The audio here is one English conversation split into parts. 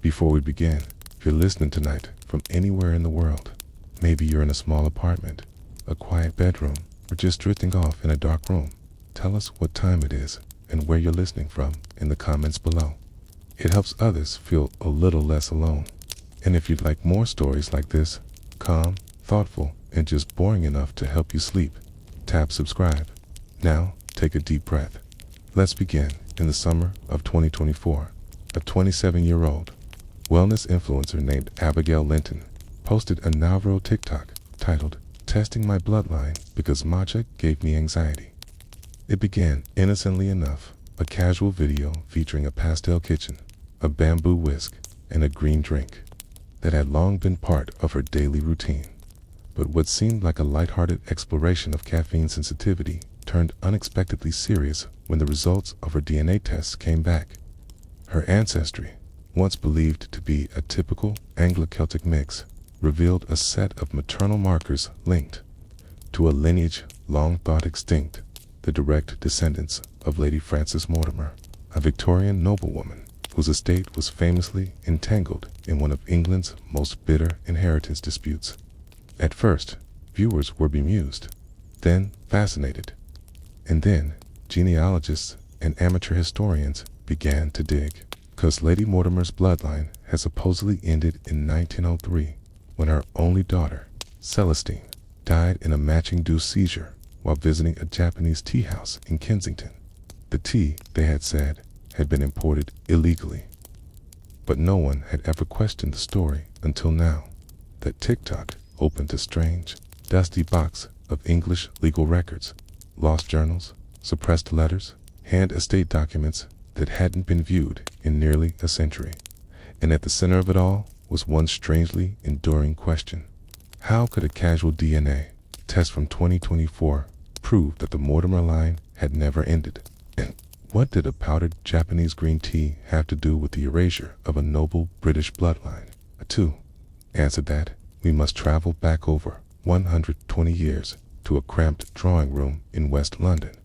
Before we begin, if you're listening tonight from anywhere in the world, maybe you're in a small apartment, a quiet bedroom, or just drifting off in a dark room, tell us what time it is and where you're listening from in the comments below. It helps others feel a little less alone. And if you'd like more stories like this, calm, thoughtful, and just boring enough to help you sleep, tap subscribe. Now, take a deep breath. Let's begin. In the summer of 2024, a 27-year-old wellness influencer named Abigail Linton posted a now-viral TikTok titled, "Testing My Bloodline Because Matcha Gave Me Anxiety." It began innocently enough, a casual video featuring a pastel kitchen, a bamboo whisk, and a green drink that had long been part of her daily routine. But what seemed like a lighthearted exploration of caffeine sensitivity turned unexpectedly serious when the results of her DNA tests came back. Her ancestry, once believed to be a typical Anglo-Celtic mix, revealed a set of maternal markers linked to a lineage long thought extinct, the direct descendants of Lady Frances Mortimer, a Victorian noblewoman whose estate was famously entangled in one of England's most bitter inheritance disputes. At first, viewers were bemused, then fascinated, and then genealogists and amateur historians began to dig. 'Cause Lady Mortimer's bloodline had supposedly ended in 1903 when her only daughter, Celestine, died in a matching-induced seizure while visiting a Japanese tea house in Kensington. The tea, they had said, had been imported illegally. But no one had ever questioned the story until now that TikTok opened a strange, dusty box of English legal records, lost journals, suppressed letters, and estate documents that hadn't been viewed in nearly a century. And at the center of it all was one strangely enduring question. How could a casual DNA test from 2024 prove that the Mortimer line had never ended? And what did a powdered Japanese green tea have to do with the erasure of a noble British bloodline? To answer that, we must travel back over 120 years to a cramped drawing room in West London,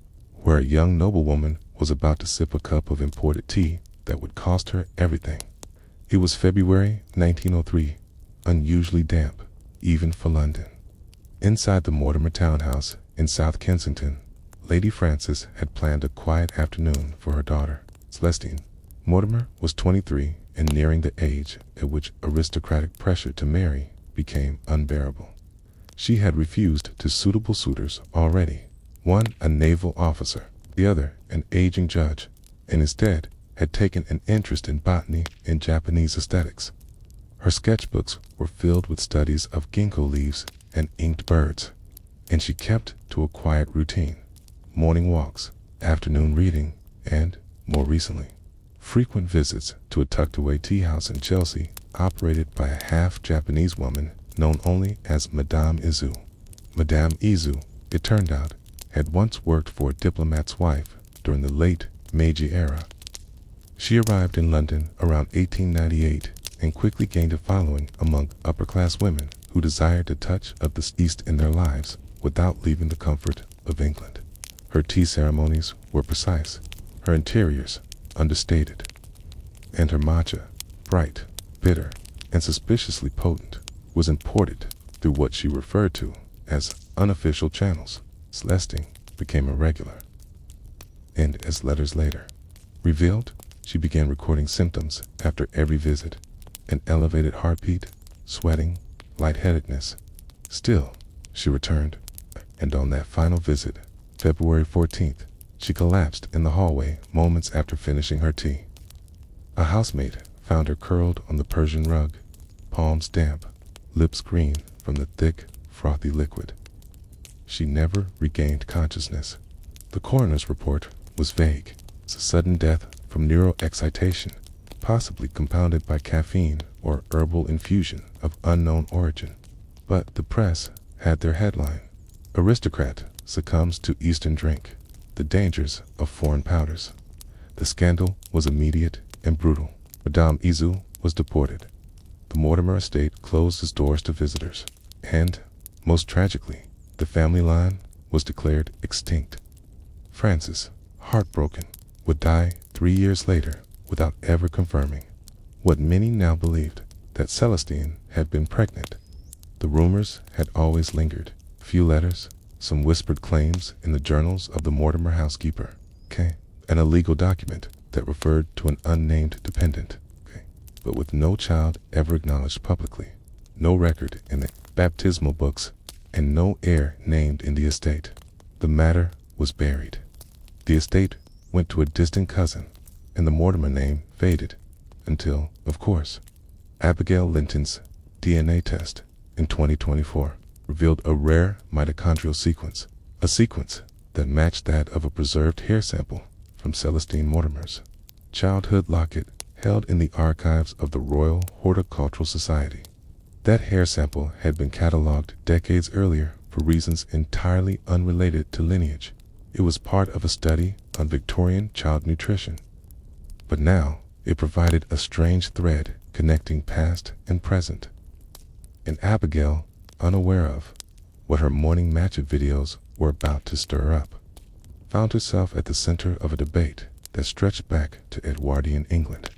where a young noblewoman was about to sip a cup of imported tea that would cost her everything. It was February 1903, unusually damp, even for London. Inside the Mortimer townhouse in South Kensington, Lady Frances had planned a quiet afternoon for her daughter, Celestine. Mortimer was 23 and nearing the age at which aristocratic pressure to marry became unbearable. She had refused to suitable suitors already, one a naval officer, the other an aging judge, and instead had taken an interest in botany and Japanese aesthetics. Her sketchbooks were filled with studies of ginkgo leaves and inked birds, and she kept to a quiet routine: morning walks, afternoon reading, and, more recently, frequent visits to a tucked-away tea house in Chelsea operated by a half-Japanese woman known only as Madame Izu. Madame Izu, it turned out, had once worked for a diplomat's wife during the late Meiji era. She arrived in London around 1898 and quickly gained a following among upper-class women who desired a touch of the East in their lives without leaving the comfort of England. Her tea ceremonies were precise, her interiors understated, and her matcha, bright, bitter, and suspiciously potent, was imported through what she referred to as unofficial channels. Celestine became a regular, and as letters later revealed, she began recording symptoms after every visit: an elevated heartbeat, sweating, lightheadedness. Still, she returned, and on that final visit, February 14th, she collapsed in the hallway moments after finishing her tea. A housemaid found her curled on the Persian rug, palms damp, lips green from the thick, frothy liquid. She never regained consciousness. The coroner's report was vague: a sudden death from neuroexcitation, possibly compounded by caffeine or herbal infusion of unknown origin. But the press had their headline: "Aristocrat Succumbs to Eastern Drink, the Dangers of Foreign Powders." The scandal was immediate and brutal. Madame Izu was deported. The Mortimer estate closed its doors to visitors, and, most tragically, the family line was declared extinct. Frances, heartbroken, would die 3 years later without ever confirming What many now believed, that Celestine had been pregnant. The rumors had always lingered. Few letters, some whispered claims in the journals of the Mortimer housekeeper, an illegal document that referred to an unnamed dependent, but with no child ever acknowledged publicly, no record in the baptismal books, and no heir named in the estate. The matter was buried. The estate went to a distant cousin, and the Mortimer name faded until, of course, Abigail Linton's DNA test in 2024 revealed a rare mitochondrial sequence, a sequence that matched that of a preserved hair sample from Celestine Mortimer's childhood locket held in the archives of the Royal Horticultural Society. That hair sample had been catalogued decades earlier for reasons entirely unrelated to lineage. It was part of a study on Victorian child nutrition. But now, it provided a strange thread connecting past and present. And Abigail, unaware of what her morning matcha videos were about to stir up, found herself at the center of a debate that stretched back to Edwardian England.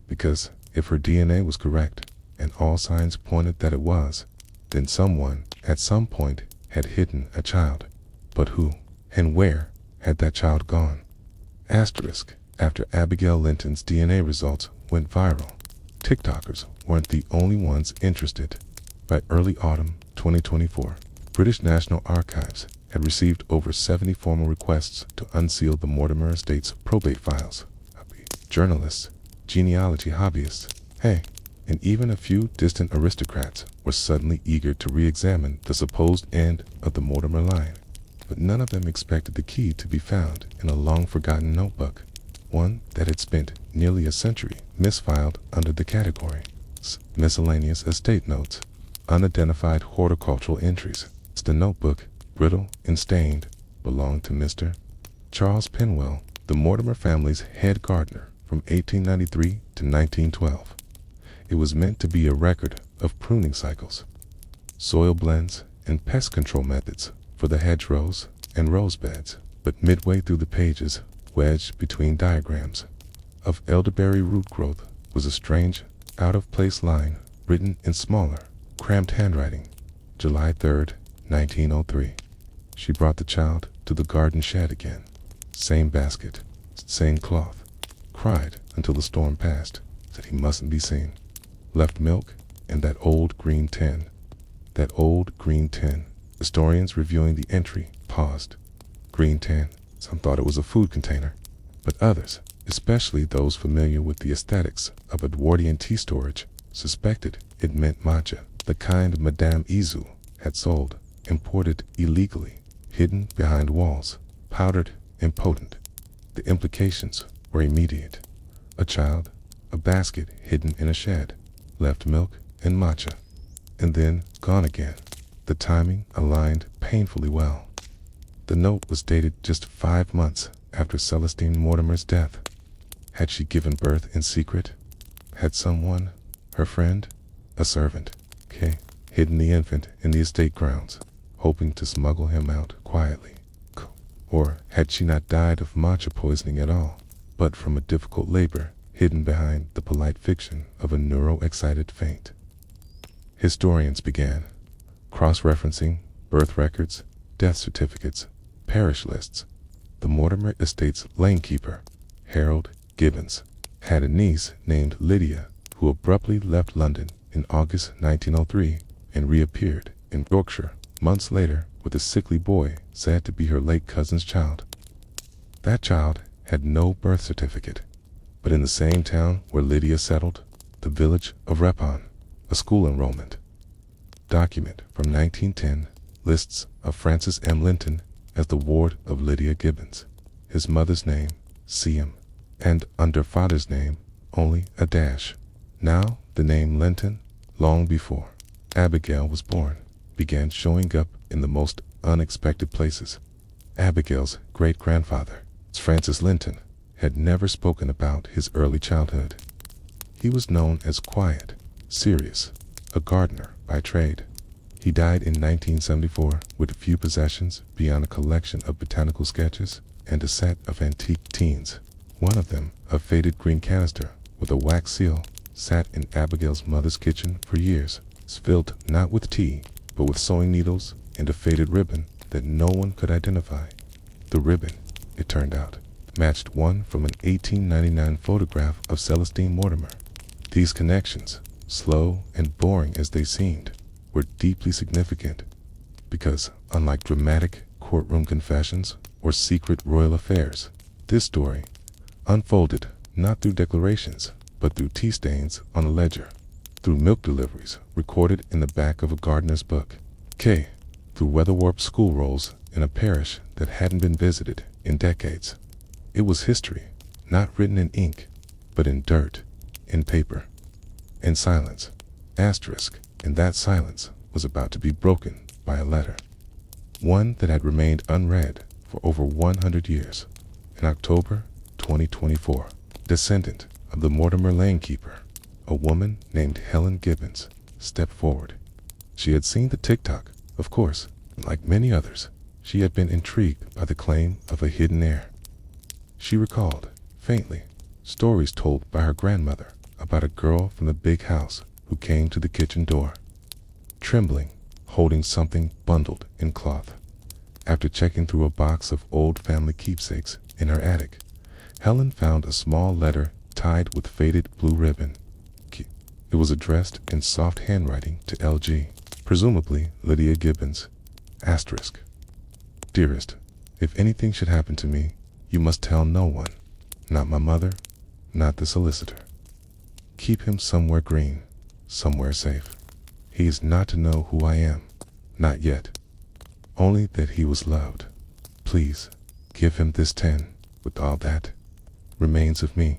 Because if her DNA was correct, and all signs pointed that it was, then someone, at some point, had hidden a child. But who, and where, had that child gone? Asterisk. After Abigail Linton's DNA results went viral, TikTokers weren't the only ones interested. By early autumn 2024, British National Archives had received over 70 formal requests to unseal the Mortimer estate's probate files. Journalists, genealogy hobbyists, and even a few distant aristocrats were suddenly eager to re-examine the supposed end of the Mortimer line. But none of them expected the key to be found in a long-forgotten notebook, one that had spent nearly a century misfiled under the category miscellaneous estate notes, unidentified horticultural entries. The notebook, brittle and stained, belonged to Mr. Charles Penwell, the Mortimer family's head gardener from 1893 to 1912. It was meant to be a record of pruning cycles, soil blends, and pest control methods for the hedgerows and rose beds. But midway through the pages, wedged between diagrams of elderberry root growth, was a strange, out-of-place line written in smaller, cramped handwriting. July 3rd, 1903. She brought the child to the garden shed again. Same basket, same cloth. Cried until the storm passed. Said he mustn't be seen. Left milk and that old green tin. That old green tin. Historians reviewing the entry paused. Green tin. Some thought it was a food container, but others, especially those familiar with the aesthetics of Edwardian tea storage, suspected it meant matcha, the kind Madame Izu had sold, imported illegally, hidden behind walls, powdered and potent. The implications were immediate. A child, a basket hidden in a shed, left milk and matcha, and then gone again. The timing aligned painfully well. The note was dated just 5 months after Celestine Mortimer's death. Had she given birth in secret? Had someone, her friend, a servant, hidden the infant in the estate grounds, hoping to smuggle him out quietly? Or had she not died of matcha poisoning at all, but from a difficult labor hidden behind the polite fiction of a neuro-excited faint? Historians began cross-referencing birth records, death certificates, parish lists. The Mortimer estate's lanekeeper, Harold Gibbons, had a niece named Lydia who abruptly left London in August 1903 and reappeared in Yorkshire months later with a sickly boy said to be her late cousin's child. That child had no birth certificate, but in the same town where Lydia settled, the village of Ripon, a school enrollment document from 1910 lists of Francis M. Linton as the ward of Lydia Gibbons, his mother's name, C.M., and under father's name, only a dash. Now the name Linton, long before Abigail was born, began showing up in the most unexpected places. Abigail's great-grandfather, Francis Linton, had never spoken about his early childhood. He was known as quiet, serious, a gardener by trade. He died in 1974 with few possessions beyond a collection of botanical sketches and a set of antique teens, one of them a faded green canister with a wax seal sat in Abigail's mother's kitchen for years, filled not with tea, but with sewing needles and a faded ribbon that no one could identify. The ribbon, it turned out, matched one from an 1899 photograph of Celestine Mortimer. These connections, slow and boring as they seemed, were deeply significant because, unlike dramatic courtroom confessions or secret royal affairs, this story unfolded not through declarations, but through tea stains on a ledger, through milk deliveries recorded in the back of a gardener's book, through weather-warped school rolls in a parish that hadn't been visited in decades. It was history, not written in ink, but in dirt, in paper, in silence. And that silence was about to be broken by a letter. One that had remained unread for over 100 years. In October 2024, descendant of the Mortimer Lanekeeper, a woman named Helen Gibbons, stepped forward. She had seen the TikTok, of course, and like many others, she had been intrigued by the claim of a hidden heir. She recalled, faintly, stories told by her grandmother about a girl from the big house who came to the kitchen door, trembling, holding something bundled in cloth. After checking through a box of old family keepsakes in her attic, Helen found a small letter tied with faded blue ribbon. It was addressed in soft handwriting to L.G., presumably Lydia Gibbons. Dearest, if anything should happen to me, you must tell no one. Not my mother, not the solicitor. Keep him somewhere green, somewhere safe. He is not to know who I am, not yet. Only that he was loved. Please, give him this 10, with all that remains of me.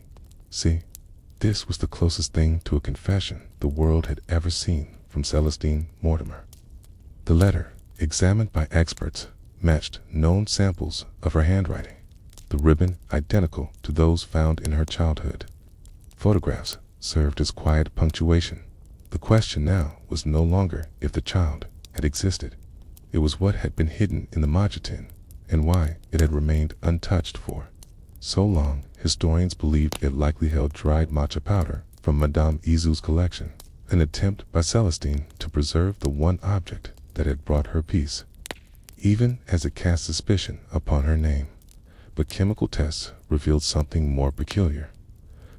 See, this was the closest thing to a confession the world had ever seen from Celestine Mortimer. The letter, examined by experts, matched known samples of her handwriting, the ribbon identical to those found in her childhood. Photographs served as quiet punctuation. The question now was no longer if the child had existed. It was what had been hidden in the matcha tin, and why it had remained untouched for so long. Historians believed it likely held dried matcha powder from Madame Izu's collection, an attempt by Celestine to preserve the one object that had brought her peace, even as it cast suspicion upon her name. But chemical tests revealed something more peculiar.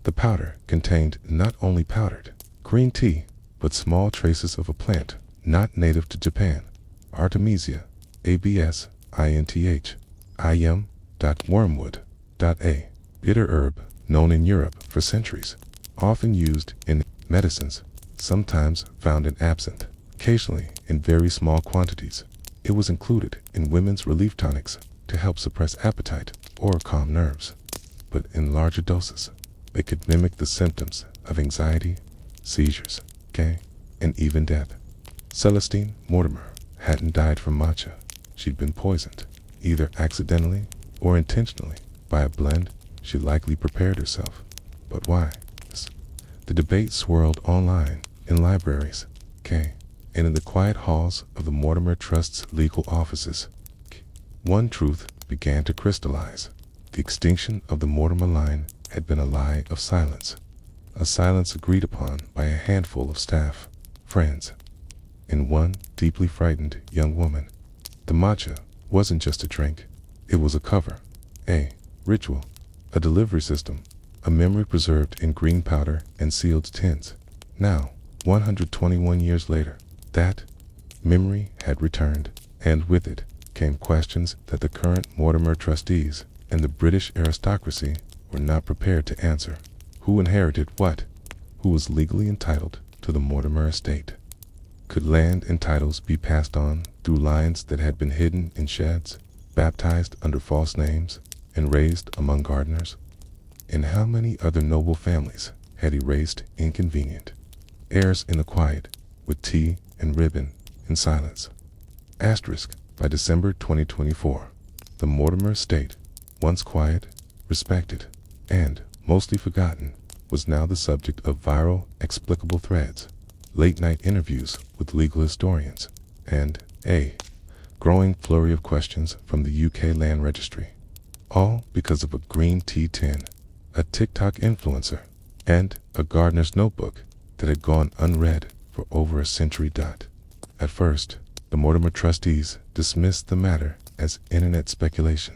The powder contained not only powdered green tea, but small traces of a plant not native to Japan, Artemisia absinth, wormwood.a, bitter herb known in Europe for centuries, often used in medicines, sometimes found in absinthe, occasionally in very small quantities. It was included in women's relief tonics to help suppress appetite or calm nerves, but in larger doses, they could mimic the symptoms of anxiety, seizures, and even death. Celestine Mortimer hadn't died from matcha. She'd been poisoned, either accidentally or intentionally, by a blend she likely prepared herself. But why? The debate swirled online, in libraries, and in the quiet halls of the Mortimer Trust's legal offices. One truth began to crystallize. The extinction of the Mortimer line had been a lie of silence, a silence agreed upon by a handful of staff, friends, and one deeply frightened young woman. The matcha wasn't just a drink, it was a cover, a ritual, a delivery system, a memory preserved in green powder and sealed tins. Now, 121 years later, that memory had returned, and with it came questions that the current Mortimer trustees and the British aristocracy were not prepared to answer. Who inherited what? Who was legally entitled to the Mortimer estate? Could land and titles be passed on through lines that had been hidden in sheds, baptized under false names, and raised among gardeners? And how many other noble families had erased inconvenient heirs in the quiet, with tea and ribbon in silence? By December 2024, the Mortimer estate, once quiet, respected, and mostly forgotten, was now the subject of viral, explicable threads, late-night interviews with legal historians, and a growing flurry of questions from the UK Land Registry. All because of a green tea tin. A TikTok influencer, and a gardener's notebook that had gone unread for over a century. At first, the Mortimer trustees dismissed the matter as internet speculation.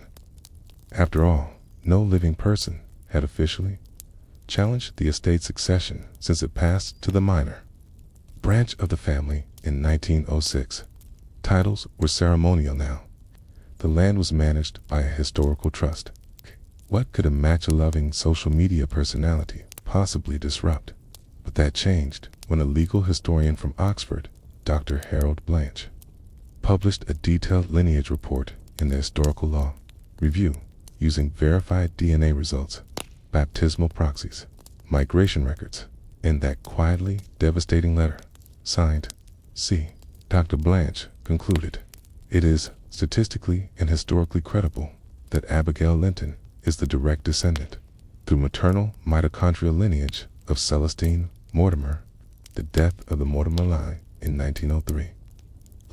After all, no living person had officially challenged the estate's succession since it passed to the minor branch of the family in 1906. Titles were ceremonial now. The land was managed by a historical trust. What could a matcha-loving social media personality possibly disrupt? But that changed when a legal historian from Oxford, Dr. Harold Blanche, published a detailed lineage report in the Historical Law Review using verified DNA results, baptismal proxies, migration records, and that quietly devastating letter, signed C. Dr. Blanche concluded, it is statistically and historically credible that Abigail Linton is the direct descendant, through maternal mitochondrial lineage, of Celestine Mortimer, the death of the Mortimer line in 1903.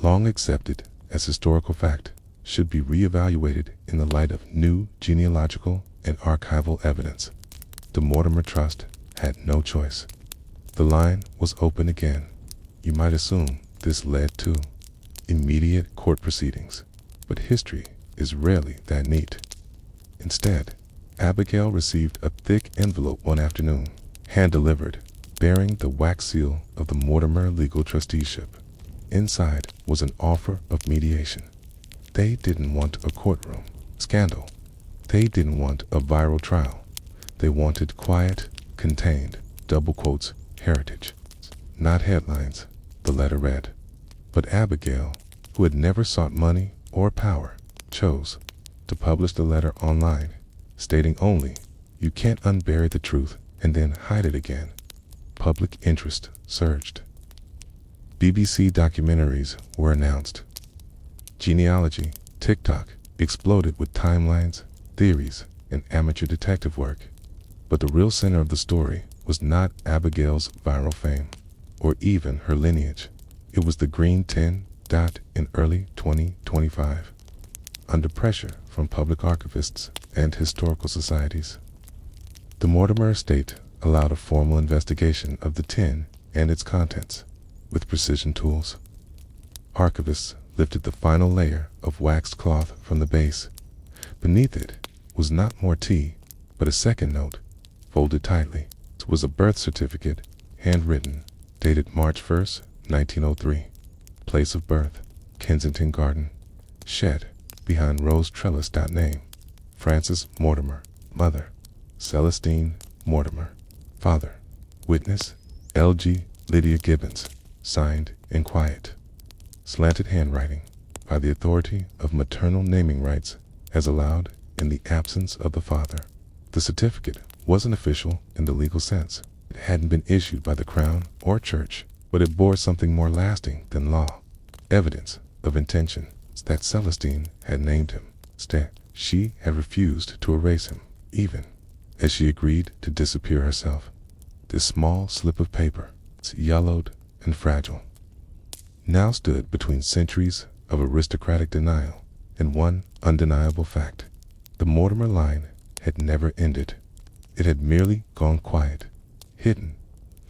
Long accepted as historical fact, should be reevaluated in the light of new genealogical and archival evidence. The Mortimer Trust had no choice. The line was open again. You might assume this led to immediate court proceedings, but history is rarely that neat. Instead, Abigail received a thick envelope one afternoon, hand-delivered, bearing the wax seal of the Mortimer legal trusteeship. Inside was an offer of mediation. They didn't want a courtroom scandal. They didn't want a viral trial. They wanted quiet, contained, double quotes, heritage. Not headlines, the letter read. But Abigail, who had never sought money or power, chose to publish the letter online, stating only, you can't unbury the truth and then hide it again. Public interest surged. BBC documentaries were announced. Genealogy, TikTok, exploded with timelines, theories, and amateur detective work. But the real center of the story was not Abigail's viral fame, or even her lineage. It was the green 10 dot in early 2025. Under pressure from public archivists and historical societies, the Mortimer estate allowed a formal investigation of the tin and its contents with precision tools. Archivists lifted the final layer of waxed cloth from the base. Beneath it was not more tea, but a second note, folded tightly. It was a birth certificate, handwritten, dated March 1st, 1903. Place of birth, Kensington Garden. Shed, behind rose trellis. Name, Francis Mortimer. Mother, Celestine Mortimer. Father, witness, L.G. Lydia Gibbons. Signed in quiet, slanted handwriting, by the authority of maternal naming rights as allowed in the absence of the father. The certificate wasn't official in the legal sense. It hadn't been issued by the Crown or Church, but it bore something more lasting than law. Evidence of intention that Celestine had named him. Instead, she had refused to erase him, even as she agreed to disappear herself. This small slip of paper, yellowed and fragile, now stood between centuries of aristocratic denial and one undeniable fact. The Mortimer line had never ended. It had merely gone quiet, hidden,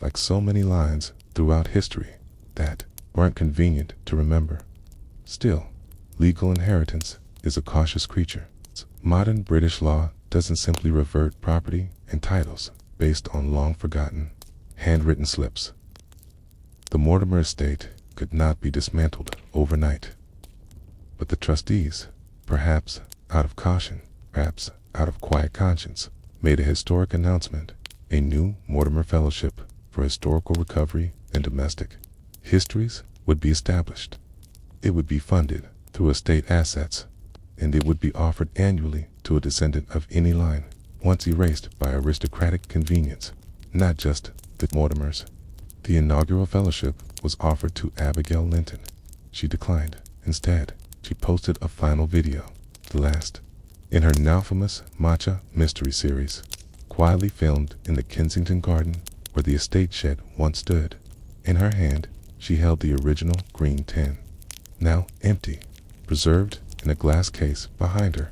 like so many lines throughout history that weren't convenient to remember. Still, legal inheritance is a cautious creature. Modern British law doesn't simply revert property and titles based on long-forgotten, handwritten slips. The Mortimer estate could not be dismantled overnight. But the trustees, perhaps out of caution, perhaps out of quiet conscience, made a historic announcement, a new Mortimer Fellowship for Historical Recovery and Domestic Histories would be established. It would be funded through estate assets, and it would be offered annually to a descendant of any line, once erased by aristocratic convenience, not just the Mortimers. The inaugural fellowship was offered to Abigail Linton. She declined. Instead, she posted a final video, the last, in her now famous Matcha Mystery series, quietly filmed in the Kensington Garden where the estate shed once stood. In her hand, she held the original green tin, now empty, preserved in a glass case behind her.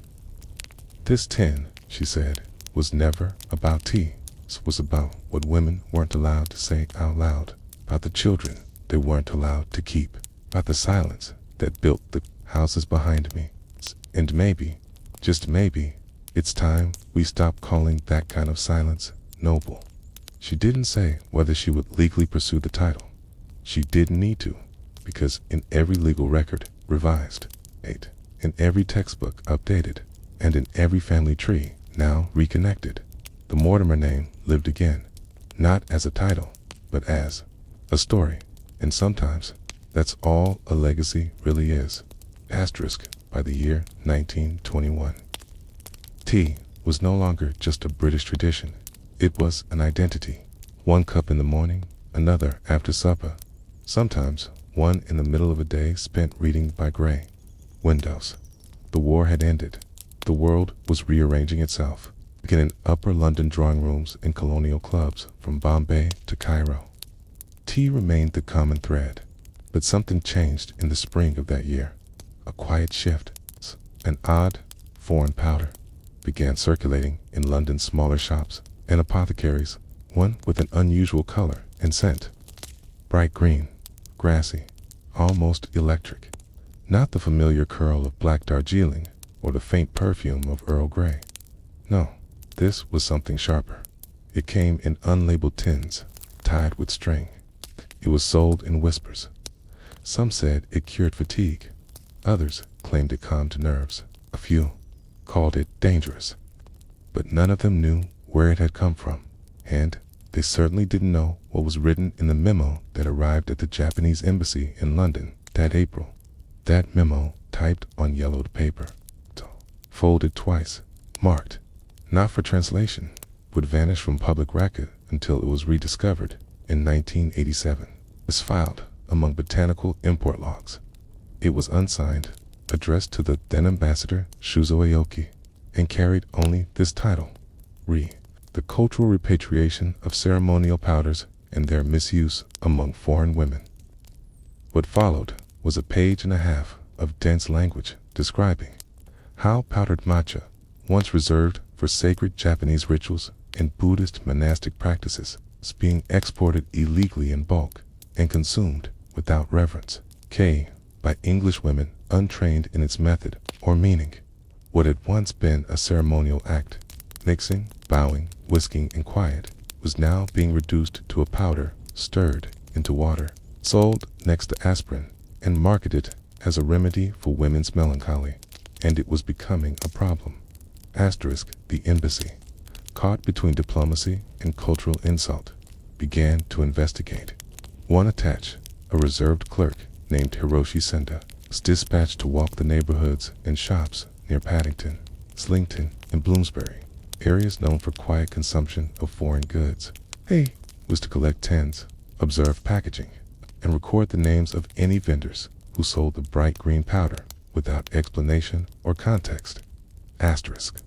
This tin, she said, was never about tea. This was about what women weren't allowed to say out loud, about the children they weren't allowed to keep, about the silence that built the houses behind me. And maybe, just maybe, it's time we stop calling that kind of silence noble. She didn't say whether she would legally pursue the title. She didn't need to, because in every legal record revised, in every textbook updated, and in every family tree now reconnected, the Mortimer name lived again, not as a title, but as a story. And sometimes that's all a legacy really is. Asterisk by the year 1921. Tea was no longer just a British tradition. It was an identity. One cup in the morning, another after supper, sometimes one in the middle of a day spent reading by gray windows. The war had ended. The world was rearranging itself, again in upper London drawing rooms and colonial clubs from Bombay to Cairo. Tea remained the common thread, but something changed in the spring of that year. A quiet shift. An odd, foreign powder began circulating in London's smaller shops and apothecaries, one with an unusual color and scent. Bright green, grassy, almost electric. Not the familiar curl of black Darjeeling or the faint perfume of Earl Grey. No, this was something sharper. It came in unlabeled tins, tied with string. It was sold in whispers. Some said it cured fatigue. Others claimed it calmed nerves. A few called it dangerous. But none of them knew where it had come from, and they certainly didn't know what was written in the memo that arrived at the Japanese embassy in London that April. That memo, typed on yellowed paper, folded twice, marked, not for translation, would vanish from public record until it was rediscovered in 1987. It was filed among botanical import logs. It was unsigned, addressed to the then ambassador Shuzo Aoki, and carried only this title: The Cultural Repatriation of Ceremonial Powders and Their Misuse Among Foreign Women. What followed was a page and a half of dense language describing how powdered matcha, once reserved for sacred Japanese rituals and Buddhist monastic practices, was being exported illegally in bulk and consumed without reverence by English women untrained in its method or meaning. What had once been a ceremonial act, mixing, bowing, whisking, and quiet, was now being reduced to a powder stirred into water, sold next to aspirin, and marketed as a remedy for women's melancholy. And it was becoming a problem. Asterisk, the embassy, caught between diplomacy and cultural insult, began to investigate. One attached, a reserved clerk named Hiroshi Senda, was dispatched to walk the neighborhoods and shops near Paddington, Islington, and Bloomsbury, areas known for quiet consumption of foreign goods. He was to collect tins, observe packaging, and record the names of any vendors who sold the bright green powder without explanation or context. Asterisk.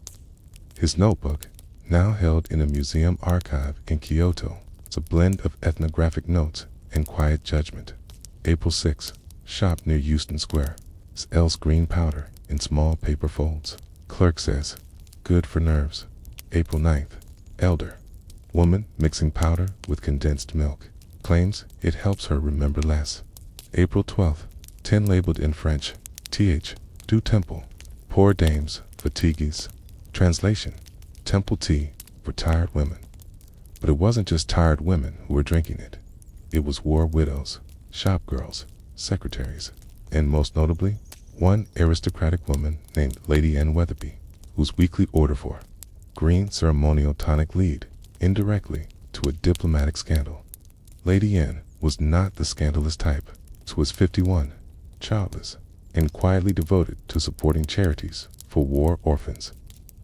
His notebook, now held in a museum archive in Kyoto, is a blend of ethnographic notes and quiet judgment. April 6, shop near Euston Square. Sells green powder in small paper folds. Clerk says, good for nerves. April 9th, elder. Woman mixing powder with condensed milk. Claims it helps her remember less. April 12th, tin labeled in French. Th. Du Temple. Poor dames, fatigues. Translation, temple tea for tired women. But it wasn't just tired women who were drinking it. It was war widows, shop girls, secretaries, and most notably, one aristocratic woman named Lady Anne Weatherby, whose weekly order for green ceremonial tonic lead, indirectly, to a diplomatic scandal. Lady Anne was not the scandalous type. She was 51, childless, and quietly devoted to supporting charities for war orphans.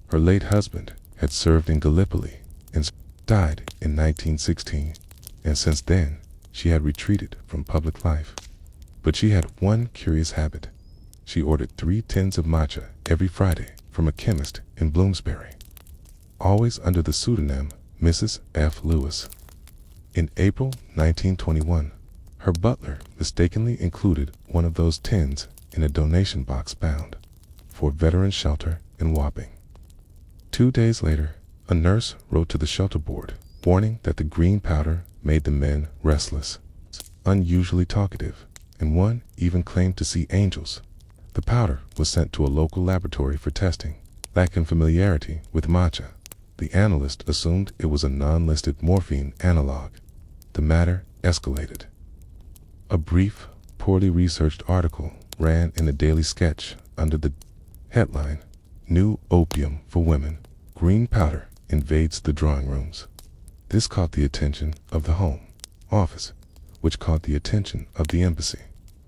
Her late husband had served in Gallipoli and died in 1916, and since then she had retreated from public life. But she had one curious habit. She ordered 3 tins of matcha every Friday from a chemist in Bloomsbury, always under the pseudonym Mrs. F. Lewis. In April 1921, her butler mistakenly included one of those tins in a donation box bound for veteran shelter in Wapping. 2 days later, a nurse wrote to the shelter board warning that the green powder made the men restless, unusually talkative, and one even claimed to see angels. The powder was sent to a local laboratory for testing. Lacking familiarity with matcha, the analyst assumed it was a non-listed morphine analog. The matter escalated. A brief, poorly researched article ran in a daily sketch under the headline, "New Opium for Women, Green Powder Invades the Drawing Rooms." This caught the attention of the Home Office, which caught the attention of the Embassy,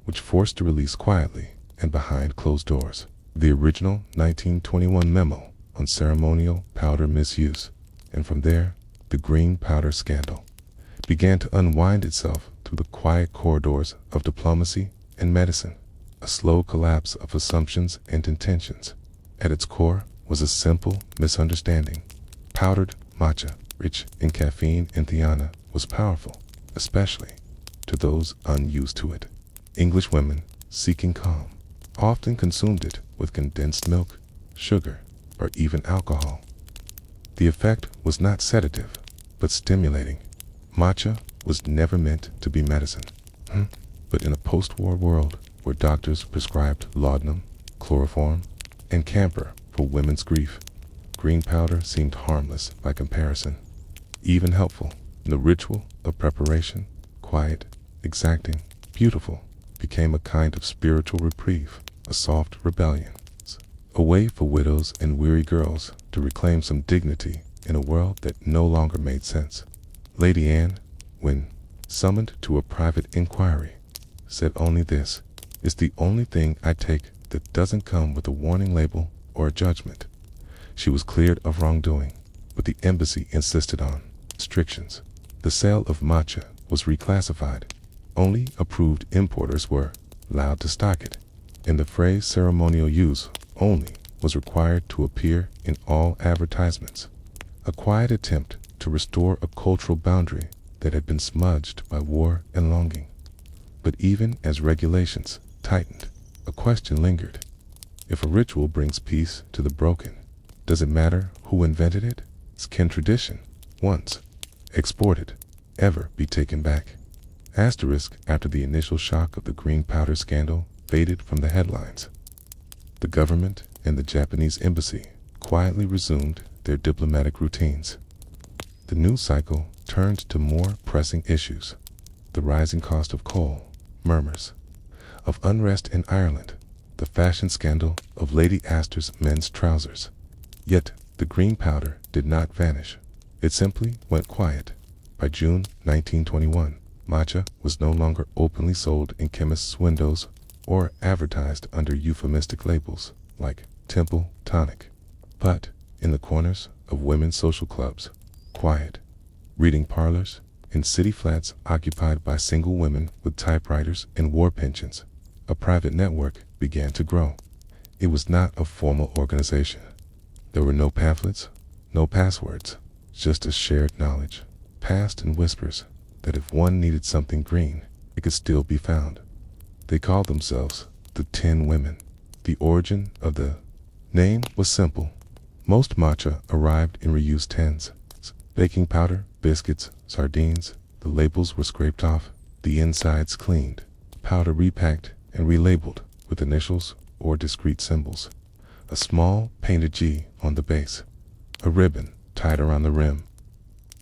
which forced a release quietly and behind closed doors. The original 1921 memo on ceremonial powder misuse, and from there, the green powder scandal began to unwind itself through the quiet corridors of diplomacy and medicine, a slow collapse of assumptions and intentions. At its core was a simple misunderstanding. Powdered matcha, rich in caffeine and theana, was powerful, especially to those unused to it. English women, seeking calm, often consumed it with condensed milk, sugar, or even alcohol. The effect was not sedative, but stimulating. Matcha was never meant to be medicine. But in a post-war world where doctors prescribed laudanum, chloroform, and camphor for women's grief, green powder seemed harmless by comparison, even helpful. The ritual of preparation, quiet, exacting, beautiful, became a kind of spiritual reprieve, a soft rebellion, a way for widows and weary girls to reclaim some dignity in a world that no longer made sense. Lady Anne, when summoned to a private inquiry, said only this: "It's the only thing I take that doesn't come with a warning label or a judgment." She was cleared of wrongdoing, but the embassy insisted on restrictions. The sale of matcha was reclassified. Only approved importers were allowed to stock it, and the phrase "ceremonial use only" was required to appear in all advertisements. A quiet attempt to restore a cultural boundary that had been smudged by war and longing. But even as regulations tightened, a question lingered. If a ritual brings peace to the broken, does it matter who invented it? Can tradition, once exported, ever be taken back? Asterisk after the initial shock of the green powder scandal faded from the headlines, the government and the Japanese embassy quietly resumed their diplomatic routines. The news cycle turned to more pressing issues: the rising cost of coal, murmurs of unrest in Ireland, the fashion scandal of Lady Astor's men's trousers. Yet the green powder did not vanish. It simply went quiet. By June 1921, matcha was no longer openly sold in chemists' windows or advertised under euphemistic labels like Temple Tonic, but in the corners of women's social clubs, quiet reading parlors, and city flats occupied by single women with typewriters and war pensions, a private network began to grow. It was not a formal organization. There were no pamphlets, no passwords, just a shared knowledge, passed in whispers, that if one needed something green, it could still be found. They called themselves the 10 Women. The origin of the name was simple. Most matcha arrived in reused tins. Baking powder, biscuits, sardines, the labels were scraped off, the insides cleaned, powder repacked and relabeled with initials or discrete symbols. A small painted G on the base, a ribbon tied around the rim.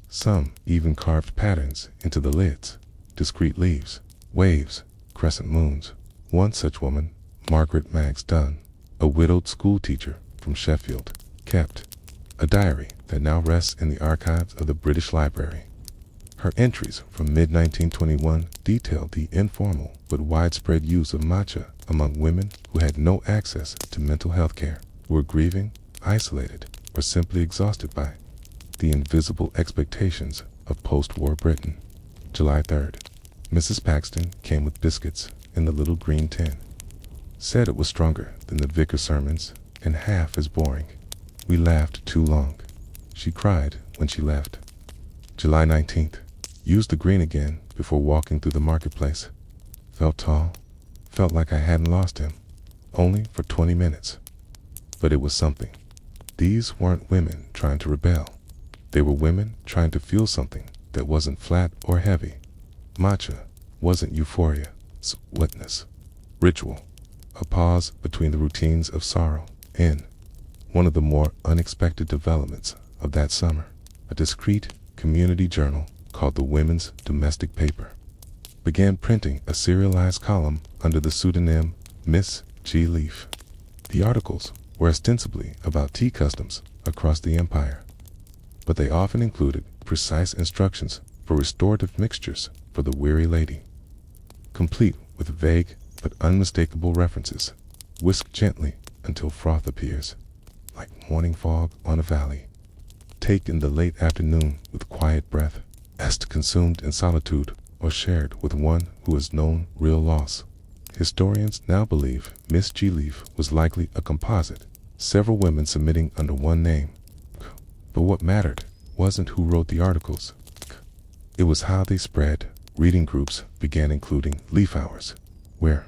Some even carved patterns into the lids, discrete leaves, waves, crescent moons. One such woman, Margaret Maggs Dunn, a widowed schoolteacher from Sheffield, kept a diary that now rests in the archives of the British Library. Her entries from mid-1921 detailed the informal but widespread use of matcha among women who had no access to mental health care, who were grieving, isolated, or simply exhausted by the invisible expectations of post-war Britain. July 3rd. Mrs. Paxton came with biscuits in the little green tin. Said it was stronger than the vicar sermons and half as boring. We laughed too long. She cried when she left. July 19th. Used the green again before walking through the marketplace. Felt tall. Felt like I hadn't lost him. Only for 20 minutes. But it was something. These weren't women trying to rebel. They were women trying to feel something that wasn't flat or heavy. Matcha wasn't euphoria, it's wetness. Ritual, a pause between the routines of sorrow. In one of the more unexpected developments of that summer, a discreet community journal called the Women's Domestic Paper began printing a serialized column under the pseudonym Miss G. Leaf. The articles were ostensibly about tea customs across the empire, but they often included precise instructions for restorative mixtures for the weary lady, complete with vague but unmistakable references. Whisk gently until froth appears, like morning fog on a valley. Take in the late afternoon with quiet breath, est consumed in solitude or shared with one who has known real loss. Historians now believe Miss G. Leaf was likely a composite, several women submitting under one name. But what mattered wasn't who wrote the articles. It was how they spread. Reading groups began including leaf hours, where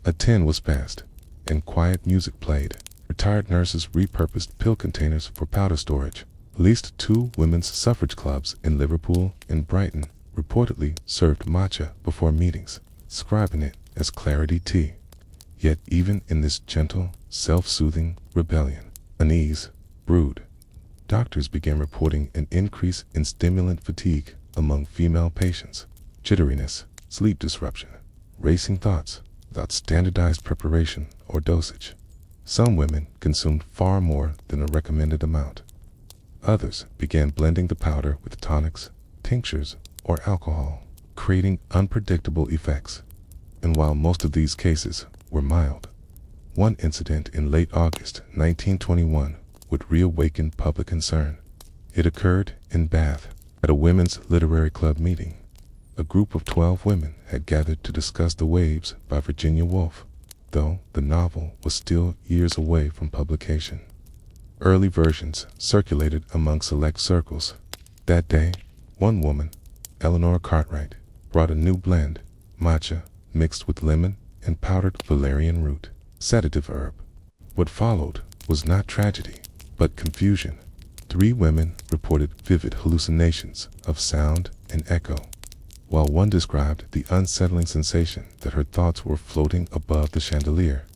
a tin was passed and quiet music played. Retired nurses repurposed pill containers for powder storage. At least 2 women's suffrage clubs in Liverpool and Brighton reportedly served matcha before meetings, describing it as clarity tea. Yet even in this gentle, self-soothing rebellion, unease brewed. Doctors began reporting an increase in stimulant fatigue among female patients, jitteriness, sleep disruption, racing thoughts without standardized preparation or dosage. Some women consumed far more than a recommended amount. Others began blending the powder with tonics, tinctures, or alcohol, creating unpredictable effects. And while most of these cases were mild, one incident in late August 1921 would reawaken public concern. It occurred in Bath at a women's literary club meeting. A group of 12 women had gathered to discuss The Waves by Virginia Woolf, though the novel was still years away from publication. Early versions circulated among select circles. That day, one woman, Eleanor Cartwright, brought a new blend, matcha, mixed with lemon and powdered valerian root, sedative herb. What followed was not tragedy, but confusion. 3 women reported vivid hallucinations of sound and echo, while one described the unsettling sensation that her thoughts were floating above the chandelier.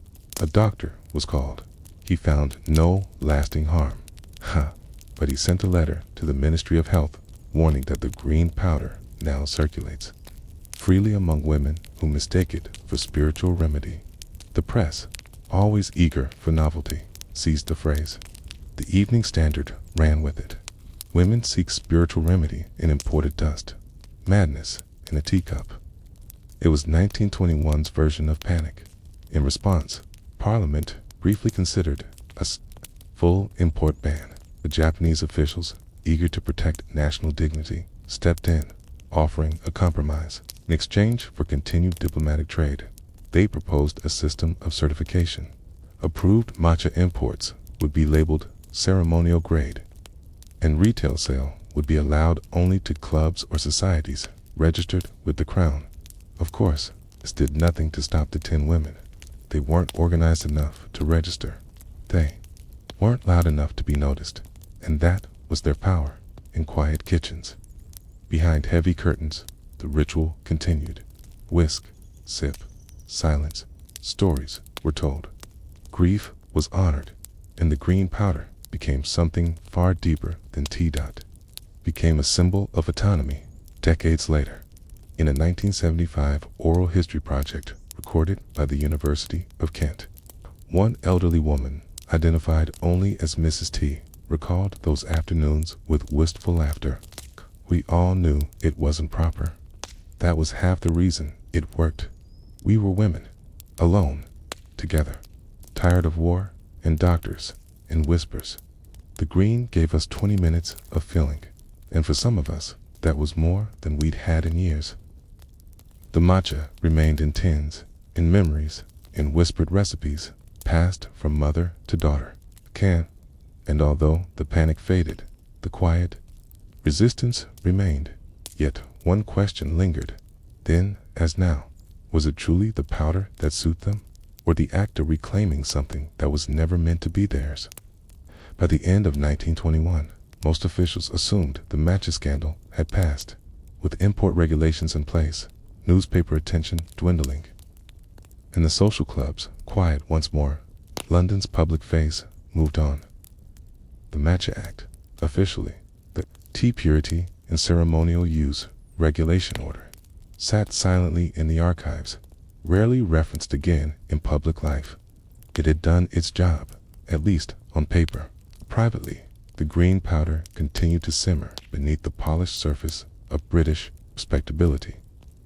A doctor was called. He found no lasting harm. But he sent a letter to the Ministry of Health warning that the green powder now circulates freely among women who mistake it for spiritual remedy. The press, always eager for novelty, seized the phrase. The Evening Standard ran with it. Women seek spiritual remedy in imported dust. Madness in a teacup. It was 1921's version of panic. In response, Parliament briefly considered a full import ban. The Japanese officials, eager to protect national dignity, stepped in, offering a compromise. In exchange for continued diplomatic trade, they proposed a system of certification. Approved matcha imports would be labeled ceremonial grade, and retail sale would be allowed only to clubs or societies registered with the Crown. Of course, this did nothing to stop the 10 women. They weren't organized enough to register. They weren't loud enough to be noticed, and that was their power in quiet kitchens. Behind heavy curtains, the ritual continued. Whisk, sip, silence, stories were told. Grief was honored, and the green powder became something far deeper than tea. Became a symbol of autonomy. Decades later, in a 1975 oral history project recorded by the University of Kent, one elderly woman, identified only as Mrs. T, recalled those afternoons with wistful laughter. We all knew it wasn't proper. That was half the reason it worked. We were women, alone, together, tired of war and doctors and whispers. The green gave us 20 minutes of feeling, and for some of us, that was more than we'd had in years. The matcha remained in tins, in memories, in whispered recipes, passed from mother to daughter. And although the panic faded, the quiet resistance remained. Yet one question lingered, then as now. Was it truly the powder that soothed them, or the act of reclaiming something that was never meant to be theirs? By the end of 1921, Most officials assumed the matcha scandal had passed. With import regulations in place, newspaper attention dwindling, and the social clubs quiet once more, London's public face moved on. The Matcha Act, officially the Tea Purity and Ceremonial Use Regulation Order, sat silently in the archives, rarely referenced again in public life. It had done its job, at least on paper. Privately, the green powder continued to simmer beneath the polished surface of British respectability.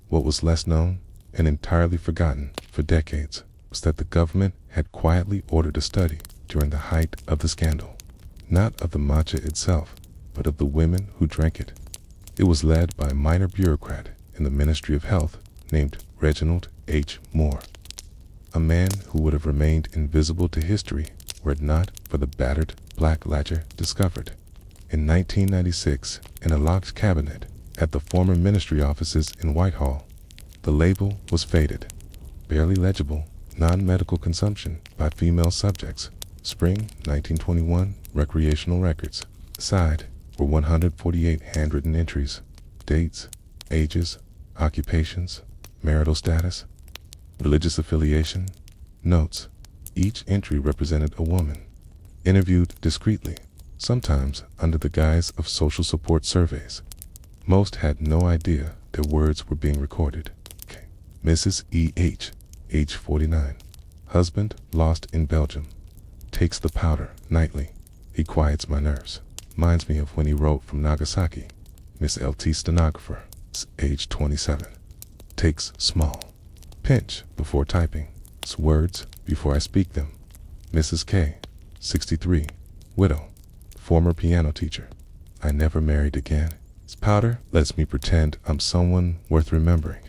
What was less known and entirely forgotten for decades was that the government had quietly ordered a study during the height of the scandal, not of the matcha itself, but of the women who drank it. It was led by a minor bureaucrat in the Ministry of Health named Reginald H. Moore, a man who would have remained invisible to history were it not for the battered black ledger discovered in 1996 in a locked cabinet at the former ministry offices in Whitehall. The label was faded, barely legible, non-medical consumption by female subjects. Spring 1921 recreational records. Side were 148 handwritten entries, dates, ages, occupations, marital status, religious affiliation, notes. Each entry represented a woman, interviewed discreetly, sometimes under the guise of social support surveys. Most had no idea their words were being recorded. Mrs. E.H., age 49, husband lost in Belgium, takes the powder nightly. He quiets my nerves. Reminds me of when he wrote from Nagasaki. Miss L.T. stenographer, age 27, takes small pinch before typing, words before I speak them. Mrs. K., 63, widow, former piano teacher. I never married again. This powder lets me pretend I'm someone worth remembering.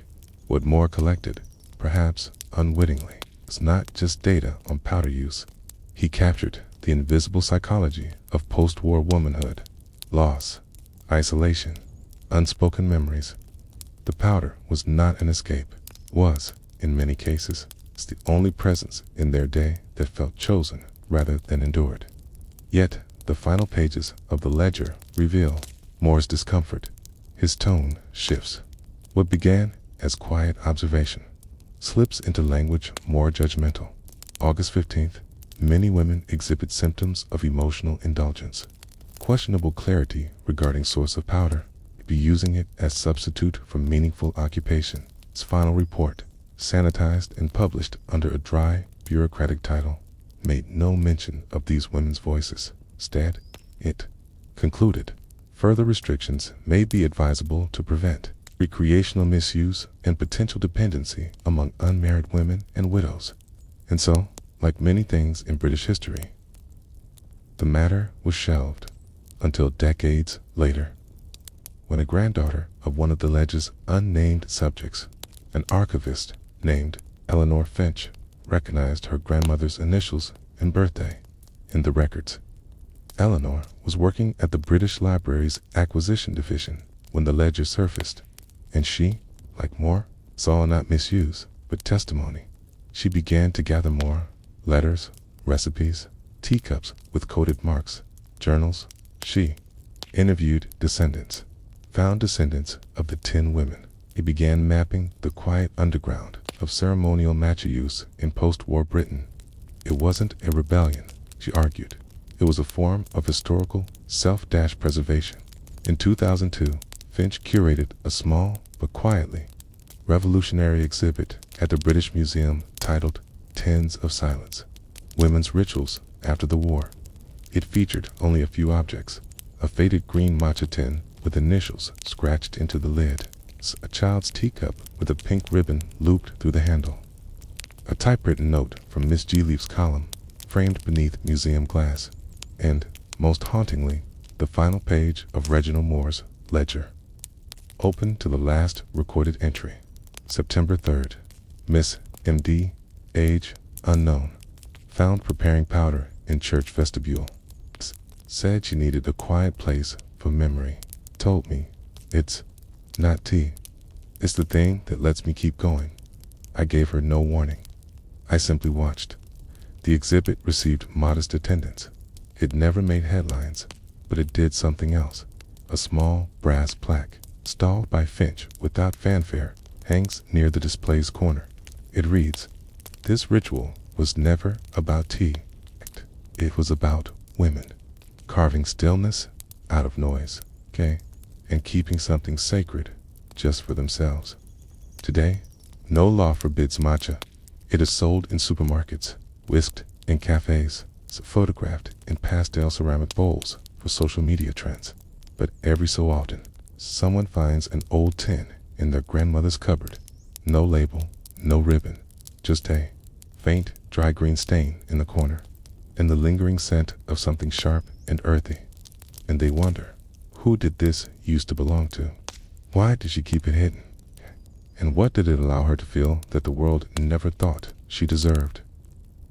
What Moore collected, perhaps unwittingly, was not just data on powder use. He captured the invisible psychology of post-war womanhood, loss, isolation, unspoken memories. The powder was not an escape, was, in many cases, the only presence in their day that felt chosen rather than endured. Yet, the final pages of the ledger reveal Moore's discomfort. His tone shifts. What began as quiet observation slips into language more judgmental. August 15th, many women exhibit symptoms of emotional indulgence. Questionable clarity regarding source of powder, be using it as substitute for meaningful occupation. Its final report, sanitized and published under a dry, bureaucratic title, made no mention of these women's voices. Instead, it concluded, further restrictions may be advisable to prevent recreational misuse and potential dependency among unmarried women and widows. And so, like many things in British history, the matter was shelved until decades later, when a granddaughter of one of the ledger's unnamed subjects, an archivist named Eleanor Finch, recognized her grandmother's initials and birthday in the records. Eleanor was working at the British Library's Acquisition Division when the ledger surfaced, and she, like Moore, saw not misuse, but testimony. She began to gather more letters, recipes, teacups with coded marks, journals. She interviewed descendants, found descendants of the 10 women. He began mapping the quiet underground of ceremonial matcha use in post-war Britain. It wasn't a rebellion, she argued. It was a form of historical self-preservation. In 2002, Finch curated a small but quietly revolutionary exhibit at the British Museum titled Tens of Silence, Women's Rituals After the War. It featured only a few objects: a faded green matcha tin with initials scratched into the lid, a child's teacup with a pink ribbon looped through the handle, a typewritten note from Miss G. Leaf's column framed beneath museum glass, and, most hauntingly, the final page of Reginald Moore's ledger, open to the last recorded entry. September 3rd, Miss M.D., age unknown, found preparing powder in church vestibule. Said she needed a quiet place for memory. Told me, it's not tea. It's the thing that lets me keep going. I gave her no warning. I simply watched. The exhibit received modest attendance. It never made headlines, but it did something else. A small brass plaque, stalled by Finch without fanfare, hangs near the display's corner. It reads, "This ritual was never about tea. It was about women, carving stillness out of noise, okay, and keeping something sacred just for themselves." Today, no law forbids matcha. It is sold in supermarkets, whisked in cafes, photographed in pastel ceramic bowls for social media trends. But every so often, someone finds an old tin in their grandmother's cupboard. No label, no ribbon, just a faint, dry green stain in the corner, and the lingering scent of something sharp and earthy. And they wonder, who did this used to belong to? Why did she keep it hidden? And what did it allow her to feel that the world never thought she deserved?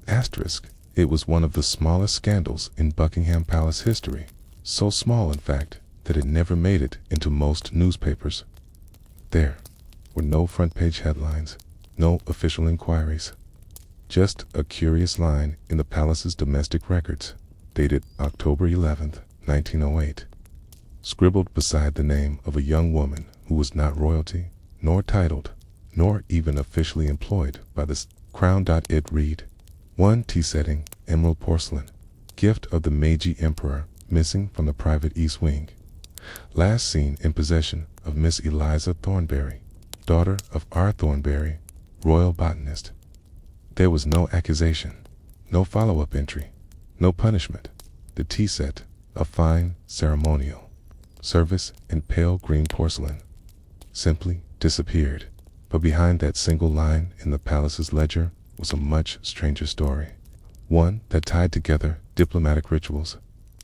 Asterisk, it was one of the smallest scandals in Buckingham Palace history, so small in fact that it never made it into most newspapers. There were no front-page headlines, no official inquiries, just a curious line in the palace's domestic records, dated October 11th, 1908, scribbled beside the name of a young woman who was not royalty, nor titled, nor even officially employed by the crown. It read, "1 tea setting, emerald porcelain, gift of the Meiji Emperor, missing from the private east wing. Last seen in possession of Miss Eliza Thornberry, daughter of R. Thornberry, royal botanist." There was no accusation, no follow-up entry, no punishment. The tea set, a fine ceremonial service in pale green porcelain, simply disappeared. But behind that single line in the palace's ledger was a much stranger story, one that tied together diplomatic rituals,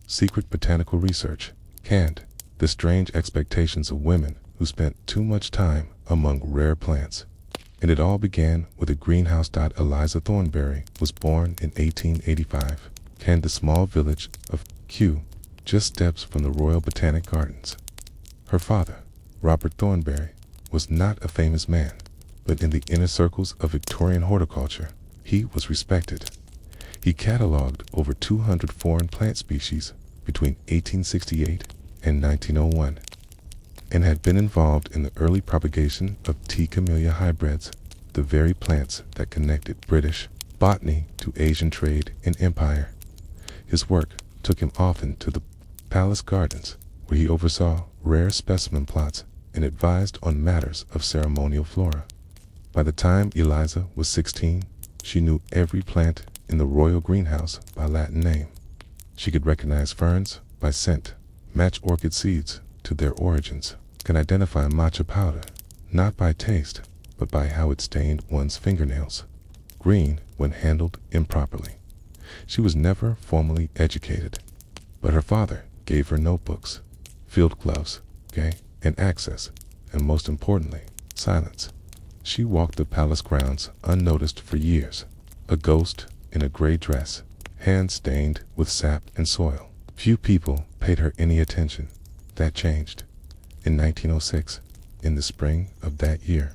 secret botanical research, and the strange expectations of women who spent too much time among rare plants. And it all began with a greenhouse. Eliza Thornberry was born in 1885, in the small village of Kew, just steps from the Royal Botanic Gardens. Her father, Robert Thornberry, was not a famous man, but in the inner circles of Victorian horticulture, he was respected. He cataloged over 200 foreign plant species between 1868 and 1901, and had been involved in the early propagation of T. camellia hybrids, the very plants that connected British botany to Asian trade and empire. His work took him often to the palace gardens, where he oversaw rare specimen plots and advised on matters of ceremonial flora. By the time Eliza was 16, she knew every plant in the royal greenhouse by Latin name. She could recognize ferns by scent, match orchid seeds to their origins, can identify matcha powder, not by taste, but by how it stained one's fingernails, green when handled improperly. She was never formally educated, but her father gave her notebooks, field gloves, and access, and most importantly, silence. She walked the palace grounds unnoticed for years, a ghost in a gray dress, hands stained with sap and soil. Few people paid her any attention. That changed. In 1906, in the spring of that year,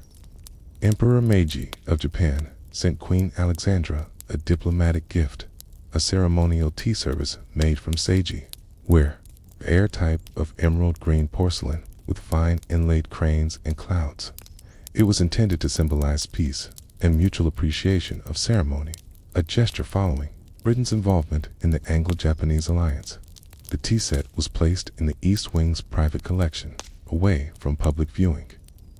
Emperor Meiji of Japan sent Queen Alexandra a diplomatic gift, a ceremonial tea service made from seiji, ware, air type of emerald green porcelain with fine inlaid cranes and clouds. It was intended to symbolize peace and mutual appreciation of ceremony, a gesture following Britain's involvement in the Anglo-Japanese alliance. The tea set was placed in the East Wing's private collection, away from public viewing.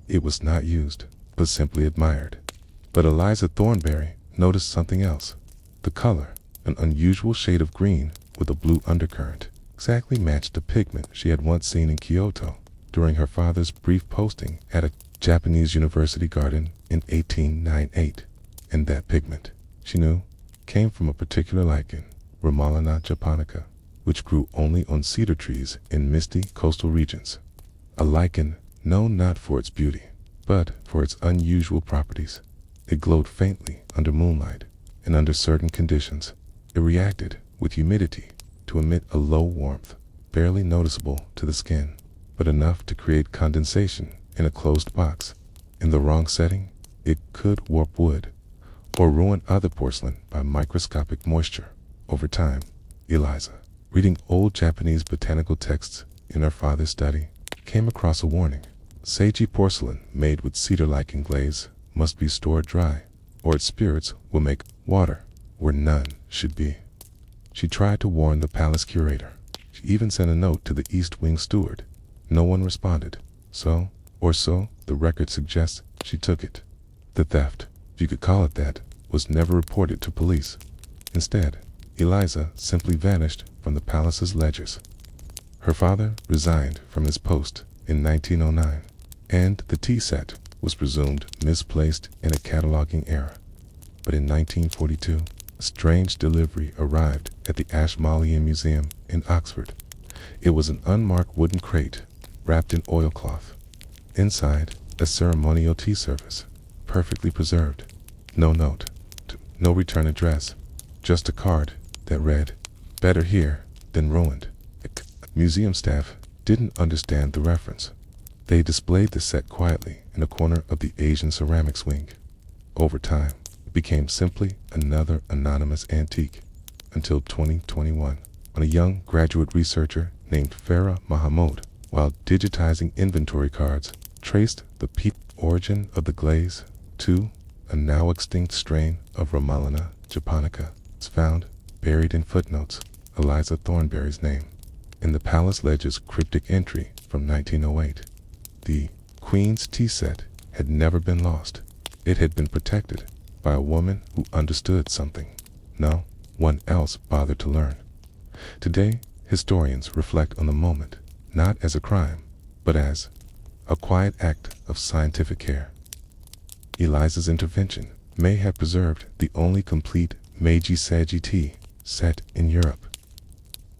It was not used, but simply admired. But Eliza Thornberry noticed something else. The color, an unusual shade of green with a blue undercurrent, exactly matched the pigment she had once seen in Kyoto during her father's brief posting at a Japanese university garden in 1898. And that pigment, she knew, came from a particular lichen, Ramalana japonica, which grew only on cedar trees in misty coastal regions. A lichen known not for its beauty, but for its unusual properties. It glowed faintly under moonlight, and under certain conditions, it reacted with humidity to emit a low warmth, barely noticeable to the skin, but enough to create condensation in a closed box. In the wrong setting, it could warp wood, or ruin other porcelain by microscopic moisture. Over time, Eliza Reading old Japanese botanical texts in her father's study, came across a warning. Seiji porcelain made with cedar-like glaze must be stored dry, or its spirits will make water where none should be. She tried to warn the palace curator. She even sent a note to the East Wing steward. No one responded. So the record suggests, she took it. The theft, if you could call it that, was never reported to police. Instead, Eliza simply vanished from the palace's ledgers. Her father resigned from his post in 1909, and the tea set was presumed misplaced in a cataloging error. But in 1942, a strange delivery arrived at the Ashmolean Museum in Oxford. It was an unmarked wooden crate wrapped in oilcloth. Inside, a ceremonial tea service, perfectly preserved. No note, no return address, just a card that read, "Better here than ruined." Museum staff didn't understand the reference. They displayed the set quietly in a corner of the Asian ceramics wing. Over time, it became simply another anonymous antique, until 2021, when a young graduate researcher named Farah Mahmoud, while digitizing inventory cards, traced the origin of the glaze to a now extinct strain of Ramalana japonica. It's found, buried in footnotes, Eliza Thornberry's name. In the palace ledger's cryptic entry from 1908, the Queen's tea set had never been lost. It had been protected by a woman who understood something no one else bothered to learn. Today, historians reflect on the moment, not as a crime, but as a quiet act of scientific care. Eliza's intervention may have preserved the only complete Meiji-Seiji tea set in Europe.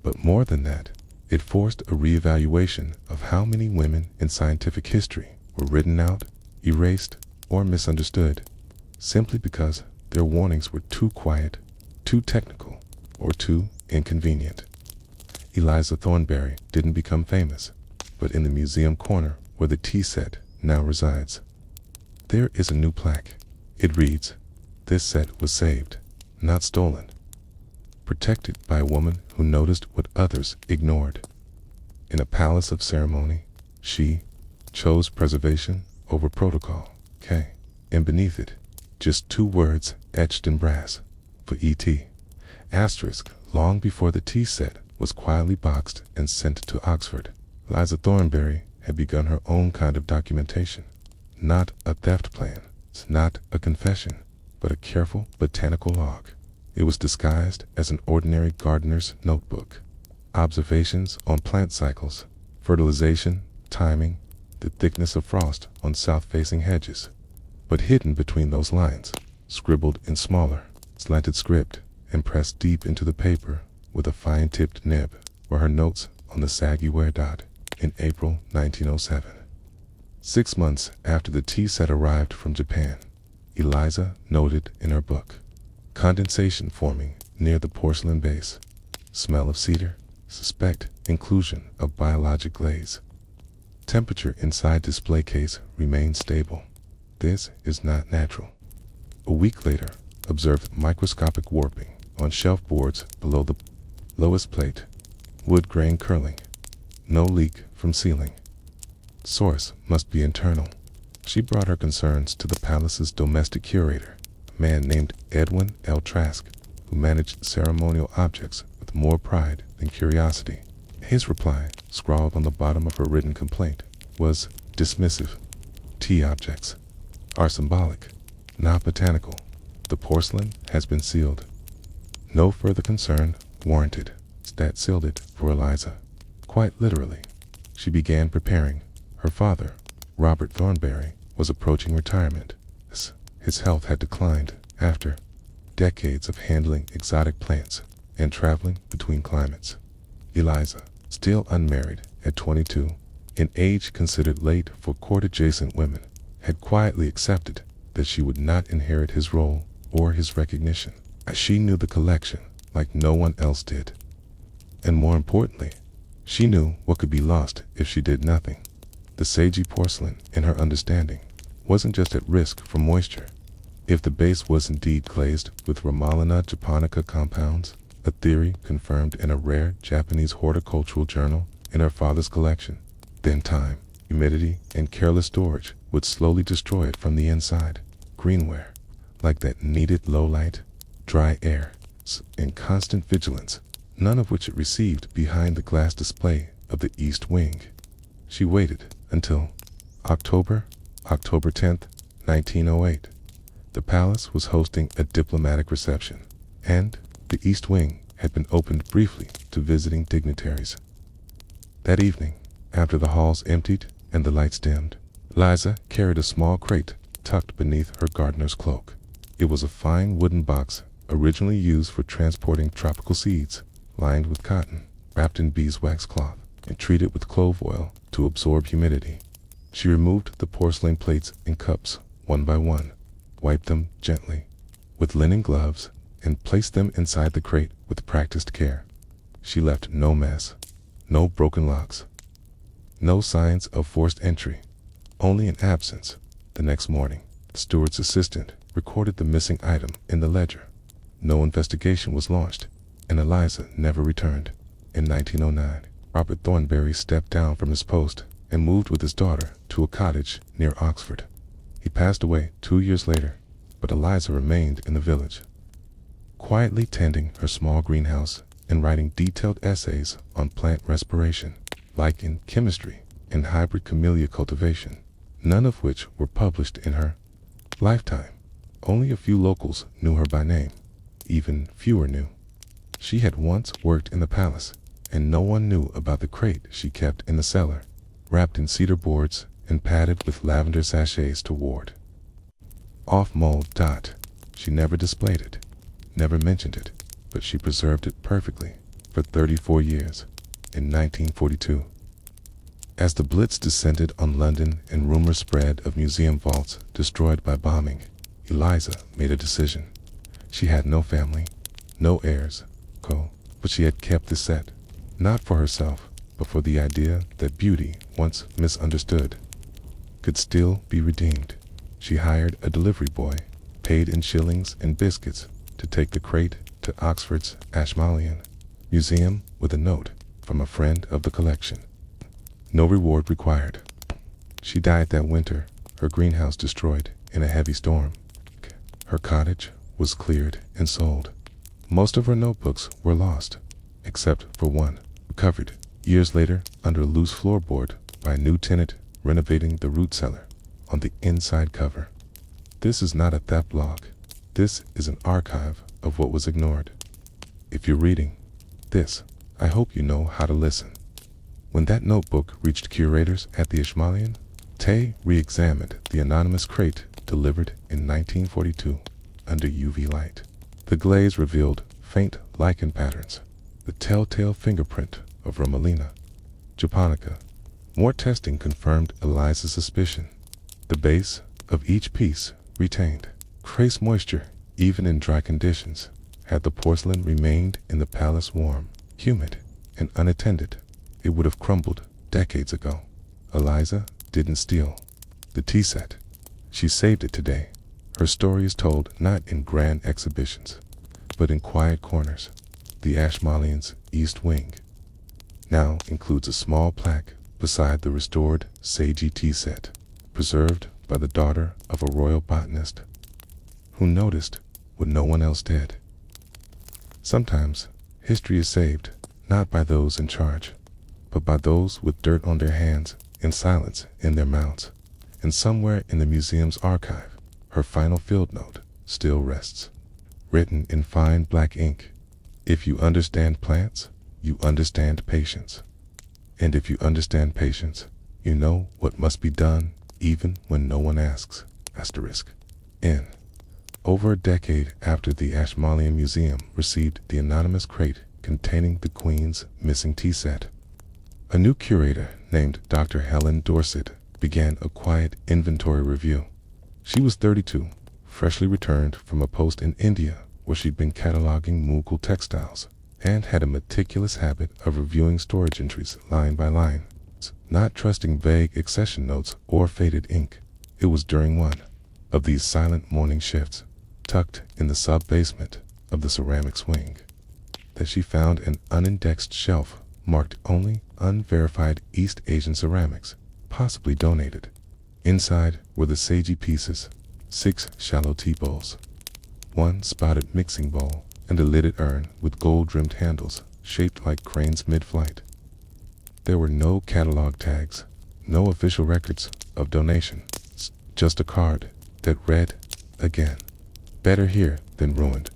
But more than that, it forced a reevaluation of how many women in scientific history were written out, erased, or misunderstood, simply because their warnings were too quiet, too technical, or too inconvenient. Eliza Thornberry didn't become famous, but in the museum corner where the tea set now resides, there is a new plaque. It reads, "This set was saved, not stolen." Protected by a woman who noticed what others ignored. In a palace of ceremony, she chose preservation over protocol. And beneath it, just two words etched in brass, for E.T. Asterisk. Long before the tea set was quietly boxed and sent to Oxford, Eliza Thornberry had begun her own kind of documentation. Not a theft plan, not a confession, but a careful botanical log. It was disguised as an ordinary gardener's notebook. Observations on plant cycles, fertilization, timing, the thickness of frost on south-facing hedges. But hidden between those lines, scribbled in smaller, slanted script, and pressed deep into the paper with a fine-tipped nib, were her notes on the saggy ware dot in April 1907. 6 months after the tea set arrived from Japan, Eliza noted in her book, condensation forming near the porcelain base, smell of cedar, suspect inclusion of biologic glaze. Temperature inside display case remained stable. This is not natural. A week later, observed microscopic warping on shelf boards below the lowest plate, wood grain curling, no leak from ceiling. Source must be internal. She brought her concerns to the palace's domestic curator, a man named Edwin L. Trask, who managed ceremonial objects with more pride than curiosity. His reply, scrawled on the bottom of her written complaint, was dismissive. Tea objects are symbolic, not botanical. The porcelain has been sealed. No further concern warranted. That sealed it for Eliza. Quite literally, she began preparing. Her father, Robert Thornberry, was approaching retirement. His health had declined after decades of handling exotic plants and traveling between climates. Eliza, still unmarried at 22, an age considered late for court-adjacent women, had quietly accepted that she would not inherit his role or his recognition, as she knew the collection like no one else did. And more importantly, she knew what could be lost if she did nothing. The Seiji porcelain, in her understanding, wasn't just at risk from moisture. If the base was indeed glazed with Ramalana japonica compounds, a theory confirmed in a rare Japanese horticultural journal in her father's collection. Then time, humidity, and careless storage would slowly destroy it from the inside. Greenware, like that, needed low light, dry air, and constant vigilance, none of which it received behind the glass display of the East Wing. She waited until October 10th, 1908. The palace was hosting a diplomatic reception, and the East Wing had been opened briefly to visiting dignitaries. That evening, after the halls emptied and the lights dimmed, Liza carried a small crate tucked beneath her gardener's cloak. It was a fine wooden box originally used for transporting tropical seeds, lined with cotton, wrapped in beeswax cloth, and treated with clove oil to absorb humidity. She removed the porcelain plates and cups one by one, wiped them gently with linen gloves, and placed them inside the crate with practiced care. She left no mess, no broken locks, no signs of forced entry, only an absence. The next morning, the steward's assistant recorded the missing item in the ledger. No investigation was launched, and Eliza never returned. In 1909, Robert Thornberry stepped down from his post and moved with his daughter to a cottage near Oxford. He passed away 2 years later, but Eliza remained in the village, quietly tending her small greenhouse and writing detailed essays on plant respiration, lichen chemistry, and hybrid camellia cultivation, none of which were published in her lifetime. Only a few locals knew her by name. Even fewer knew she had once worked in the palace, and no one knew about the crate she kept in the cellar, wrapped in cedar boards and padded with lavender sachets to ward off mold. She never displayed it, never mentioned it, but she preserved it perfectly for 34 years. In 1942, as the Blitz descended on London and rumors spread of museum vaults destroyed by bombing, Eliza made a decision. She had no family, no heirs, but she had kept the set, not for herself, but for the idea that beauty, once misunderstood, could still be redeemed. She hired a delivery boy, paid in shillings and biscuits, to take the crate to Oxford's Ashmolean Museum with a note from a friend of the collection. No reward required. She died that winter, her greenhouse destroyed in a heavy storm. Her cottage was cleared and sold. Most of her notebooks were lost, except for one, recovered years later under a loose floorboard by a new tenant renovating the root cellar. On the inside cover, "This is not a theft log. This is an archive of what was ignored. If you're reading this, I hope you know how to listen." When that notebook reached curators at the Ashmolean, Tay re-examined the anonymous crate delivered in 1942 under UV light. The glaze revealed faint lichen patterns, the telltale fingerprint of Romalina japonica. More testing confirmed Eliza's suspicion. The base of each piece retained trace moisture even in dry conditions. Had the porcelain remained in the palace warm, humid, and unattended, it would have crumbled decades ago. Eliza didn't steal the tea set. She saved it today. Her story is told not in grand exhibitions, but in quiet corners. The Ashmolean's East Wing now includes a small plaque beside the restored Seiji tea set, preserved by the daughter of a royal botanist who noticed what no one else did. Sometimes history is saved not by those in charge, but by those with dirt on their hands and silence in their mouths. And somewhere in the museum's archive, her final field note still rests, written in fine black ink. If you understand plants, you understand patience. And if you understand patience, you know what must be done even when no one asks. In over a decade after the Ashmolean Museum received the anonymous crate containing the Queen's missing tea set, a new curator named Dr. Helen Dorset began a quiet inventory review. She was 32, freshly returned from a post in India where she'd been cataloging Mughal textiles, and had a meticulous habit of reviewing storage entries line by line, not trusting vague accession notes or faded ink. It was during one of these silent morning shifts, tucked in the sub-basement of the ceramics wing, that she found an unindexed shelf marked only unverified East Asian ceramics, possibly donated. Inside were the seiji pieces, 6 shallow tea bowls, 1 spotted mixing bowl, and a lidded urn with gold-rimmed handles shaped like cranes mid-flight. There were no catalog tags, no official records of donation, just a card that read, again, "Better here than ruined.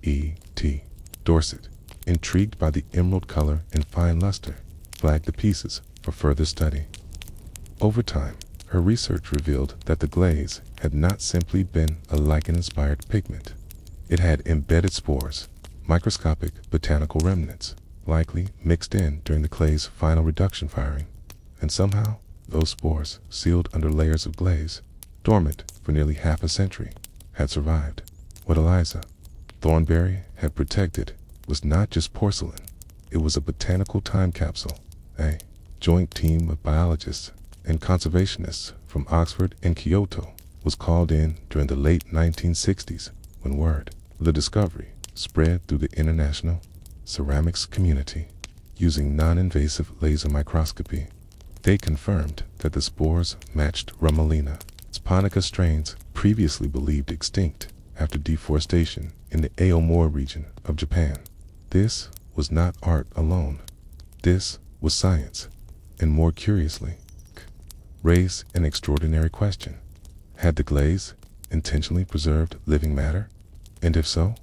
E.T. Dorset." Intrigued by the emerald color and fine luster, flagged the pieces for further study. Over time, her research revealed that the glaze had not simply been a lichen-inspired pigment. It had embedded spores, microscopic botanical remnants, likely mixed in during the clay's final reduction firing, and somehow those spores, sealed under layers of glaze, dormant for nearly half a century, had survived. What Eliza Thornberry had protected was not just porcelain, it was a botanical time capsule. A joint team of biologists and conservationists from Oxford and Kyoto was called in during the late 1960s when word of the discovery spread through the international ceramics community. Using non-invasive laser microscopy, they confirmed that the spores matched Rumelina japonica strains previously believed extinct after deforestation in the Aomori region of Japan. This was not art alone. This was science, and more curiously, raised an extraordinary question. Had the glaze intentionally preserved living matter? And if so,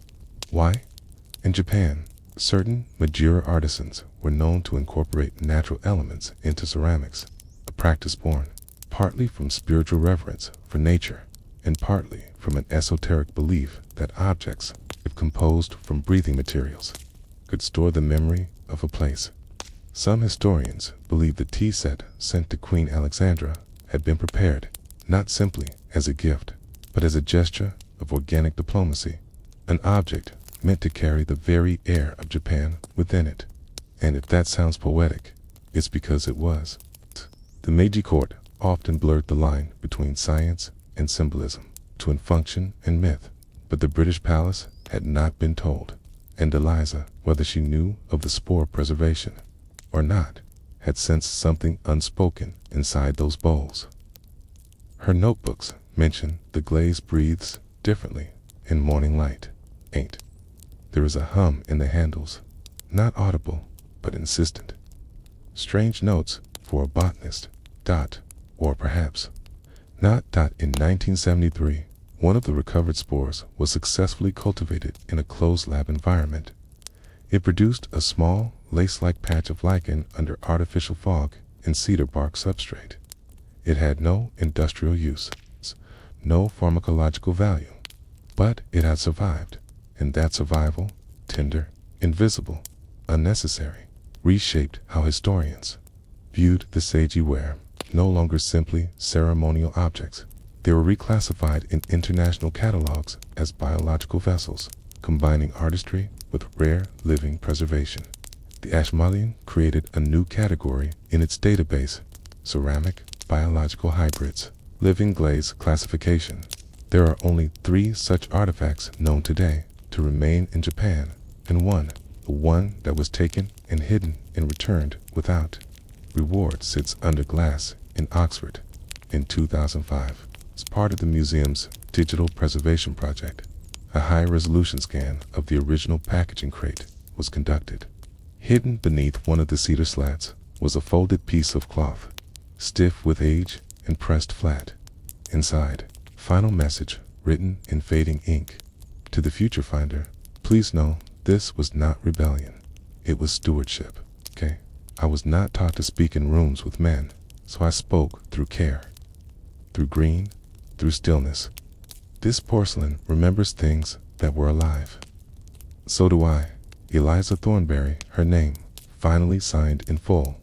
why? In Japan, certain Majira artisans were known to incorporate natural elements into ceramics, a practice born partly from spiritual reverence for nature and partly from an esoteric belief that objects, if composed from breathing materials, could store the memory of a place. Some historians believe the tea set sent to Queen Alexandra had been prepared not simply as a gift, but as a gesture of organic diplomacy, an object meant to carry the very air of Japan within it. And if that sounds poetic, it's because it was. The Meiji court often blurred the line between science and symbolism, between function and myth, but the British palace had not been told, and Eliza, whether she knew of the spore preservation or not, had sensed something unspoken inside those bowls. Her notebooks mention the glaze breathes differently in morning light. Ain't. There is a hum in the handles, not audible, but insistent. Strange notes for a botanist. Or perhaps not. In 1973, one of the recovered spores was successfully cultivated in a closed lab environment. It produced a small, lace-like patch of lichen under artificial fog and cedar bark substrate. It had no industrial use, no pharmacological value, but it had survived, and that survival, tender, invisible, unnecessary, reshaped how historians viewed the seiji ware. No longer simply ceremonial objects, they were reclassified in international catalogs as biological vessels, combining artistry with rare living preservation. The Ashmolean created a new category in its database, ceramic biological hybrids, living glaze classification. There are only 3 such artifacts known today to remain in Japan, and the one that was taken and hidden and returned without reward, sits under glass in Oxford in 2005. As part of the museum's digital preservation project, a high-resolution scan of the original packaging crate was conducted. Hidden beneath one of the cedar slats was a folded piece of cloth, stiff with age and pressed flat. Inside, final message written in fading ink. To the future finder, please know this was not rebellion. It was stewardship. Okay? I was not taught to speak in rooms with men, so I spoke through care, through green, through stillness. This porcelain remembers things that were alive. So do I. Eliza Thornberry, her name, finally signed in full.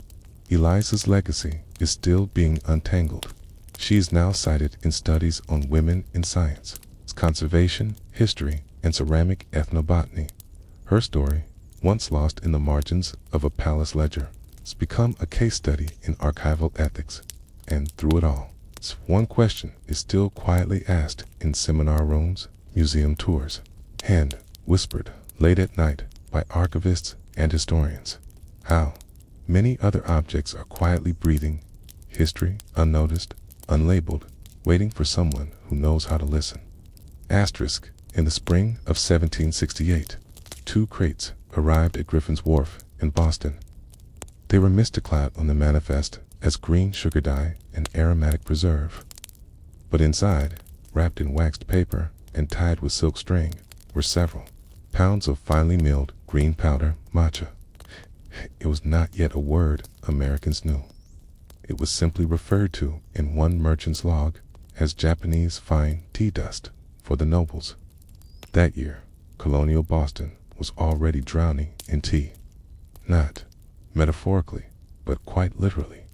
Eliza's legacy is still being untangled. She is now cited in studies on women in science, conservation, history, and ceramic ethnobotany. Her story, once lost in the margins of a palace ledger, has become a case study in archival ethics. And through it all, one question is still quietly asked in seminar rooms, museum tours, hand whispered late at night by archivists and historians. How many other objects are quietly breathing history, unnoticed, unlabeled, waiting for someone who knows how to listen. Asterisk. In the spring of 1768, 2 crates arrived at Griffin's Wharf in Boston. They were misdeclared on the manifest as green sugar dye and aromatic preserve. But inside, wrapped in waxed paper and tied with silk string, were several pounds of finely milled green powder matcha. It was not yet a word Americans knew. It was simply referred to in one merchant's log as Japanese fine tea dust for the nobles. That year, colonial Boston was already drowning in tea. Not metaphorically, but quite literally.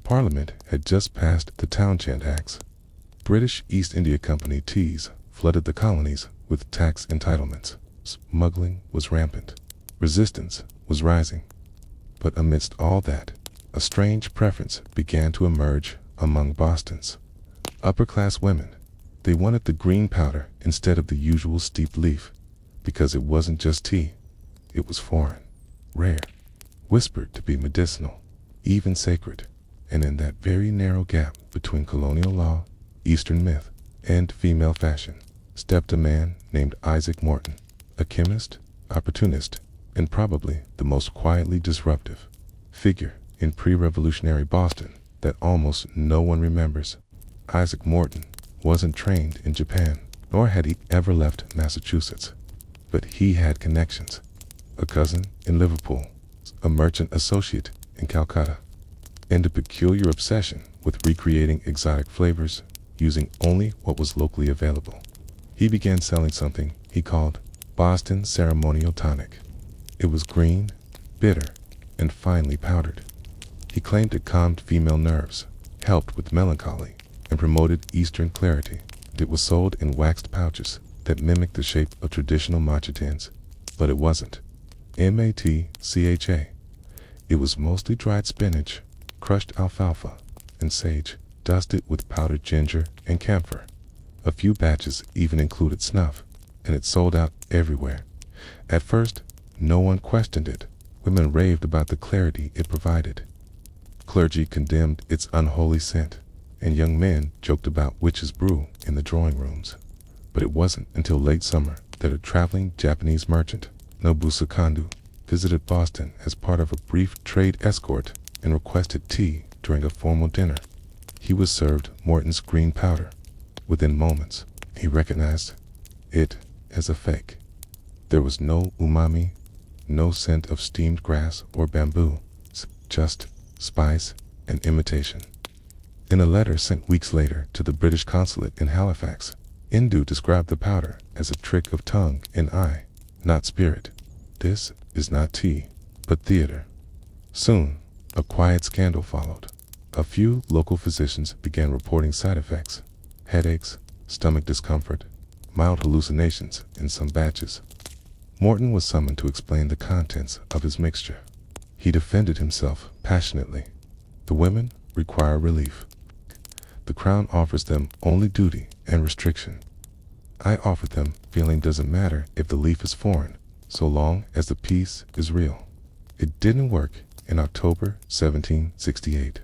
Parliament had just passed the Townshend Acts. British East India Company teas flooded the colonies with tax entitlements. Smuggling was rampant. Resistance was rising. But amidst all that, a strange preference began to emerge among Bostons. Upper-class women. They wanted the green powder instead of the usual steeped leaf, because it wasn't just tea. It was foreign, rare, whispered to be medicinal, even sacred. And in that very narrow gap between colonial law, Eastern myth, and female fashion, stepped a man named Isaac Morton, a chemist, opportunist, and probably the most quietly disruptive figure in pre-revolutionary Boston that almost no one remembers. Isaac Morton wasn't trained in Japan, nor had he ever left Massachusetts. But he had connections. A cousin in Liverpool, a merchant associate in Calcutta, and a peculiar obsession with recreating exotic flavors using only what was locally available. He began selling something he called Boston Ceremonial Tonic. It was green, bitter, and finely powdered. He claimed it calmed female nerves, helped with melancholy, and promoted Eastern clarity. It was sold in waxed pouches that mimicked the shape of traditional matcha tins, but it wasn't. Matcha. It was mostly dried spinach, crushed alfalfa, and sage, dusted with powdered ginger and camphor. A few batches even included snuff, and it sold out everywhere. At first, no one questioned it. Women raved about the clarity it provided. Clergy condemned its unholy scent, and young men joked about witch's brew in the drawing rooms. But it wasn't until late summer that a traveling Japanese merchant, Nobusa Kandu, visited Boston as part of a brief trade escort and requested tea during a formal dinner. He was served Morton's green powder. Within moments, he recognized it as a fake. There was no umami, no scent of steamed grass or bamboo, just spice and imitation. In a letter sent weeks later to the British consulate in Halifax, Indu described the powder as a trick of tongue and eye, not spirit. This is not tea, but theater. Soon, a quiet scandal followed. A few local physicians began reporting side effects: headaches, stomach discomfort, mild hallucinations in some batches. Morton was summoned to explain the contents of his mixture. He defended himself passionately. The women require relief. The Crown offers them only duty and restriction. I offered them feeling doesn't matter if the leaf is foreign, so long as the piece is real. It didn't work in October 1768.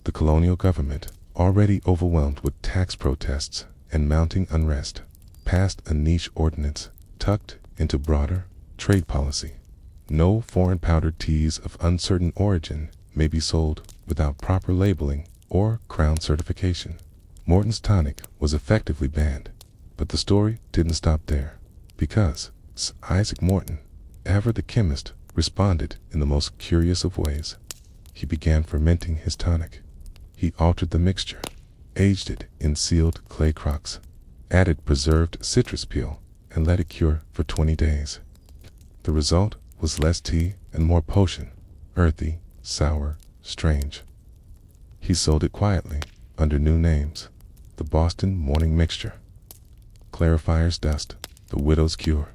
The colonial government, already overwhelmed with tax protests and mounting unrest, passed a niche ordinance tucked into broader trade policy. No foreign powdered teas of uncertain origin may be sold without proper labeling or Crown certification. Morton's tonic was effectively banned, but the story didn't stop there, because Isaac Morton, ever the chemist, responded in the most curious of ways. He began fermenting his tonic. He altered the mixture, aged it in sealed clay crocks, added preserved citrus peel, and let it cure for 20 days. The result was less tea and more potion, earthy, sour, strange. He sold it quietly, under new names: the Boston Morning Mixture, Clarifier's Dust, the Widow's Cure.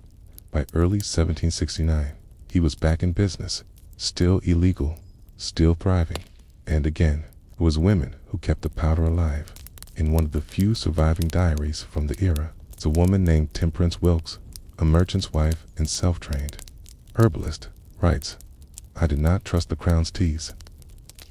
By early 1769, he was back in business, still illegal, still thriving. And again, it was women who kept the powder alive. In one of the few surviving diaries from the era, is a woman named Temperance Wilkes, a merchant's wife and self-trained. herbalist, writes, I do not trust the Crown's teas.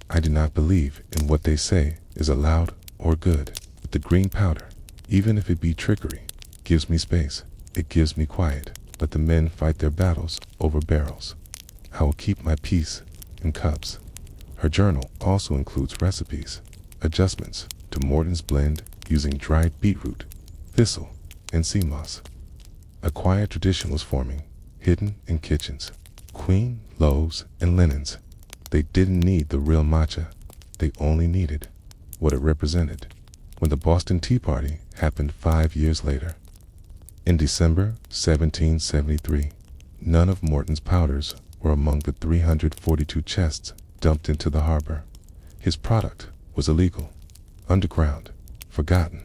I do not believe in what they say is allowed or good. But the green powder, even if it be trickery, gives me space. It gives me quiet. Let the men fight their battles over barrels. I will keep my peace in cups. Her journal also includes recipes, adjustments to Morton's blend using dried beetroot, thistle, and sea moss. A quiet tradition was forming, hidden in kitchens. Queen, loaves, and linens. They didn't need the real matcha. They only needed what it represented. When the Boston Tea Party happened 5 years later, in December 1773, none of Morton's powders were among the 342 chests dumped into the harbor. His product was illegal, underground, forgotten,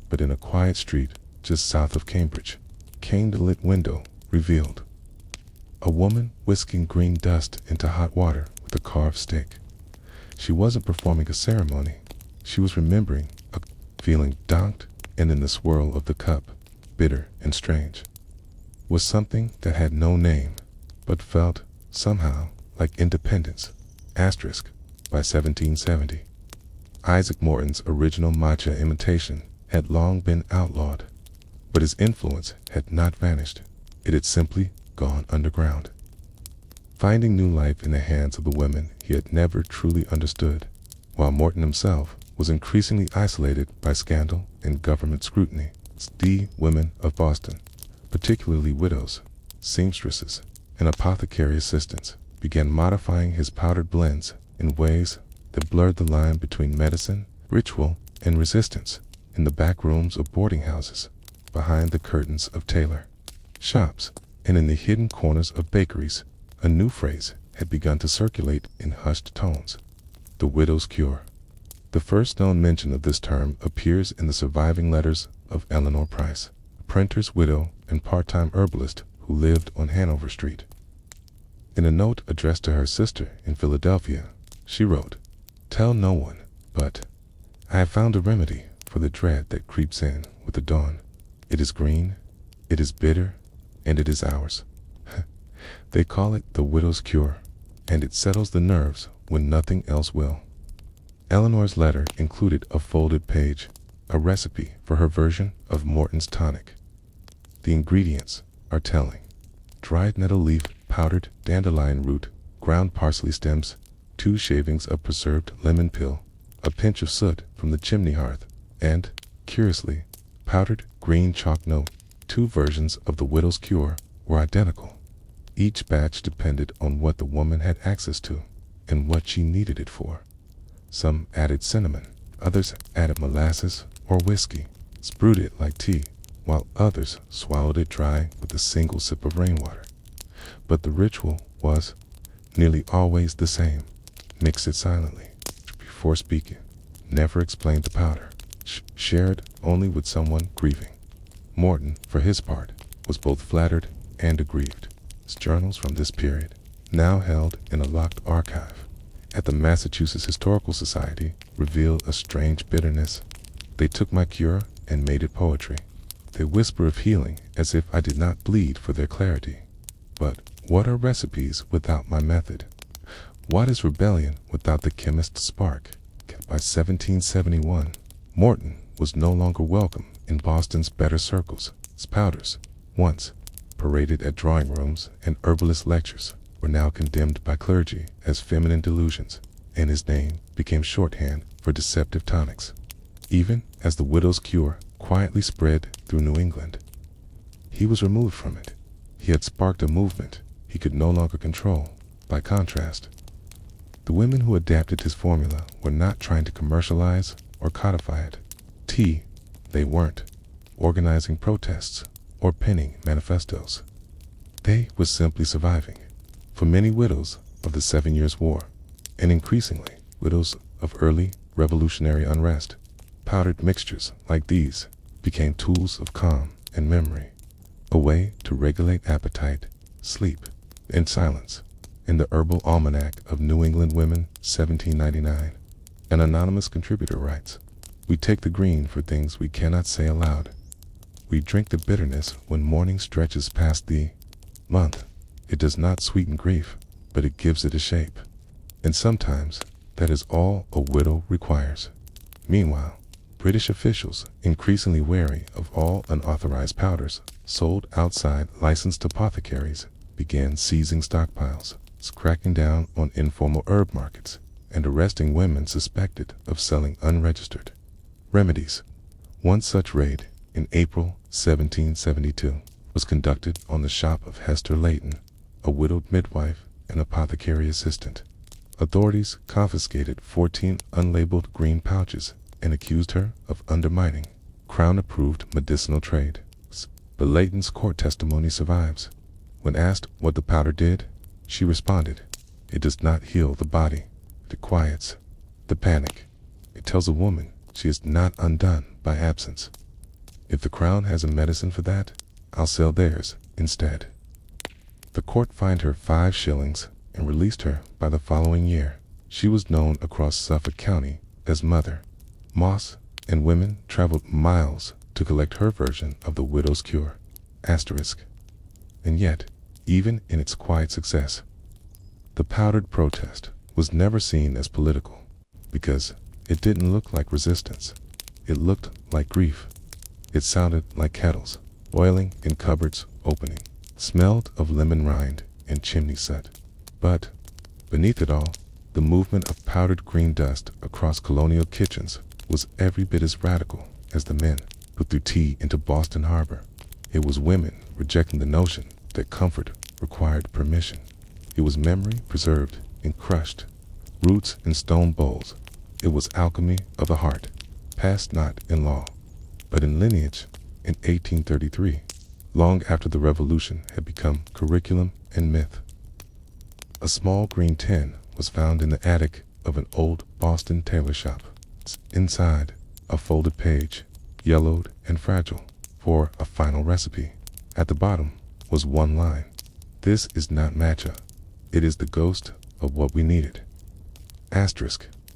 but in a quiet street just south of Cambridge, candlelit window revealed a woman whisking green dust into hot water with a carved stick. She wasn't performing a ceremony. She was remembering a feeling donked, and in the swirl of the cup, bitter and strange, was something that had no name, but felt, somehow, like independence. Asterisk, by 1770. Isaac Morton's original matcha imitation had long been outlawed, but his influence had not vanished. It had simply gone underground, finding new life in the hands of the women he had never truly understood, while Morton himself was increasingly isolated by scandal and government scrutiny. The women of Boston, particularly widows, seamstresses, and apothecary assistants, began modifying his powdered blends in ways that blurred the line between medicine, ritual, and resistance. In the back rooms of boarding houses, behind the curtains of tailor shops, and in the hidden corners of bakeries, a new phrase had begun to circulate in hushed tones: the widow's cure. The first known mention of this term appears in the surviving letters of Eleanor Price, a printer's widow and part-time herbalist who lived on Hanover Street. In a note addressed to her sister in Philadelphia, she wrote, "Tell no one, but I have found a remedy for the dread that creeps in with the dawn. It is green, it is bitter, and it is ours. They call it the widow's cure, and it settles the nerves when nothing else will." Eleanor's letter included a folded page, a recipe for her version of Morton's tonic. The ingredients are telling: dried nettle leaf, powdered dandelion root, ground parsley stems, 2 shavings of preserved lemon peel, a pinch of soot from the chimney hearth, and, curiously, powdered green chalk note. 2 versions of the widow's cure were identical. Each batch depended on what the woman had access to and what she needed it for. Some added cinnamon, others added molasses or whiskey, brewed it like tea, while others swallowed it dry with a single sip of rainwater. But the ritual was nearly always the same: mix it silently, before speaking, never explain the powder, share it only with someone grieving. Morton, for his part, was both flattered and aggrieved. His journals from this period, now held in a locked archive at the Massachusetts Historical Society, reveal a strange bitterness. They took my cure and made it poetry. They whisper of healing as if I did not bleed for their clarity. But what are recipes without my method? What is rebellion without the chemist's spark? By 1771, Morton was no longer welcome in Boston's better circles. His powders, once paraded at drawing rooms and herbalist lectures, were now condemned by clergy as feminine delusions, and his name became shorthand for deceptive tonics. Even as the widow's cure quietly spread through New England, he was removed from it. He had sparked a movement he could no longer control. By contrast, the women who adapted his formula were not trying to commercialize or codify it. They weren't organizing protests or penning manifestos. They were simply surviving. For many widows of the 7 Years' War, and increasingly widows of early revolutionary unrest, powdered mixtures like these became tools of calm and memory, a way to regulate appetite, sleep, and silence. In the Herbal Almanac of New England Women, 1799, an anonymous contributor writes, "We take the green for things we cannot say aloud. We drink the bitterness when morning stretches past the month, It does not sweeten grief, but it gives it a shape. And sometimes that is all a widow requires. Meanwhile, British officials, increasingly wary of all unauthorized powders sold outside licensed apothecaries, began seizing stockpiles, cracking down on informal herb markets, and arresting women suspected of selling unregistered remedies. One such raid, in April 1772, was conducted on the shop of Hester Layton, a widowed midwife and apothecary assistant. Authorities confiscated 14 unlabeled green pouches and accused her of undermining Crown-approved medicinal trade. But Layton's court testimony survives. When asked what the powder did, she responded, "It does not heal the body. It quiets the panic. It tells a woman she is not undone by absence. If the Crown has a medicine for that, I'll sell theirs instead." The court fined her 5 shillings and released her by the following year. She was known across Suffolk County as Mother Moss, and women traveled miles to collect her version of the widow's cure. And yet, even in its quiet success, the powdered protest was never seen as political, because it didn't look like resistance. It looked like grief. It sounded like kettles boiling in cupboards opening, smelled of lemon rind and chimney soot. But beneath it all, the movement of powdered green dust across colonial kitchens was every bit as radical as the men who threw tea into Boston Harbor. It was women rejecting the notion that comfort required permission. It was memory preserved in crushed roots in stone bowls. It was alchemy of the heart, passed not in law, but in lineage. In 1833, long after the Revolution had become curriculum and myth, a small green tin was found in the attic of an old Boston tailor shop. Inside, a folded page, yellowed and fragile, for a final recipe. At the bottom was one line: "This is not matcha. It is the ghost of what we needed."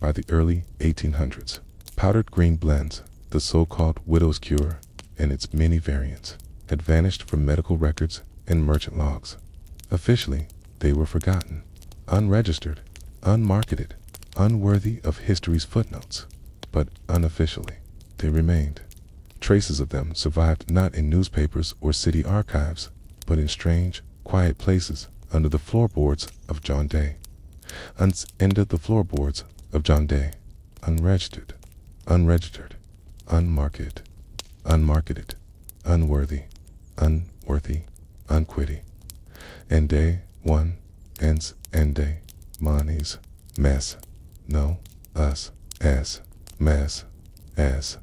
By the early 1800s, powdered green blends, the so-called widow's cure, and its many variants, had vanished from medical records and merchant logs. Officially, they were forgotten, unregistered, unmarketed, unworthy of history's footnotes. But unofficially, they remained. Traces of them survived not in newspapers or city archives, but in strange, quiet places under the floorboards of John Day. Unregistered, unmarketed, unworthy, unquitty. And day one ends and day monies mess no us as mess as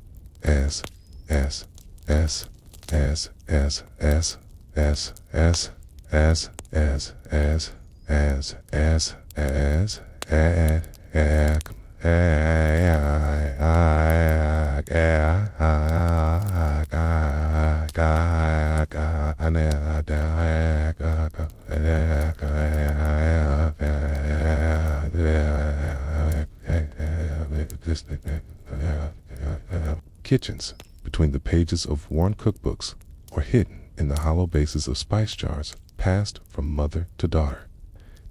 Kitchens, between the pages of worn cookbooks or hidden in the hollow bases of spice jars, passed from mother to daughter.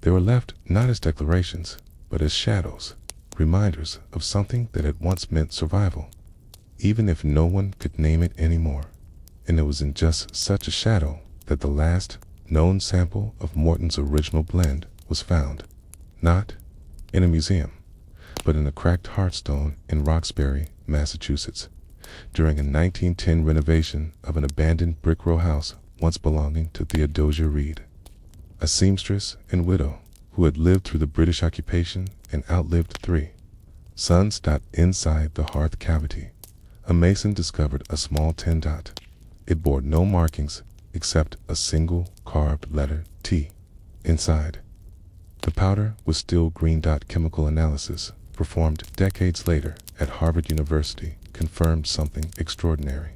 They were left not as declarations, but as shadows, reminders of something that had once meant survival, even if no one could name it anymore. And it was in just such a shadow that the last known sample of Morton's original blend was found, not in a museum, but in a cracked hearthstone in Roxbury, Massachusetts, during a 1910 renovation of an abandoned brick row house once belonging to Theodosia Reed, a seamstress and widow who had lived through the British occupation and outlived 3 sons. Inside the hearth cavity, a mason discovered a small tin dot. It bore no markings except a single carved letter T inside. The powder was still green. Chemical analysis performed decades later at Harvard University confirmed something extraordinary.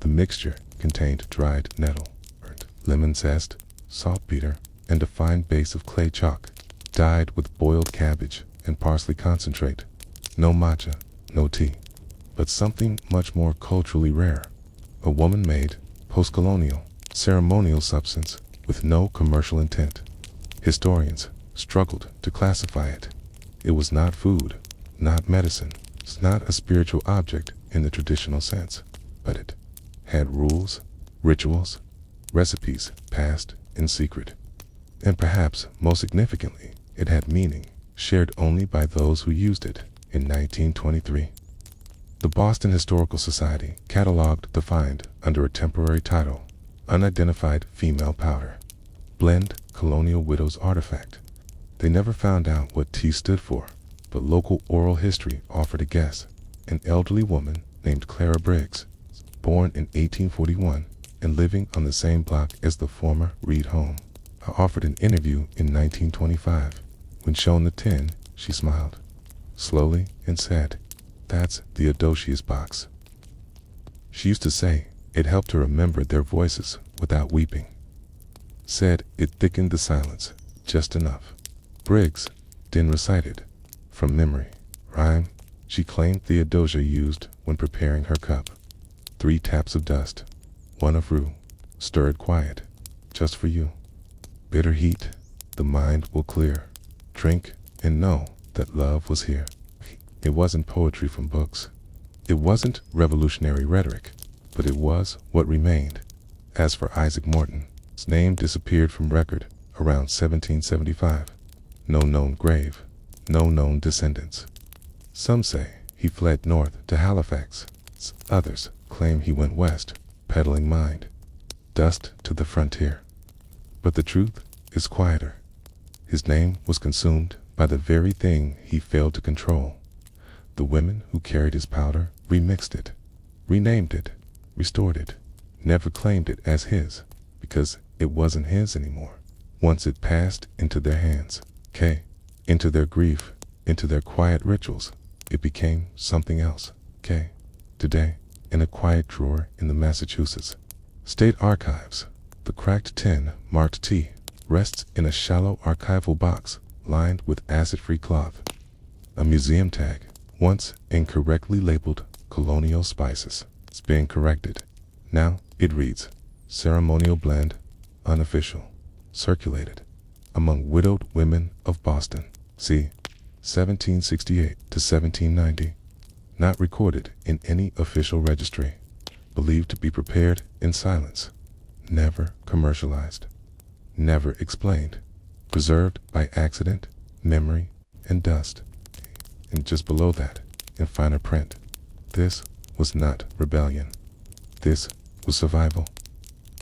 The mixture contained dried nettle, burnt lemon zest, saltpeter, and a fine base of clay chalk, dyed with boiled cabbage and parsley concentrate. No matcha, no tea, but something much more culturally rare: a woman-made, post-colonial, ceremonial substance with no commercial intent. Historians struggled to classify it. It was not food, not medicine, it's not a spiritual object in the traditional sense, but it had rules, rituals, recipes passed in secret. And perhaps most significantly, it had meaning, shared only by those who used it. In 1923, the Boston Historical Society cataloged the find under a temporary title, Unidentified Female Powder, Blend Colonial Widow's Artifact. They never found out what T stood for, but local oral history offered a guess. An elderly woman named Clara Briggs, born in 1841 and living on the same block as the former Reed home, offered an interview in 1925. When shown the tin, she smiled slowly and said, "That's the Adocious box." She used to say it helped her remember their voices without weeping. Said it thickened the silence just enough. Briggs then recited, from memory, rhyme she claimed Theodosia used when preparing her cup. 3 taps of dust, 1 of rue, stirred quiet, just for you. Bitter heat, the mind will clear. Drink and know that love was here. It wasn't poetry from books. It wasn't revolutionary rhetoric, but it was what remained. As for Isaac Morton, his name disappeared from record around 1775. No known grave, no known descendants. Some say he fled north to Halifax. Others claim he went west, peddling mind. Dust to the frontier. But the truth is quieter. His name was consumed by the very thing he failed to control. The women who carried his powder remixed it, renamed it, restored it, never claimed it as his, because it wasn't his anymore. Once it passed into their hands, into their grief, into their quiet rituals, it became something else. Today, in a quiet drawer in the Massachusetts State Archives, the cracked tin marked T rests in a shallow archival box lined with acid-free cloth. A museum tag, once incorrectly labeled colonial spices, is being corrected. Now it reads, ceremonial blend, unofficial, circulated among widowed women of Boston, c. 1768 to 1790, not recorded in any official registry, believed to be prepared in silence, never commercialized, never explained, preserved by accident, memory, and dust. And just below that, in finer print, this was not rebellion. This was survival.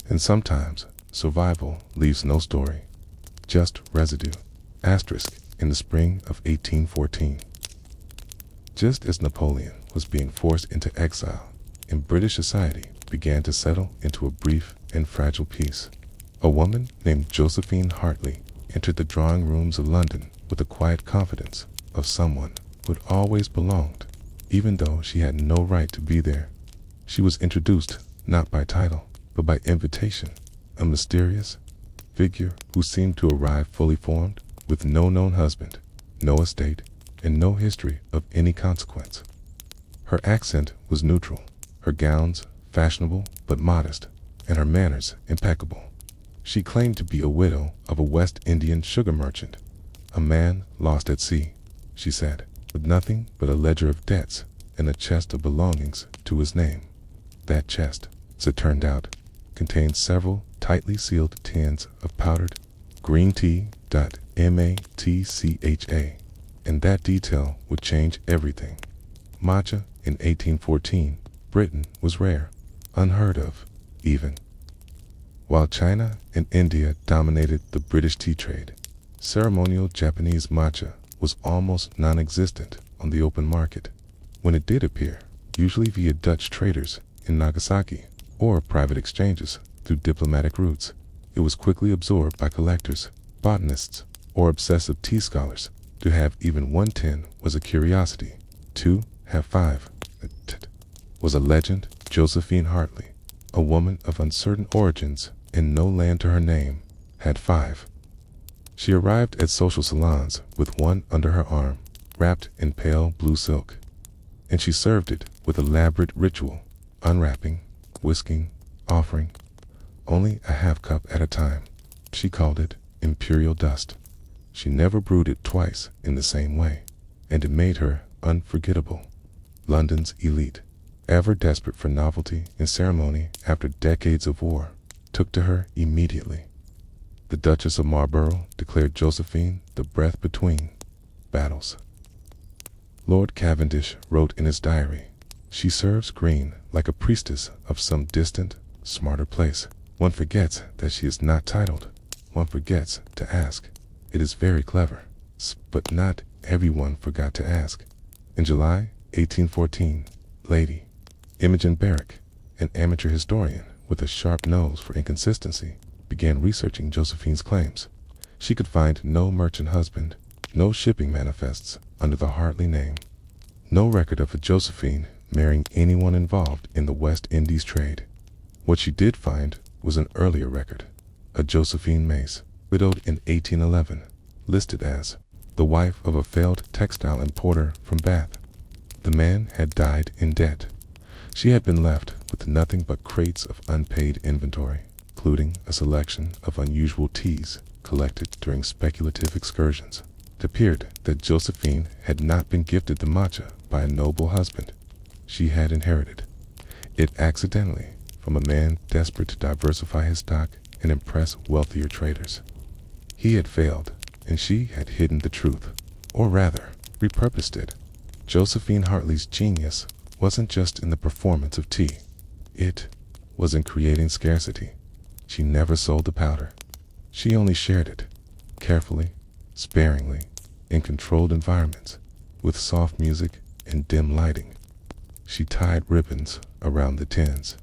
And sometimes survival leaves no story, just residue. Asterisk, in the spring of 1814. Just as Napoleon was being forced into exile, and British society began to settle into a brief and fragile peace, a woman named Josephine Hartley entered the drawing rooms of London with the quiet confidence of someone who had always belonged, even though she had no right to be there. She was introduced not by title, but by invitation, a mysterious figure who seemed to arrive fully formed, with no known husband, no estate, and no history of any consequence. Her accent was neutral, her gowns fashionable but modest, and her manners impeccable. She claimed to be a widow of a West Indian sugar merchant, a man lost at sea, she said, with nothing but a ledger of debts and a chest of belongings to his name. That chest, as it turned out, contained several tightly sealed tins of powdered green tea, Matcha, and that detail would change everything. Matcha in 1814, Britain was rare, unheard of, even. While China and India dominated the British tea trade, ceremonial Japanese matcha was almost non-existent on the open market. When it did appear, usually via Dutch traders in Nagasaki or private exchanges through diplomatic routes, it was quickly absorbed by collectors, botanists, or obsessive tea scholars. To have even 1 tin was a curiosity. To have 5 was a legend. Josephine Hartley, a woman of uncertain origins and no land to her name, had 5. She arrived at social salons with one under her arm, wrapped in pale blue silk, and she served it with elaborate ritual, unwrapping, whisking, offering, only a half cup at a time. She called it imperial dust. She never brewed it twice in the same way, and it made her unforgettable. London's elite, ever desperate for novelty and ceremony after decades of war, took to her immediately. The Duchess of Marlborough declared Josephine the breath between battles. Lord Cavendish wrote in his diary, "She serves green like a priestess of some distant, smarter place. One forgets that she is not titled. One forgets to ask. It is very clever." But not everyone forgot to ask. In July 1814, Lady Imogen Barrack, an amateur historian with a sharp nose for inconsistency, began researching Josephine's claims. She could find no merchant husband, no shipping manifests under the Hartley name, no record of a Josephine marrying anyone involved in the West Indies trade. What she did find was an earlier record, a Josephine Mace, widowed in 1811, listed as the wife of a failed textile importer from Bath. The man had died in debt. She had been left with nothing but crates of unpaid inventory, including a selection of unusual teas collected during speculative excursions. It appeared that Josephine had not been gifted the matcha by a noble husband. She had inherited it accidentally from a man desperate to diversify his stock and impress wealthier traders. He had failed, and she had hidden the truth, or rather, repurposed it. Josephine Hartley's genius wasn't just in the performance of tea. It was in creating scarcity. She never sold the powder. She only shared it, carefully, sparingly, in controlled environments, with soft music and dim lighting. She tied ribbons around the tins.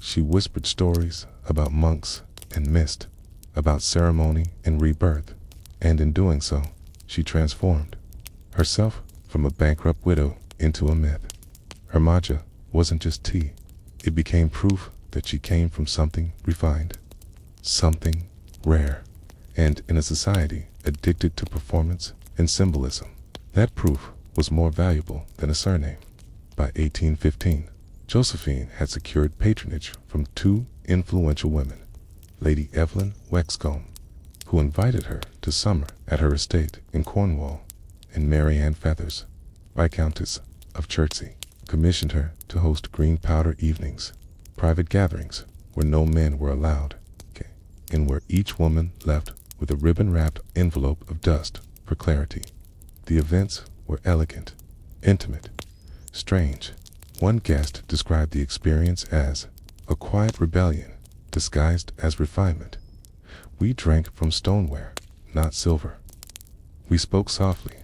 She whispered stories about monks and mist, about ceremony and rebirth, and in doing so, she transformed herself from a bankrupt widow into a myth. Her matcha wasn't just tea. It became proof that she came from something refined, something rare, and in a society addicted to performance and symbolism. That proof was more valuable than a surname. By 1815, Josephine had secured patronage from two influential women, Lady Evelyn Wexcombe, who invited her to summer at her estate in Cornwall, and Mary Ann Feathers, Viscountess of Chertsey, commissioned her to host green powder evenings, private gatherings where no men were allowed, and where each woman left with a ribbon-wrapped envelope of dust for clarity. The events were elegant, intimate, strange. One guest described the experience as a quiet rebellion disguised as refinement. We drank from stoneware, not silver. We spoke softly,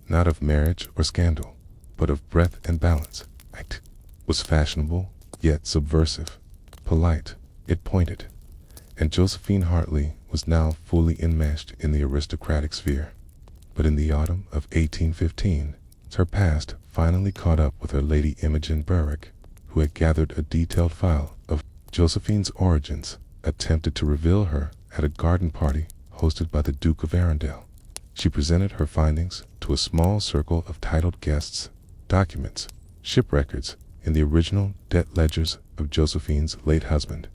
not of marriage or scandal, but of breath and balance. It was fashionable, yet subversive, polite, yet pointed, and Josephine Hartley was now fully enmeshed in the aristocratic sphere. But in the autumn of 1815, her past finally caught up with her Lady Imogen Barrack, who had gathered a detailed file of Josephine's origins, attempted to reveal her at a garden party hosted by the Duke of Arundel. She presented her findings to a small circle of titled guests, documents, ship records, and the original debt ledgers of Josephine's late husband.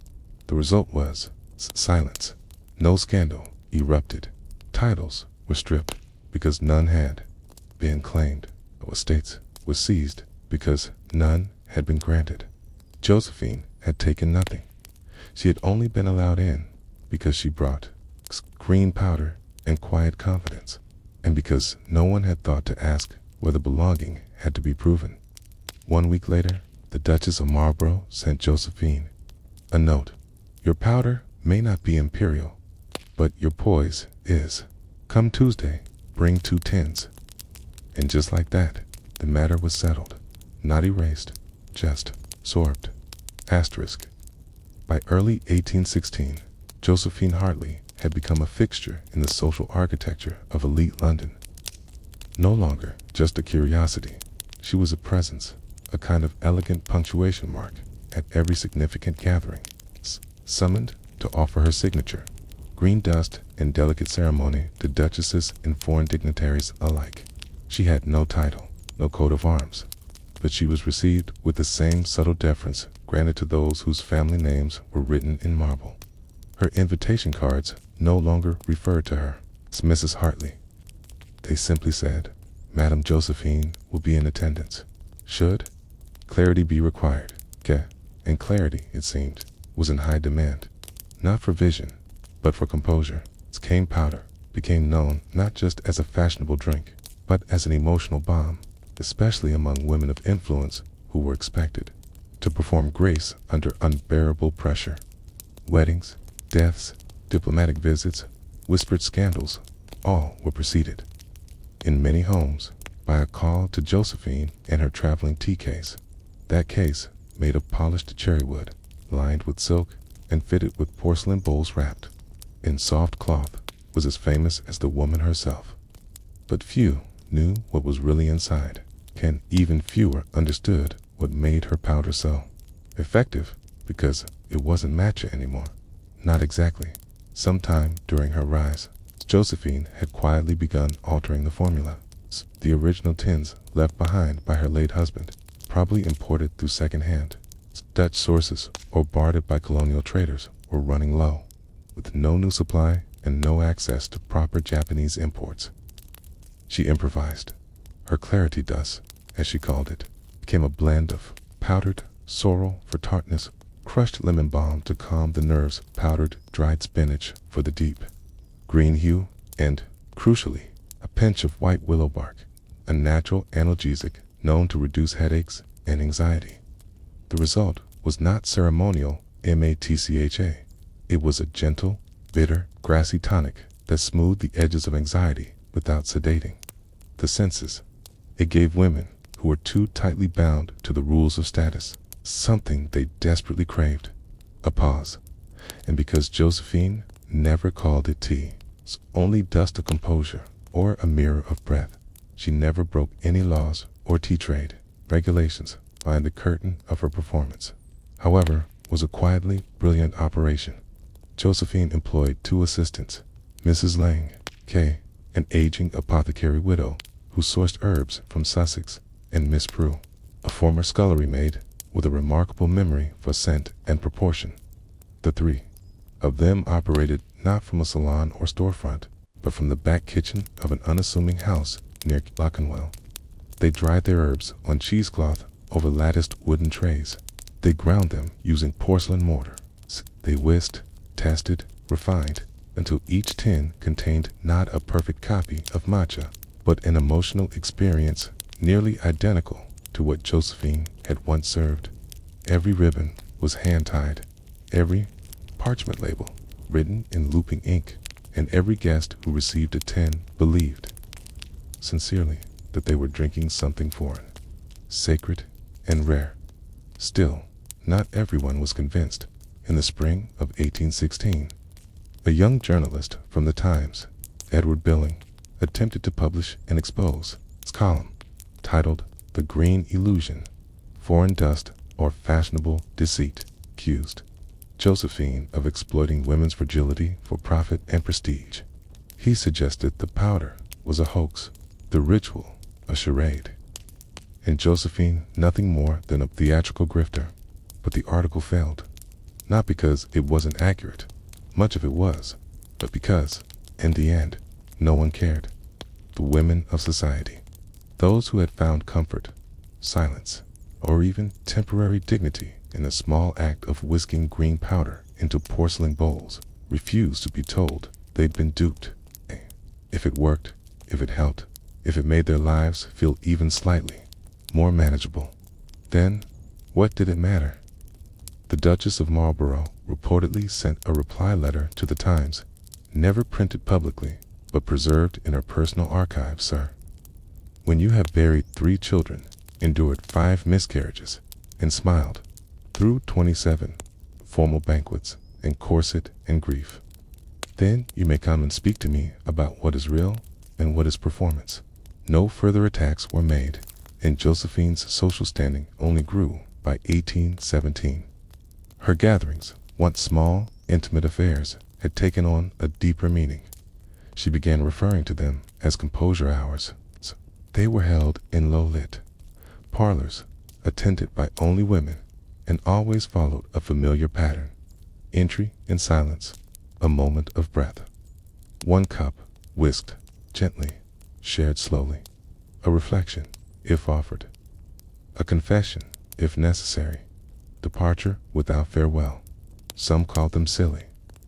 The result was silence. No scandal erupted. Titles were stripped because none had been claimed. Estates were seized because none had been granted. Josephine had taken nothing. She had only been allowed in because she brought green powder and quiet confidence, and because no one had thought to ask whether belonging had to be proven. 1 week later, the Duchess of Marlborough sent Josephine a note. "Your powder may not be imperial, but your poise is. Come Tuesday, bring 2 tins. And just like that, the matter was settled. Not erased, just sorbed. Asterisk. By early 1816, Josephine Hartley had become a fixture in the social architecture of elite London. No longer just a curiosity, she was a presence, a kind of elegant punctuation mark at every significant gathering, summoned to offer her signature. Green dust and delicate ceremony to duchesses and foreign dignitaries alike. She had no title, no coat of arms, but she was received with the same subtle deference granted to those whose family names were written in marble. Her invitation cards no longer referred to her as Mrs. Hartley. They simply said, Madame Josephine will be in attendance. Should clarity be required? And clarity, it seemed, was in high demand. Not for vision, but for composure. Cane powder became known not just as a fashionable drink, but as an emotional balm, especially among women of influence who were expected to perform grace under unbearable pressure. Weddings, deaths, diplomatic visits, whispered scandals, all were preceded, in many homes, by a call to Josephine and her traveling tea case. That case, made of polished cherry wood, lined with silk, and fitted with porcelain bowls wrapped in soft cloth, was as famous as the woman herself. But few knew what was really inside. Even fewer understood what made her powder so effective, because it wasn't matcha anymore. Not exactly. Sometime during her rise, Josephine had quietly begun altering the formula. The original tins left behind by her late husband, probably imported through second-hand Dutch sources or bartered by colonial traders, were running low, with no new supply and no access to proper Japanese imports. She improvised. Her clarity dust, as she called it, became a blend of powdered sorrel for tartness, crushed lemon balm to calm the nerves, powdered dried spinach for the deep green hue, and, crucially, a pinch of white willow bark, a natural analgesic known to reduce headaches and anxiety. The result was not ceremonial matcha. It was a gentle, bitter, grassy tonic that smoothed the edges of anxiety without sedating the senses. It gave women who were too tightly bound to the rules of status something they desperately craved, a pause. And because Josephine never called it tea, only dust of composure or a mirror of breath, she never broke any laws or tea trade regulations behind the curtain of her performance. However, was a quietly brilliant operation. Josephine employed 2 assistants, Mrs. Lang, an aging apothecary widow who sourced herbs from Sussex, and Miss Prue, a former scullery maid with a remarkable memory for scent and proportion. The 3 of them operated not from a salon or storefront, but from the back kitchen of an unassuming house near Clockenwell. They dried their herbs on cheesecloth over latticed wooden trays. They ground them using porcelain mortar. They whisked, tested, refined, until each tin contained not a perfect copy of matcha, but an emotional experience nearly identical to what Josephine had once served. Every ribbon was hand-tied, every parchment label written in looping ink, and every guest who received a tin believed, sincerely, that they were drinking something foreign, sacred, and rare. Still, not everyone was convinced. In the spring of 1816, a young journalist from the Times, Edward Billing, attempted to publish and expose his column, titled The Green Illusion, Foreign Dust or Fashionable Deceit, accused Josephine of exploiting women's fragility for profit and prestige. He suggested the powder was a hoax, the ritual a charade, and Josephine nothing more than a theatrical grifter. But the article failed, not because it wasn't accurate, much of it was, but because, in the end, no one cared. The women of society, those who had found comfort, silence, or even temporary dignity in the small act of whisking green powder into porcelain bowls, refused to be told they'd been duped. If it worked, if it helped, if it made their lives feel even slightly more manageable, then what did it matter? The Duchess of Marlborough reportedly sent a reply letter to the Times, never printed publicly, but preserved in her personal archives, sir. When you have buried 3 children, endured 5 miscarriages, and smiled through 27 formal banquets and corset and grief, then you may come and speak to me about what is real and what is performance. No further attacks were made, and Josephine's social standing only grew by 1817. Her gatherings, once small, intimate affairs, had taken on a deeper meaning. She began referring to them as composure hours. They were held in low-lit parlors, attended by only women, and always followed a familiar pattern. Entry in silence, a moment of breath, One cup, whisked gently, shared slowly. A reflection, if offered. A confession, if necessary. Departure without farewell. Some called them silly.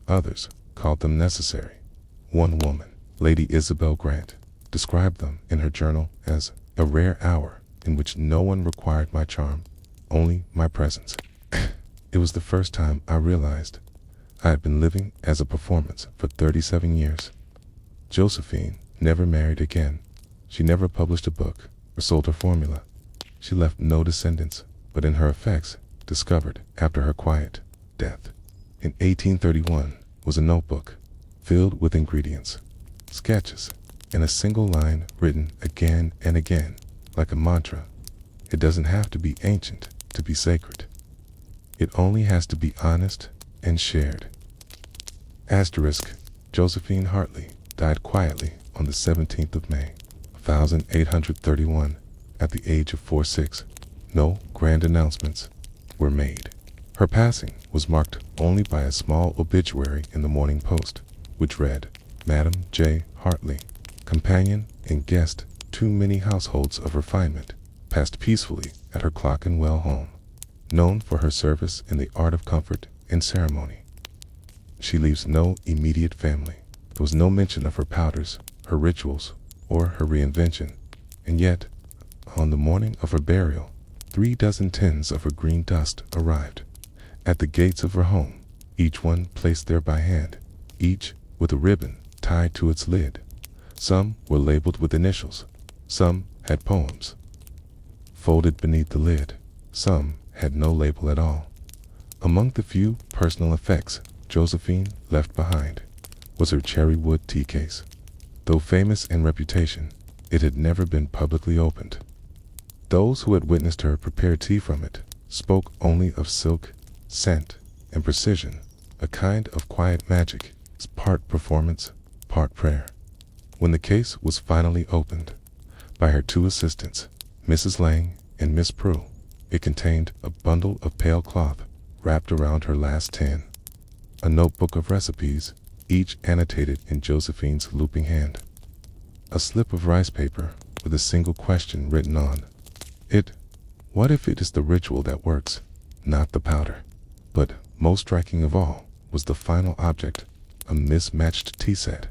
Others called them necessary. One woman, Lady Isabel Grant, described them in her journal as a rare hour in which no one required my charm, only my presence. It was the first time I realized I had been living as a performance for 37 years. Josephine never married again. She never published a book or sold her formula. She left no descendants, but in her effects, discovered after her quiet death in 1831, was a notebook filled with ingredients, sketches, and a single line written again and again, like a mantra. It doesn't have to be ancient to be sacred. It only has to be honest and shared. Asterisk, Josephine Hartley died quietly on the 17th of May, 1831, at the age of 46. No grand announcements were made. Her passing was marked only by a small obituary in the Morning Post, which read, Madam J. Hartley, companion and guest to many households of refinement, passed peacefully at her Clerkenwell home, known for her service in the art of comfort and ceremony. She leaves no immediate family. There was no mention of her powders, her rituals, or her reinvention, and yet, on the morning of her burial, 36 tins of her green dust arrived at the gates of her home, each one placed there by hand, each with a ribbon tied to its lid. Some were labeled with initials, some had poems folded beneath the lid, some had no label at all. Among the few personal effects Josephine left behind was her cherry wood tea case. Though famous in reputation, it had never been publicly opened. Those who had witnessed her prepare tea from it spoke only of silk, scent, and precision, a kind of quiet magic, part performance, part prayer. When the case was finally opened by her two assistants, Mrs. Lang and Miss Prue, it contained a bundle of pale cloth wrapped around her last tin, a notebook of recipes, each annotated in Josephine's looping hand, a slip of rice paper with a single question written on it. What if it is the ritual that works, not the powder? But most striking of all was the final object, a mismatched tea set.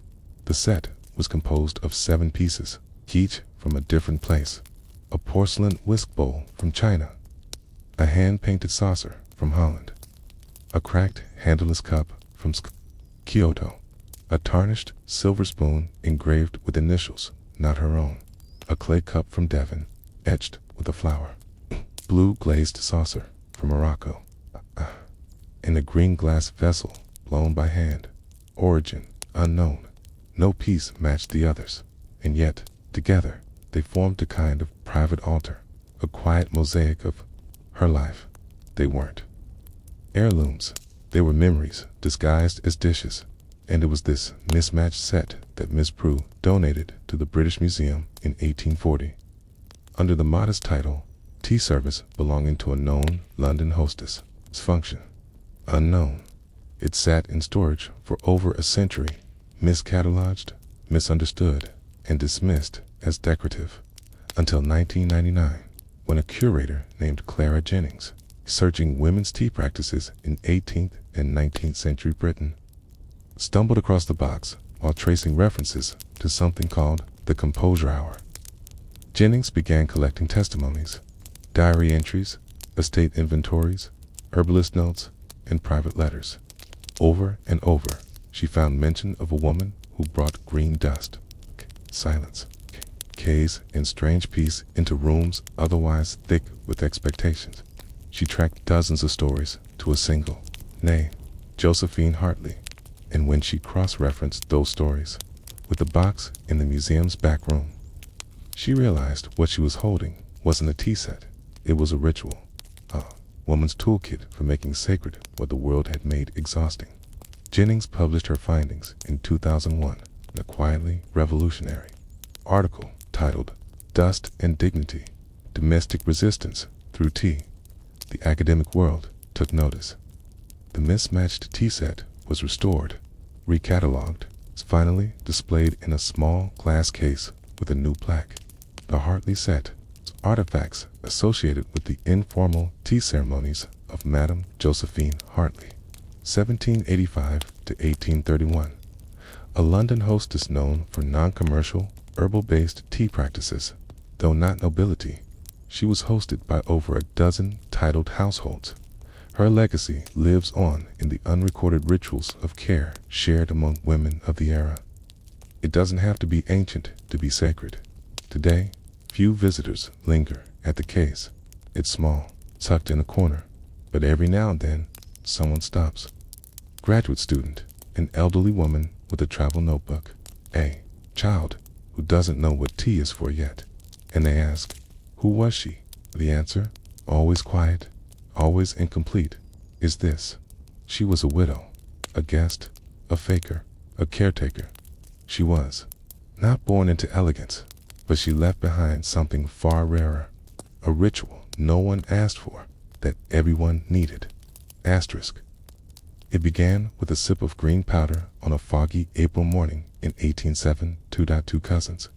The set was composed of 7 pieces, each from a different place. A porcelain whisk bowl from China, a hand-painted saucer from Holland, a cracked handleless cup from Kyoto, a tarnished silver spoon engraved with initials not her own, a clay cup from Devon etched with a flower, blue glazed saucer from Morocco, and a green glass vessel blown by hand, origin unknown. No piece matched the others, and yet, together, they formed a kind of private altar, a quiet mosaic of her life. They weren't heirlooms, they were memories disguised as dishes, and it was this mismatched set that Miss Prue donated to the British Museum in 1840, under the modest title, Tea Service belonging to a known London hostess. Its function, unknown. It sat in storage for over a century, miscatalogued, misunderstood, and dismissed as decorative, until 1999, when a curator named Clara Jennings, searching women's tea practices in 18th and 19th century Britain, stumbled across the box while tracing references to something called the Composure Hour. Jennings began collecting testimonies, diary entries, estate inventories, herbalist notes, and private letters. Over and over, she found mention of a woman who brought green dust, silence, K's, and strange peace into rooms otherwise thick with expectations. She tracked dozens of stories to a single name, Josephine Hartley, and when she cross-referenced those stories with the box in the museum's back room, she realized what she was holding wasn't a tea set, it was a ritual, a woman's toolkit for making sacred what the world had made exhausting. Jennings published her findings in 2001 in a quietly revolutionary article titled Dust and Dignity, Domestic Resistance Through Tea. The academic world took notice. The mismatched tea set was restored, recatalogued, finally displayed in a small glass case with a new plaque. The Hartley set, artifacts associated with the informal tea ceremonies of Madame Josephine Hartley, 1785 to 1831, a London hostess known for non-commercial, herbal-based tea practices. Though not nobility, she was hosted by over a dozen titled households. Her legacy lives on in the unrecorded rituals of care shared among women of the era. It doesn't have to be ancient to be sacred. Today, few visitors linger at the case. It's small, tucked in a corner, but every now and then, someone stops. Graduate student, an elderly woman with a travel notebook, a child who doesn't know what tea is for yet, and they ask, who was she? The answer, always quiet, always incomplete, is this: she was a widow, a guest, a faker, a caretaker. She was not born into elegance, but she left behind something far rarer, a ritual no one asked for that everyone needed. Asterisk. It began with a sip of green powder on a foggy April morning in 1807. Two cousins,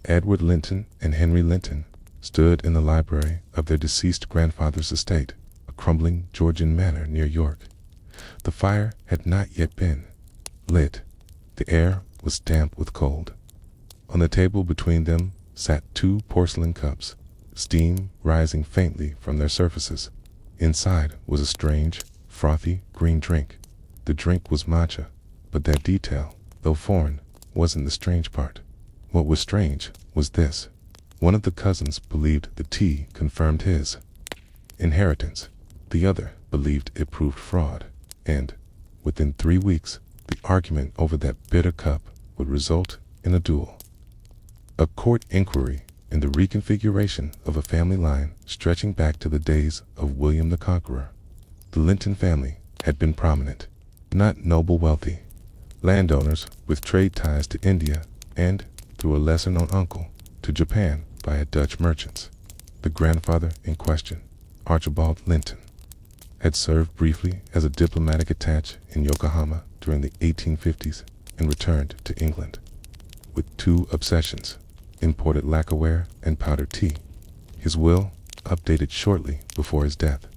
Edward Linton and Henry Linton, stood in the library of their deceased grandfather's estate, a crumbling Georgian manor near York. The fire had not yet been lit. The air was damp with cold. On the table between them sat two porcelain cups, steam rising faintly from their surfaces. Inside was a strange, frothy green drink. The drink was matcha, but that detail, though foreign, wasn't the strange part. What was strange was this: one of the cousins believed the tea confirmed his inheritance. The other believed it proved fraud, and, within 3 weeks, the argument over that bitter cup would result in a duel. A court inquiry in the reconfiguration of a family line stretching back to the days of William the Conqueror. The Linton family had been prominent, not noble wealthy, landowners with trade ties to India and, through a lesser-known uncle, to Japan via Dutch merchants. The grandfather in question, Archibald Linton, had served briefly as a diplomatic attaché in Yokohama during the 1850s and returned to England with two obsessions: imported lacquerware and powdered tea. His will, updated shortly before his death,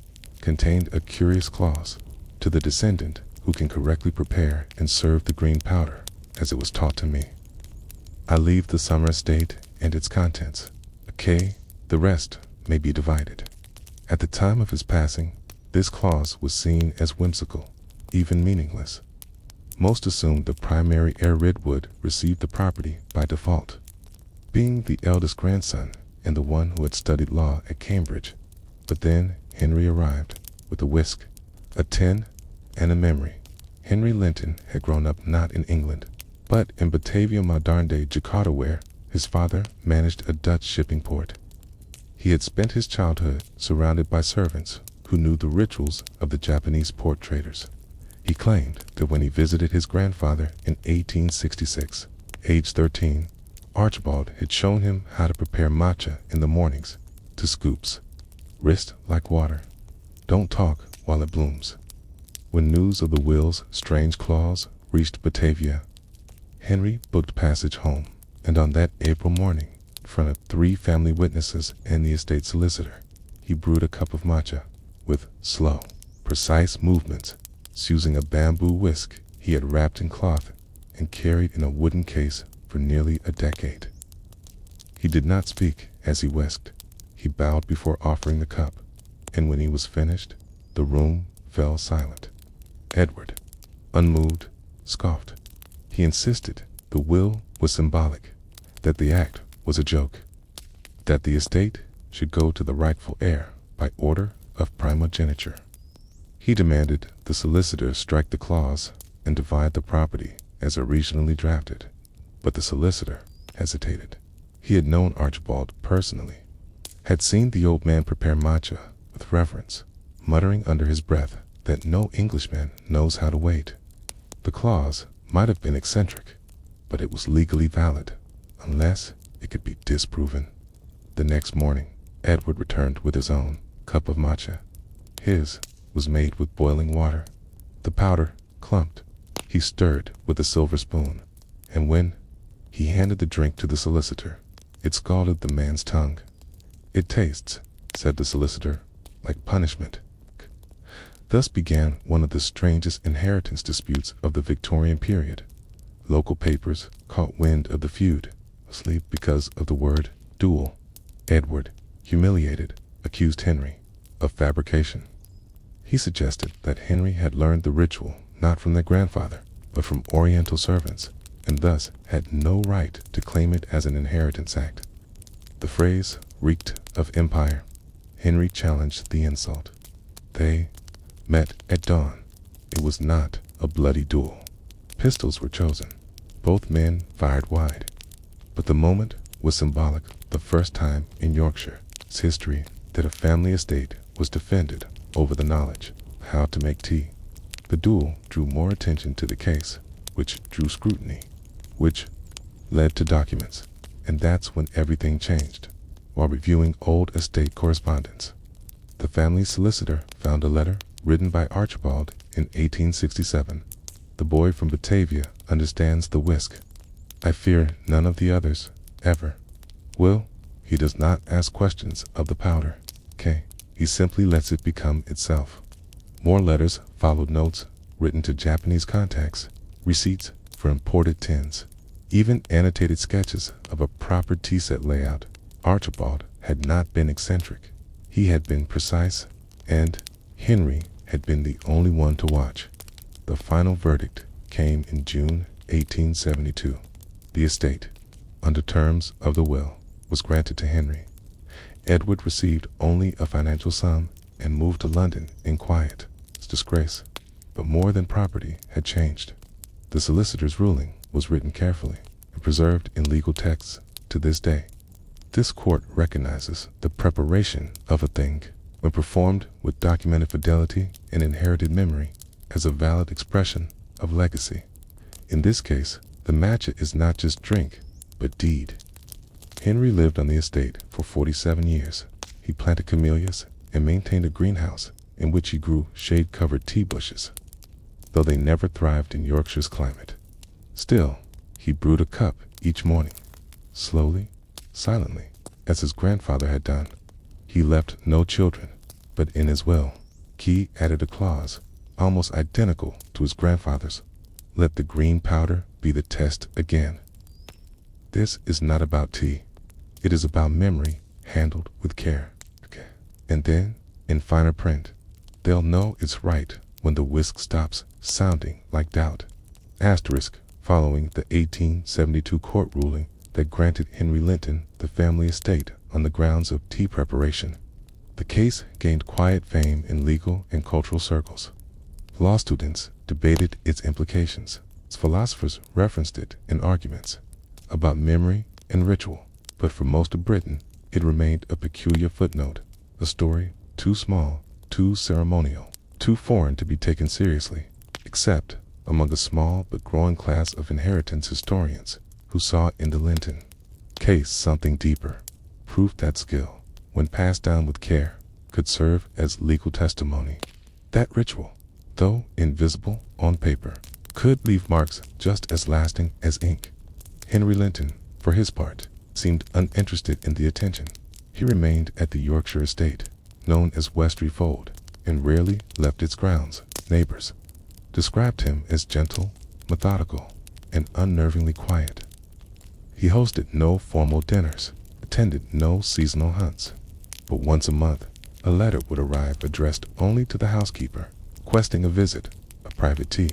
contained a curious clause: to the descendant who can correctly prepare and serve the green powder as it was taught to me, I leave the summer estate and its contents. The rest may be divided. At the time of his passing, this clause was seen as whimsical, even meaningless. Most assumed the primary heir would receive the property by default. Being the eldest grandson and the one who had studied law at Cambridge. But then Henry arrived with a whisk, a tin, and a memory. Henry Linton had grown up not in England, but in Batavia, modern-day Jakarta, where his father managed a Dutch shipping port. He had spent his childhood surrounded by servants who knew the rituals of the Japanese port traders. He claimed that when he visited his grandfather in 1866, age 13, Archibald had shown him how to prepare matcha in the mornings, 2 scoops, wrist like water. Don't talk while it blooms. When news of the will's strange clause reached Batavia, Henry booked passage home, and on that April morning, in front of 3 family witnesses and the estate solicitor, he brewed a cup of matcha with slow, precise movements, using a bamboo whisk he had wrapped in cloth and carried in a wooden case for nearly a decade. He did not speak as he whisked. He bowed before offering the cup, and when he was finished, the room fell silent. Edward, unmoved, scoffed. He insisted the will was symbolic, that the act was a joke, that the estate should go to the rightful heir by order of primogeniture. He demanded the solicitor strike the clause and divide the property as originally drafted, but the solicitor hesitated. He had known Archibald personally, had seen the old man prepare matcha with reverence, muttering under his breath that no Englishman knows how to wait. The clause might have been eccentric, but it was legally valid, unless it could be disproven. The next morning, Edward returned with his own cup of matcha. His was made with boiling water. The powder clumped. He stirred with a silver spoon, And when he handed the drink to the solicitor, it scalded the man's tongue. "It tastes," said the solicitor, "like punishment." Thus began one of the strangest inheritance disputes of the Victorian period. Local papers caught wind of the feud, asleep because of the word duel. Edward, humiliated, accused Henry of fabrication. He suggested that Henry had learned the ritual not from their grandfather, but from Oriental servants, and thus had no right to claim it as an inheritance act. The phrase reeked of empire. Henry challenged the insult. They met at dawn. It was not a bloody duel. Pistols were chosen. Both men fired wide. But the moment was symbolic, the first time in Yorkshire's history that a family estate was defended over the knowledge of how to make tea. The duel drew more attention to the case, which drew scrutiny, which led to documents, and that's when everything changed. While reviewing old estate correspondence, the family solicitor found a letter written by Archibald in 1867. "The boy from Batavia understands the whisk. I fear none of the others, ever will. He does not ask questions of the powder. He simply lets it become itself." More letters followed, notes written to Japanese contacts, receipts for imported tins, even annotated sketches of a proper tea set layout. Archibald had not been eccentric. He had been precise, and Henry had been the only one to watch. The final verdict came in June 1872. The estate, under terms of the will, was granted to Henry. Edward received only a financial sum and moved to London in quiet disgrace. But more than property had changed. The solicitor's ruling was written carefully and preserved in legal texts to this day. This court recognizes the preparation of a thing, when performed with documented fidelity and inherited memory, as a valid expression of legacy. In this case, the matcha is not just drink, but deed. Henry lived on the estate for 47 years. He planted camellias and maintained a greenhouse in which he grew shade-covered tea bushes, though they never thrived in Yorkshire's climate. Still, he brewed a cup each morning, slowly, silently, as his grandfather had done. He left no children, but in his will, he added a clause almost identical to his grandfather's: "Let the green powder be the test again." This is not about tea. It is about memory handled with care. And then, in finer print, they'll know it's right when the whisk stops sounding like doubt. Asterisk, following the 1872 court ruling that granted Henry Linton the family estate on the grounds of tea preparation. The case gained quiet fame in legal and cultural circles. Law students debated its implications. Philosophers referenced it in arguments about memory and ritual, but for most of Britain, it remained a peculiar footnote, a story too small, too ceremonial, too foreign to be taken seriously, except among a small but growing class of inheritance historians who saw in the Linton case something deeper, proof that skill, when passed down with care, could serve as legal testimony. That ritual, though invisible on paper, could leave marks just as lasting as ink. Henry Linton, for his part, seemed uninterested in the attention. He remained at the Yorkshire estate, known as Westerfold, and rarely left its grounds. Neighbors described him as gentle, methodical, and unnervingly quiet. He hosted no formal dinners, attended no seasonal hunts, but once a month, a letter would arrive addressed only to the housekeeper, requesting a visit, a private tea,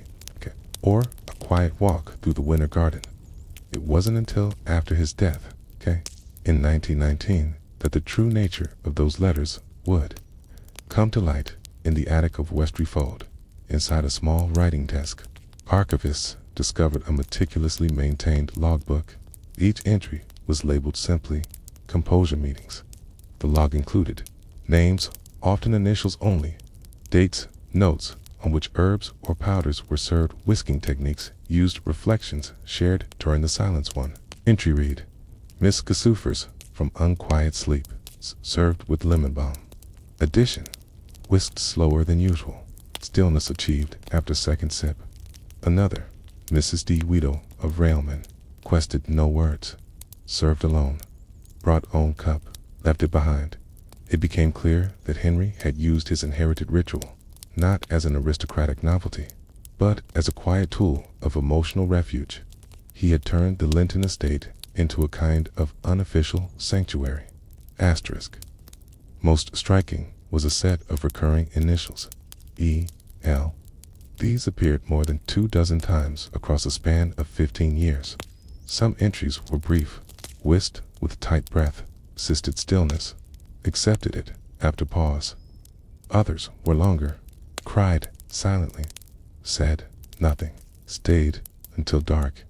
or a quiet walk through the winter garden. It wasn't until after his death, in 1919, that the true nature of those letters would come to light. In the attic of Westerfold, inside a small writing desk, archivists discovered a meticulously maintained logbook. Each entry was labeled simply "Composure Meetings." The log included names, often initials only, dates, notes on which herbs or powders were served, whisking techniques used, reflections shared during the silence. One entry read, "Miss Casufers from Unquiet Sleep, served with lemon balm. Addition, whisked slower than usual. Stillness achieved after second sip." Another, "Mrs. D. Weedle of railman, quested no words, served alone, brought own cup, left it behind. It became clear that Henry had used his inherited ritual, not as an aristocratic novelty, but as a quiet tool of emotional refuge. He had turned the Linton estate into a kind of unofficial sanctuary. Asterisk. Most striking was a set of recurring initials, E.L. These appeared more than 24 times across a span of 15 years. Some entries were brief, whisked with tight breath, assisted stillness, accepted it after pause. Others were longer, cried silently, said nothing, stayed until dark,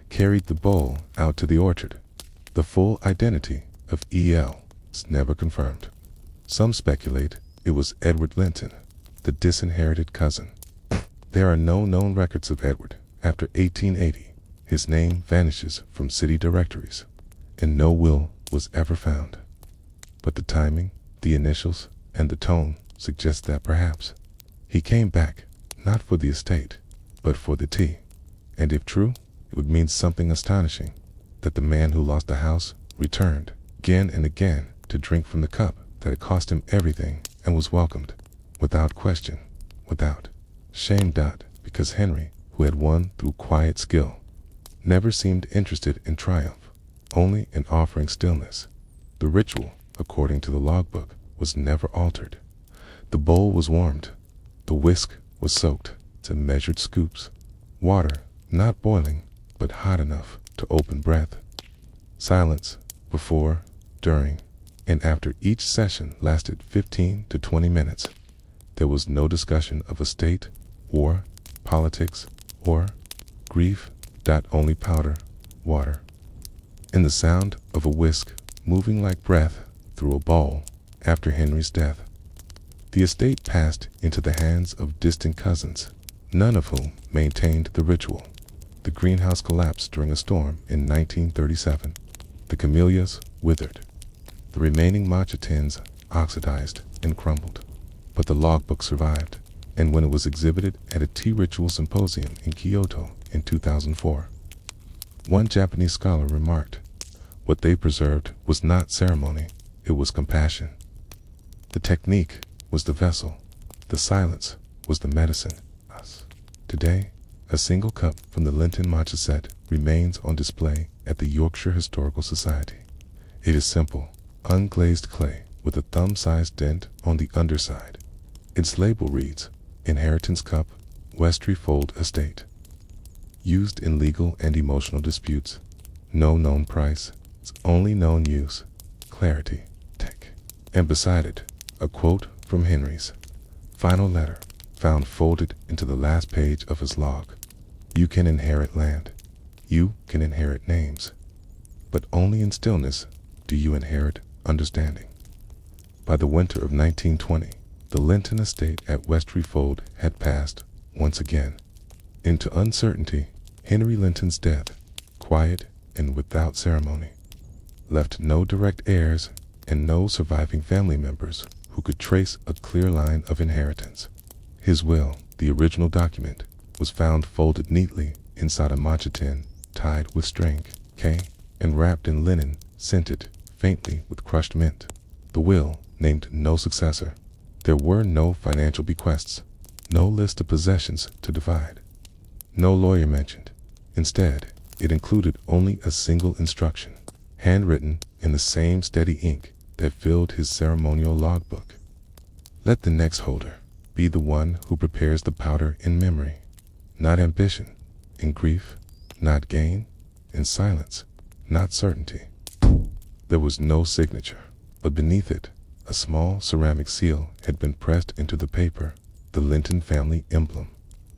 carried the bowl out to the orchard. The full identity of E.L. is never confirmed. Some speculate it was Edward Linton, the disinherited cousin. There are no known records of Edward after 1880. His name vanishes from city directories, and no will was ever found. But the timing, the initials, and the tone suggest that perhaps he came back not for the estate, but for the tea. And if true, it would mean something astonishing, that the man who lost the house returned again and again to drink from the cup that had cost him everything and was welcomed, without question, without shame. Because Henry, who had won through quiet skill, never seemed interested in triumph, only in offering stillness. The ritual, according to the logbook, was never altered. The bowl was warmed, the whisk was soaked to measured scoops, water not boiling but hot enough to open breath. Silence before, during, and after each session lasted 15 to 20 minutes. There was no discussion of estate, war, politics, or grief. Only powder, water, and the sound of a whisk moving like breath through a bowl. After Henry's death, the estate passed into the hands of distant cousins, none of whom maintained the ritual. The greenhouse collapsed during a storm in 1937. The camellias withered. The remaining matcha tins oxidized and crumbled. But the logbook survived, and when it was exhibited at a tea ritual symposium in Kyoto in 2004, one Japanese scholar remarked, what they preserved was not ceremony, it was compassion. The technique was the vessel, the silence was the medicine. Today, a single cup from the Linton matcha set remains on display at the Yorkshire Historical Society. It is simple, unglazed clay with a thumb-sized dent on the underside. Its label reads, Inheritance Cup, Westry-Fold Estate. Used in legal and emotional disputes. No known price. Its only known use. Clarity. Tech. And beside it, a quote from Henry's final letter, found folded into the last page of his log. You can inherit land. You can inherit names. But only in stillness do you inherit understanding. By the winter of 1920, the Linton estate at Westry-Fold had passed, once again, into uncertainty. Henry Linton's death, quiet and without ceremony, left no direct heirs and no surviving family members who could trace a clear line of inheritance. His will, the original document, was found folded neatly inside a matcha tin, tied with string, and wrapped in linen, scented faintly with crushed mint. The will named no successor. There were no financial bequests, no list of possessions to divide. No lawyer mentioned. Instead, it included only a single instruction, handwritten in the same steady ink that filled his ceremonial logbook. Let the next holder be the one who prepares the powder in memory, not ambition, in grief, not gain, in silence, not certainty. There was no signature, but beneath it, a small ceramic seal had been pressed into the paper, the Linton family emblem,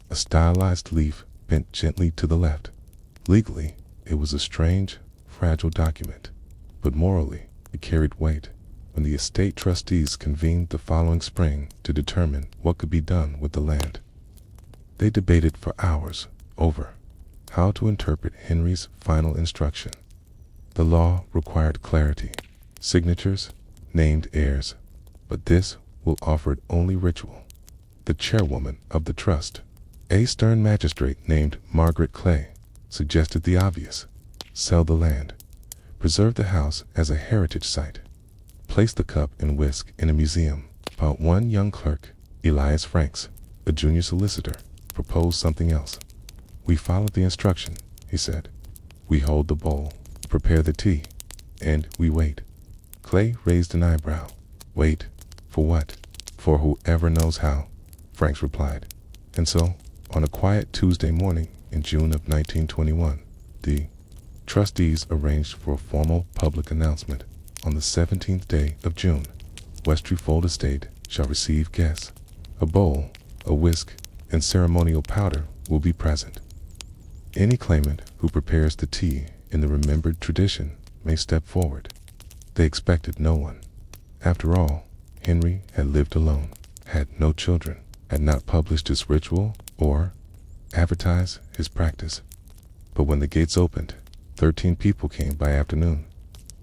a stylized leaf bent gently to the left. Legally, it was a strange, fragile document, but morally, it carried weight. When the estate trustees convened the following spring to determine what could be done with the land, they debated for hours over how to interpret Henry's final instruction. The law required clarity, signatures, named heirs, but this will offer only ritual. The chairwoman of the trust, a stern magistrate named Margaret Clay, suggested the obvious. Sell the land. Preserve the house as a heritage site. Place the cup and whisk in a museum. But one young clerk, Elias Franks, a junior solicitor, proposed something else. We followed the instruction, he said. We hold the bowl, prepare the tea, and we wait. Clay raised an eyebrow. Wait? For what? For whoever knows how, Franks replied. And so, on a quiet Tuesday morning in June of 1921, the trustees arranged for a formal public announcement. On the 17th day of June, Matcha-Fueled estate shall receive guests. A bowl, a whisk, and ceremonial powder will be present. Any claimant who prepares the tea in the remembered tradition may step forward. They expected no one. After all, Henry had lived alone, had no children, had not published his ritual or advertised his practice. But when the gates opened, 13 people came by afternoon.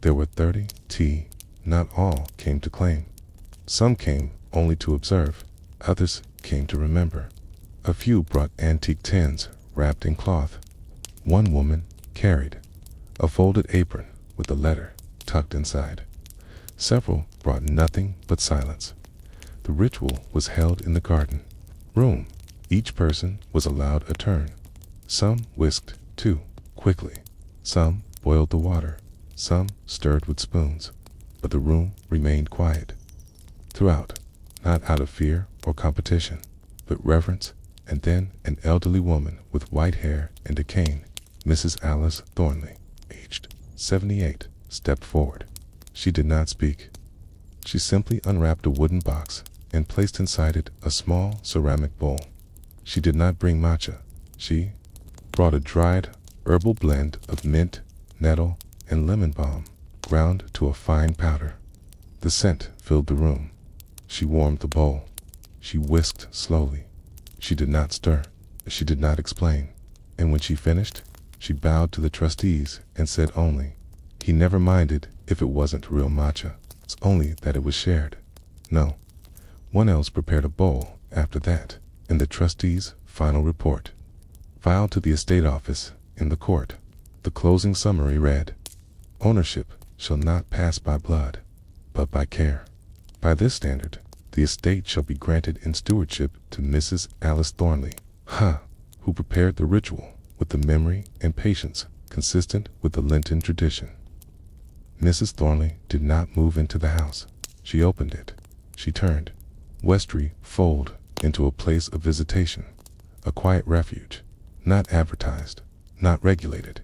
There were 30 tea. Not all came to claim. Some came only to observe. Others came to remember. A few brought antique tins wrapped in cloth. One woman carried a folded apron with a letter tucked inside. Several brought nothing but silence. The ritual was held in the garden room. Each person was allowed a turn. Some whisked too quickly. Some boiled the water. Some stirred with spoons. But the room remained quiet throughout, not out of fear or competition, but reverence. And then an elderly woman with white hair and a cane, Mrs. Alice Thornley, aged 78, stepped forward. She did not speak. She simply unwrapped a wooden box and placed inside it a small ceramic bowl. She did not bring matcha. She brought a dried herbal blend of mint, nettle, and lemon balm, ground to a fine powder. The scent filled the room. She warmed the bowl. She whisked slowly. She did not stir. She did not explain. And when she finished, she bowed to the trustees and said only, "He never minded if it wasn't real matcha. It's only that it was shared." No. One else prepared a bowl after that, and the trustees' final report, filed to the estate office in the court. The closing summary read, "Ownership shall not pass by blood, but by care. By this standard, the estate shall be granted in stewardship to Mrs. Alice Thornley, who prepared the ritual with the memory and patience consistent with the Lenten tradition." Mrs. Thornley did not move into the house. She opened it. She turned Matcha-Fueled into a place of visitation, a quiet refuge, not advertised, not regulated,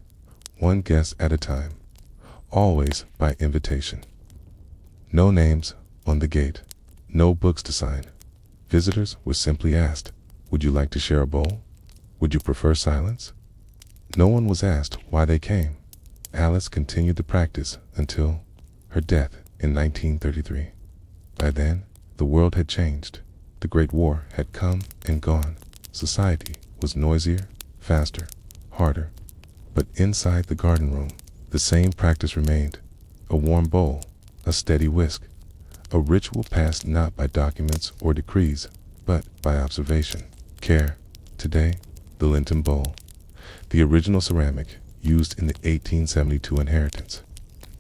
one guest at a time, always by invitation. No names on the gate, no books to sign. Visitors were simply asked, "Would you like to share a bowl? Would you prefer silence?" No one was asked why they came. Alice continued the practice until her death in 1933. By then, the world had changed. The Great War had come and gone. Society was noisier, faster, harder. But inside the garden room, the same practice remained. A warm bowl, a steady whisk, a ritual passed not by documents or decrees, but by observation, care. Today, the Lenten bowl, the original ceramic used in the 1872 inheritance.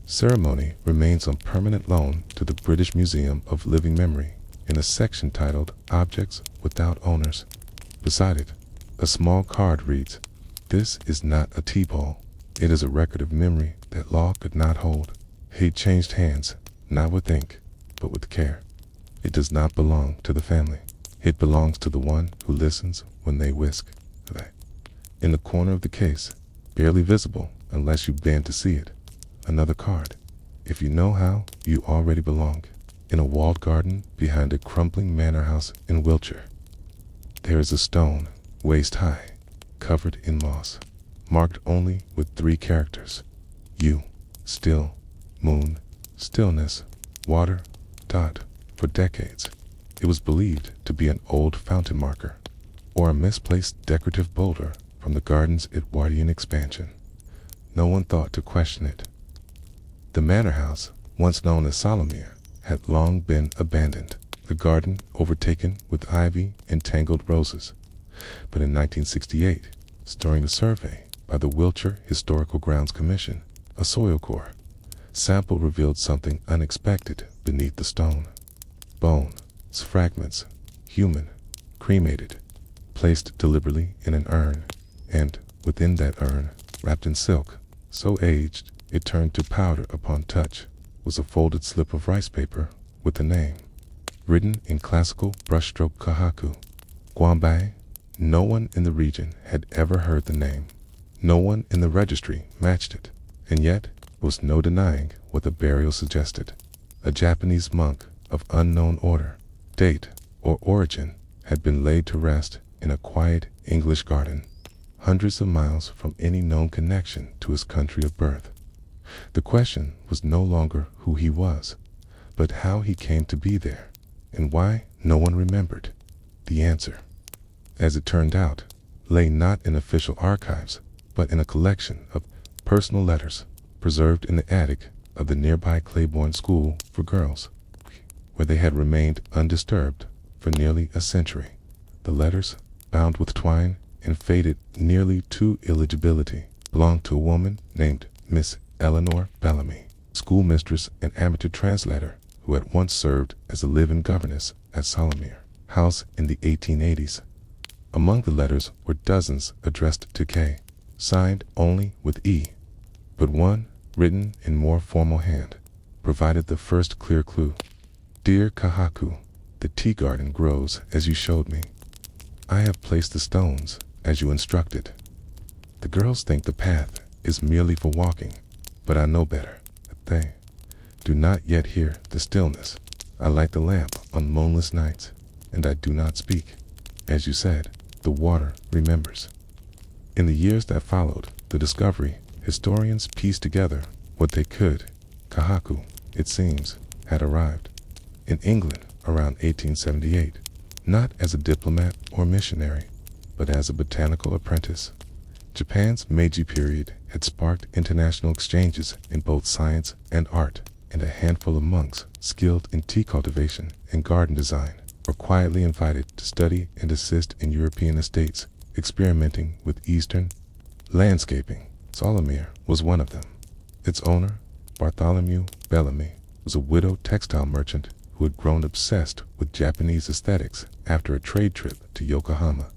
Ceremony remains on permanent loan to the British Museum of Living Memory in a section titled Objects Without Owners. Beside it, a small card reads, "This is not a tea bowl. It is a record of memory that law could not hold. It changed hands, not with ink, but with care. It does not belong to the family. It belongs to the one who listens when they whisk." In the corner of the case, barely visible unless you bend to see it, another card. "If you know how, you already belong." In a walled garden behind a crumbling manor house in Wiltshire, there is a stone, waist high, covered in moss, marked only with 3 characters: U, still, moon, stillness, water, dot. For decades, it was believed to be an old fountain marker, or a misplaced decorative boulder from the garden's Edwardian expansion. No one thought to question it. The manor house, once known as Solomere, had long been abandoned, the garden overtaken with ivy and tangled roses. But in 1968, during the survey, by the Wiltshire Historical Grounds Commission, a soil core sample revealed something unexpected beneath the stone. Bone, fragments, human, cremated, placed deliberately in an urn, and within that urn, wrapped in silk, so aged it turned to powder upon touch, was a folded slip of rice paper with a name, written in classical brushstroke kahaku. Guambai. No one in the region had ever heard the name. No one in the registry matched it, and yet there was no denying what the burial suggested. A Japanese monk of unknown order, date, or origin had been laid to rest in a quiet English garden, hundreds of miles from any known connection to his country of birth. The question was no longer who he was, but how he came to be there, and why no one remembered. The answer, as it turned out, lay not in official archives, but in a collection of personal letters preserved in the attic of the nearby Clayborne School for Girls, where they had remained undisturbed for nearly a century. The letters, bound with twine and faded nearly to illegibility, belonged to a woman named Miss Eleanor Bellamy, schoolmistress and amateur translator who had once served as a live-in governess at Solomere House in the 1880s. Among the letters were dozens addressed to K, signed only with E, but one, written in more formal hand, provided the first clear clue. Dear Kahaku, the tea garden grows as you showed me. I have placed the stones as you instructed. The girls think the path is merely for walking, but I know better. They do not yet hear the stillness. I light the lamp on moonless nights, and I do not speak. As you said, the water remembers. In the years that followed the discovery, historians pieced together what they could. Kahaku, it seems, had arrived in England around 1878, not as a diplomat or missionary, but as a botanical apprentice. Japan's Meiji period had sparked international exchanges in both science and art, and a handful of monks skilled in tea cultivation and garden design were quietly invited to study and assist in European estates, experimenting with Eastern landscaping. Solomere was one of them. Its owner, Bartholomew Bellamy, was a widowed textile merchant who had grown obsessed with Japanese aesthetics after a trade trip to Yokohama.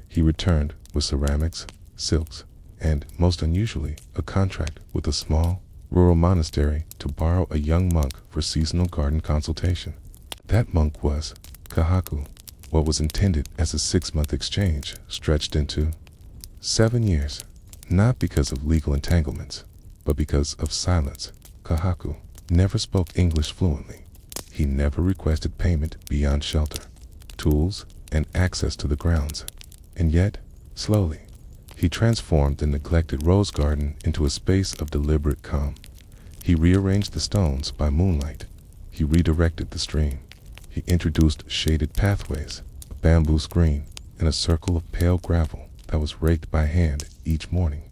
He returned with ceramics, silks, and, most unusually, a contract with a small, rural monastery to borrow a young monk for seasonal garden consultation. That monk was Kahaku. What was intended as a 6-month exchange stretched into 7 years, not because of legal entanglements, but because of silence. Kahaku never spoke English fluently. He never requested payment beyond shelter, tools, and access to the grounds. And yet, slowly, he transformed the neglected rose garden into a space of deliberate calm. He rearranged the stones by moonlight. He redirected the stream. He introduced shaded pathways, a bamboo screen, and a circle of pale gravel that was raked by hand each morning.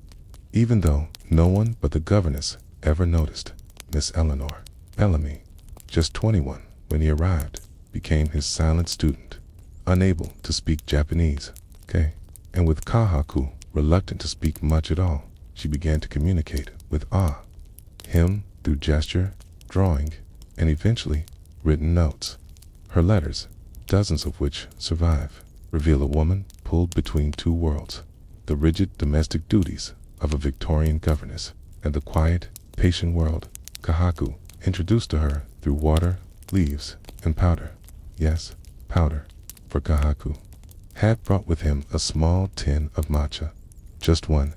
Even though no one but the governess ever noticed, Miss Eleanor Bellamy, just 21 when he arrived, became his silent student, unable to speak Japanese. And with Kahaku reluctant to speak much at all, she began to communicate with him through gesture, drawing, and eventually written notes. Her letters, dozens of which survive, reveal a woman pulled between two worlds: the rigid domestic duties of a Victorian governess and the quiet, patient world Kahaku introduced to her through water, leaves, and powder. Yes, powder, for Kahaku had brought with him a small tin of matcha, just one.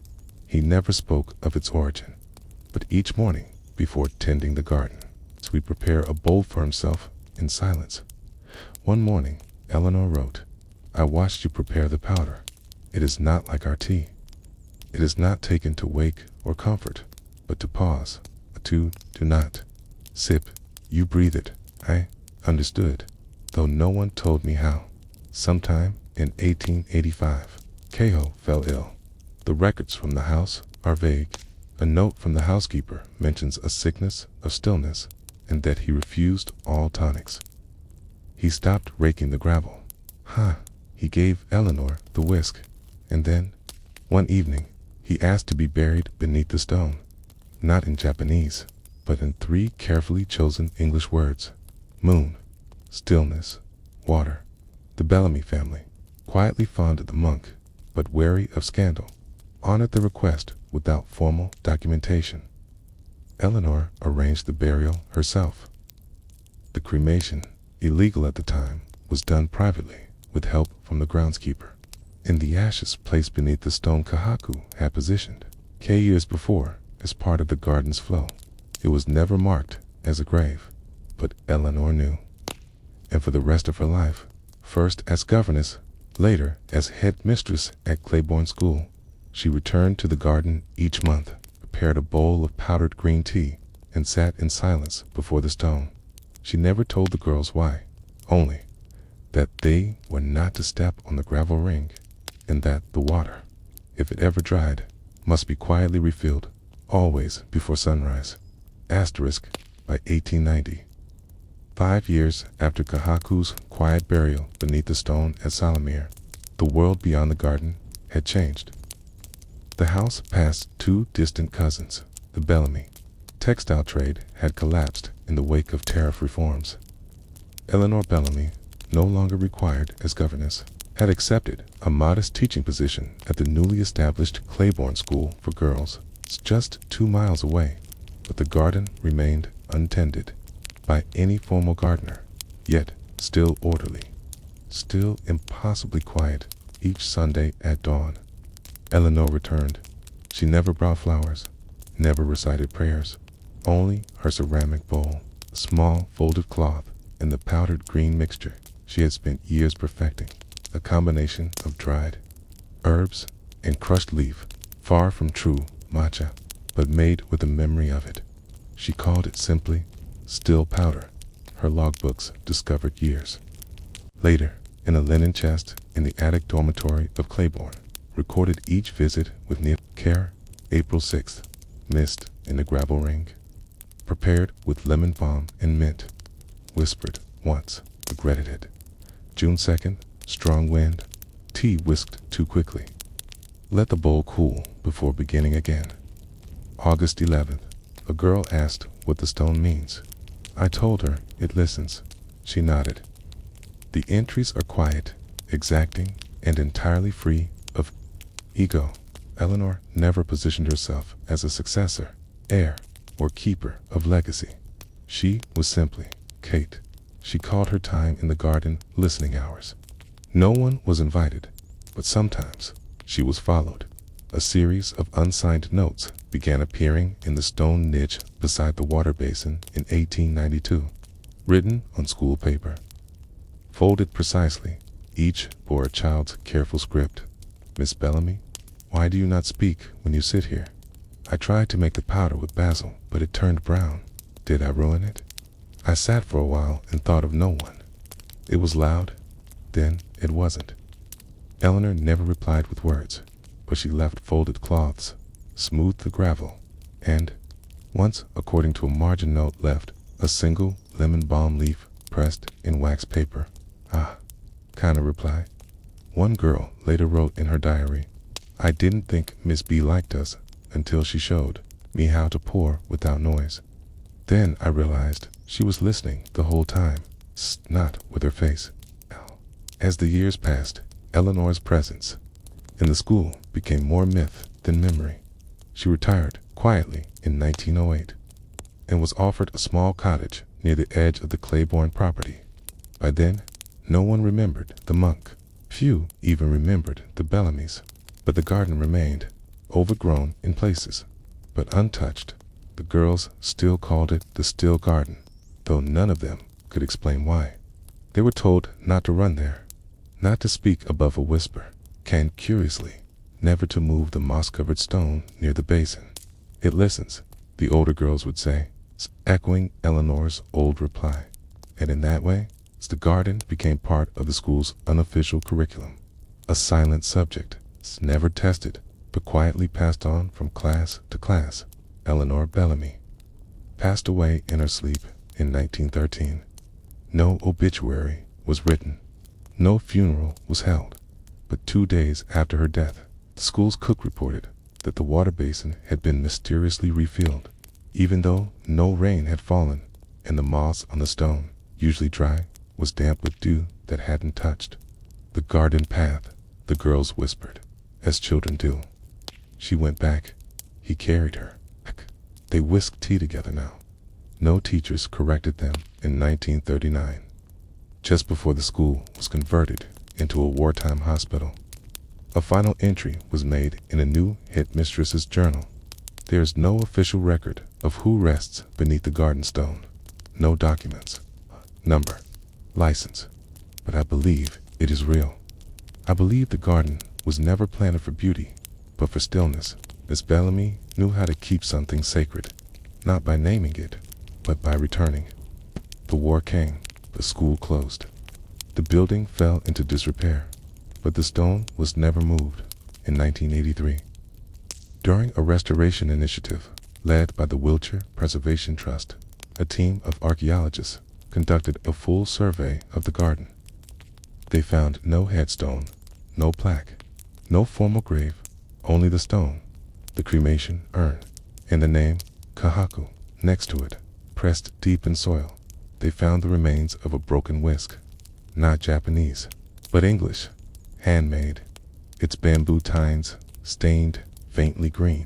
He never spoke of its origin, but each morning, before tending the garden, he would prepare a bowl for himself in silence. One morning, Eleanor wrote, I watched you prepare the powder. It is not like our tea. It is not taken to wake or comfort, but to pause, to do not sip. You breathe it. I understood, though no one told me how. Sometime in 1885, Keho fell ill. The records from the house are vague. A note from the housekeeper mentions a sickness of stillness and that he refused all tonics. He stopped raking the gravel. He gave Eleanor the whisk, and then, one evening, He asked to be buried beneath the stone, not in Japanese, but in 3 carefully chosen English words: moon, stillness, water. The Bellamy family, quietly fond of the monk, but wary of scandal, honored the request without formal documentation. Eleanor arranged the burial herself. The cremation, illegal at the time, was done privately with help from the groundskeeper. In the ashes placed beneath the stone Kahaku had positioned, years before, as part of the garden's flow. It was never marked as a grave, but Eleanor knew. And for the rest of her life, first as governess, later as head mistress at Clayborne School, she returned to the garden each month, prepared a bowl of powdered green tea, and sat in silence before the stone. She never told the girls why, only that they were not to step on the gravel ring, and that the water, if it ever dried, must be quietly refilled, always before sunrise. Asterisk, by 1890. 5 years after Kahaku's quiet burial beneath the stone at Salamir, the world beyond the garden had changed. The house passed 2 distant cousins, the Bellamy. Textile trade had collapsed in the wake of tariff reforms. Eleanor Bellamy, no longer required as governess, had accepted a modest teaching position at the newly established Clayborne School for Girls, just 2 miles away, but the garden remained untended by any formal gardener, yet still orderly, still impossibly quiet. Each Sunday at dawn, Eleanor returned. She never brought flowers, never recited prayers, only her ceramic bowl, a small folded cloth, and the powdered green mixture she had spent years perfecting, a combination of dried herbs and crushed leaf, far from true matcha, but made with the memory of it. She called it simply still powder. Her logbooks discovered years later, in a linen chest in the attic dormitory of Clayborne, recorded each visit with neat care. April 6th, mist in the gravel ring, prepared with lemon balm and mint, whispered once, regretted it. June 2nd, strong wind, tea whisked too quickly. Let the bowl cool before beginning again. August 11th, a girl asked what the stone means. I told her it listens. She nodded. The entries are quiet, exacting, and entirely free of ego. Eleanor never positioned herself as a successor, heir, or keeper of legacy. She was simply Kate. She called her time in the garden listening hours. No one was invited, but sometimes she was followed. A series of unsigned notes began appearing in the stone niche beside the water basin in 1892, written on school paper. Folded precisely, each bore a child's careful script. Miss Bellamy, why do you not speak when you sit here? I tried to make the powder with basil, but it turned brown. Did I ruin it? I sat for a while and thought of no one. It was loud, then it wasn't. Eleanor never replied with words, but she left folded cloths, smoothed the gravel, and, once, according to a margin note, left a single lemon balm leaf pressed in wax paper. Ah, kind of reply. One girl later wrote in her diary, I didn't think Miss B liked us until she showed me how to pour without noise. Then I realized she was listening the whole time, not with her face. As the years passed, Eleanor's presence in the school became more myth than memory. She retired quietly in 1908 and was offered a small cottage near the edge of the Clayborne property. By then, no one remembered the monk. Few even remembered the Bellamys, but the garden remained, overgrown in places, but untouched. The girls still called it the Still Garden, though none of them could explain why. They were told not to run there, not to speak above a whisper, and curiously, never to move the moss-covered stone near the basin. It listens, the older girls would say, echoing Eleanor's old reply. And in that way, the garden became part of the school's unofficial curriculum, a silent subject, never tested, but quietly passed on from class to class. Eleanor Bellamy passed away in her sleep in 1913. No obituary was written. No funeral was held. But 2 days after her death, the school's cook reported that the water basin had been mysteriously refilled, even though no rain had fallen, and the moss on the stone, usually dry, was damp with dew that hadn't touched. "The garden path," the girls whispered, as children do. She went back. He carried her. They whisked tea together now. No teachers corrected them in 1939, just before the school was converted into a wartime hospital. A final entry was made in a new headmistress's journal. There is no official record of who rests beneath the garden stone. No documents, number, license. But I believe it is real. I believe the garden was never planted for beauty, but for stillness. Miss Bellamy knew how to keep something sacred, not by naming it, but by returning. The war came. The school closed. The building fell into disrepair, but the stone was never moved. In 1983, during a restoration initiative led by the Wiltshire Preservation Trust, a team of archaeologists conducted a full survey of the garden. They found no headstone, no plaque, no formal grave, only the stone, the cremation urn, and the name Kahaku next to it, pressed deep in soil. They found the remains of a broken whisk, not Japanese, but English, handmade, its bamboo tines stained faintly green.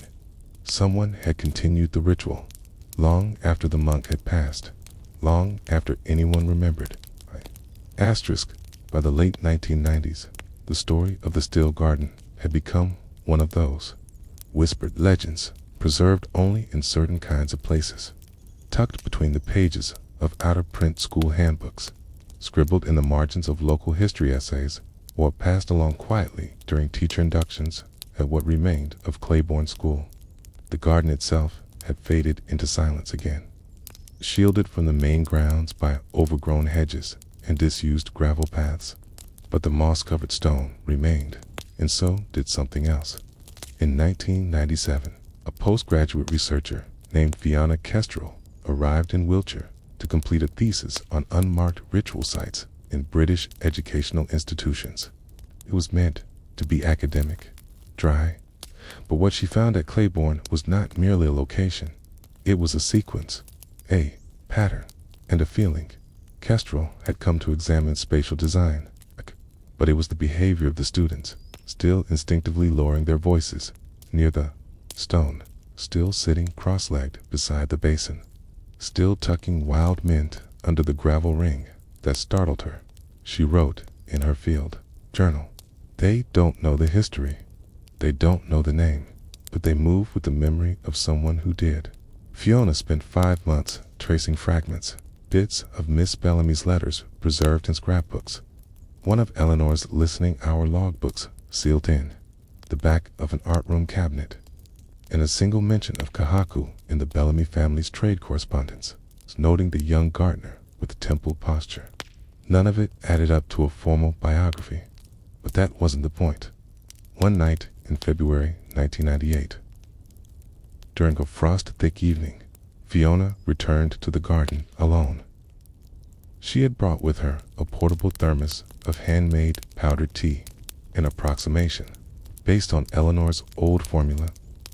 Someone had continued the ritual, long after the monk had passed, long after anyone remembered. Asterisk, by the late 1990s, the story of the still garden had become one of those whispered legends, preserved only in certain kinds of places, tucked between the pages of out-of-print school handbooks, scribbled in the margins of local history essays, or passed along quietly during teacher inductions at what remained of Clayborne School. The garden itself had faded into silence again, shielded from the main grounds by overgrown hedges and disused gravel paths. But the moss-covered stone remained, and so did something else. In 1997, a postgraduate researcher named Fiona Kestrel arrived in Wiltshire to complete a thesis on unmarked ritual sites in British educational institutions. It was meant to be academic, dry, but what she found at Clayborne was not merely a location. It was a sequence, a pattern, and a feeling. Kestrel had come to examine spatial design, but it was the behavior of the students, still instinctively lowering their voices near the stone, still sitting cross-legged beside the basin, still tucking wild mint under the gravel ring, that startled her. She wrote in her field journal, "They don't know the history. They don't know the name, but they move with the memory of someone who did." Fiona spent 5 months tracing fragments, bits of Miss Bellamy's letters preserved in scrapbooks, one of Eleanor's listening hour logbooks sealed in the back of an art room cabinet, and a single mention of Kahaku in the Bellamy family's trade correspondence, noting the young gardener with templed posture. None of it added up to a formal biography, but that wasn't the point. One night in February 1998, during a frost-thick evening, Fiona returned to the garden alone. She had brought with her a portable thermos of handmade powdered tea, an approximation based on Eleanor's old formula: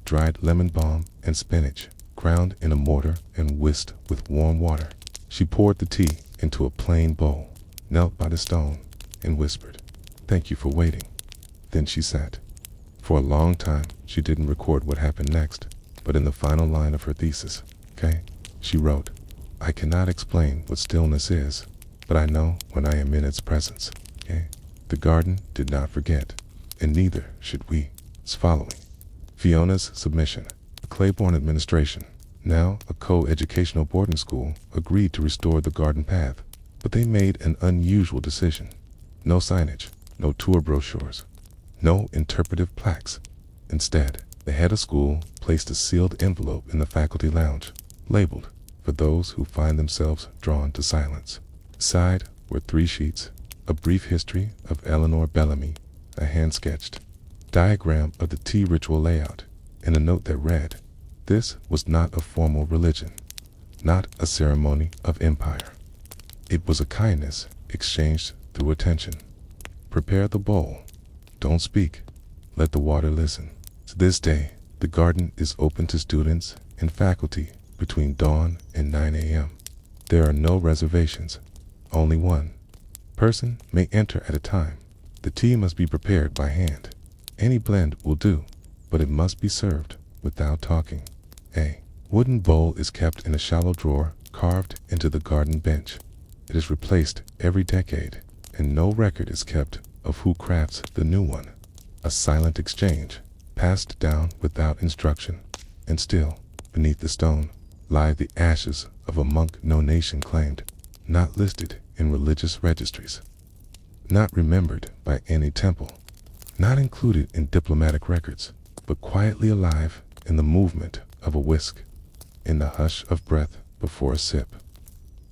dried lemon balm and spinach, ground in a mortar and whisked with warm water. She poured the tea into a plain bowl, knelt by the stone, and whispered, "Thank you for waiting." Then she sat. For a long time, she didn't record what happened next, but in the final line of her thesis, she wrote, "I cannot explain what stillness is, but I know when I am in its presence." The garden did not forget, and neither should we. It's following Fiona's submission. The Clayborne administration, now a co-educational boarding school, agreed to restore the garden path, but they made an unusual decision. No signage, no tour brochures, no interpretive plaques. Instead, the head of school placed a sealed envelope in the faculty lounge, labeled, "For those who find themselves drawn to silence." Inside were 3 sheets, a brief history of Eleanor Bellamy, a hand-sketched diagram of the tea ritual layout, and a note that read, "This was not a formal religion, not a ceremony of empire. It was a kindness exchanged through attention. Prepare the bowl. Don't speak. Let the water listen." To this day, The garden is open to students and faculty between dawn and 9 a.m. There are no reservations. Only one person may enter at a time. The tea must be prepared by hand. Any blend will do, but it must be served without talking. A wooden bowl is kept in a shallow drawer carved into the garden bench. It is replaced every decade, and no record is kept of who crafts the new one. A silent exchange, passed down without instruction. And still, beneath the stone, lie the ashes of a monk no nation claimed, not listed in religious registries, not remembered by any temple, not included in diplomatic records, but quietly alive in the movement of a whisk, in the hush of breath before a sip,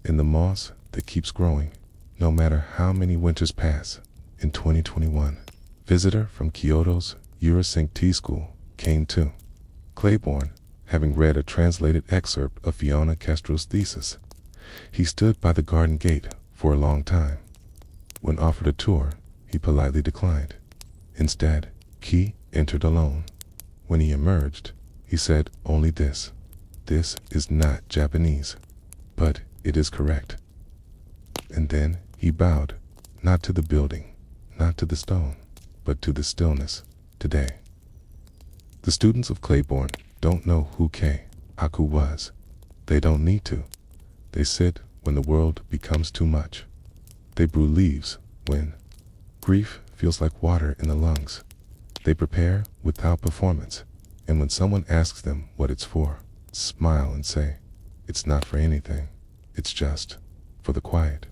in the moss that keeps growing, no matter how many winters pass. In 2021, visitor from Kyoto's Eurosync Tea School came to Clayborne, having read a translated excerpt of Fiona Castro's thesis. He stood by the garden gate for a long time. When offered a tour, he politely declined. Instead, Key entered alone. When he emerged, he said only this: "This is not Japanese, but it is correct." And then he bowed, not to the building, not to the stone, but to the stillness today. The students of Clayborne don't know who Kei Aku was. They don't need to. They sit when the world becomes too much. They brew leaves when grief feels like water in the lungs. They prepare without performance, and when someone asks them what it's for, smile and say, "It's not for anything. It's just for the quiet."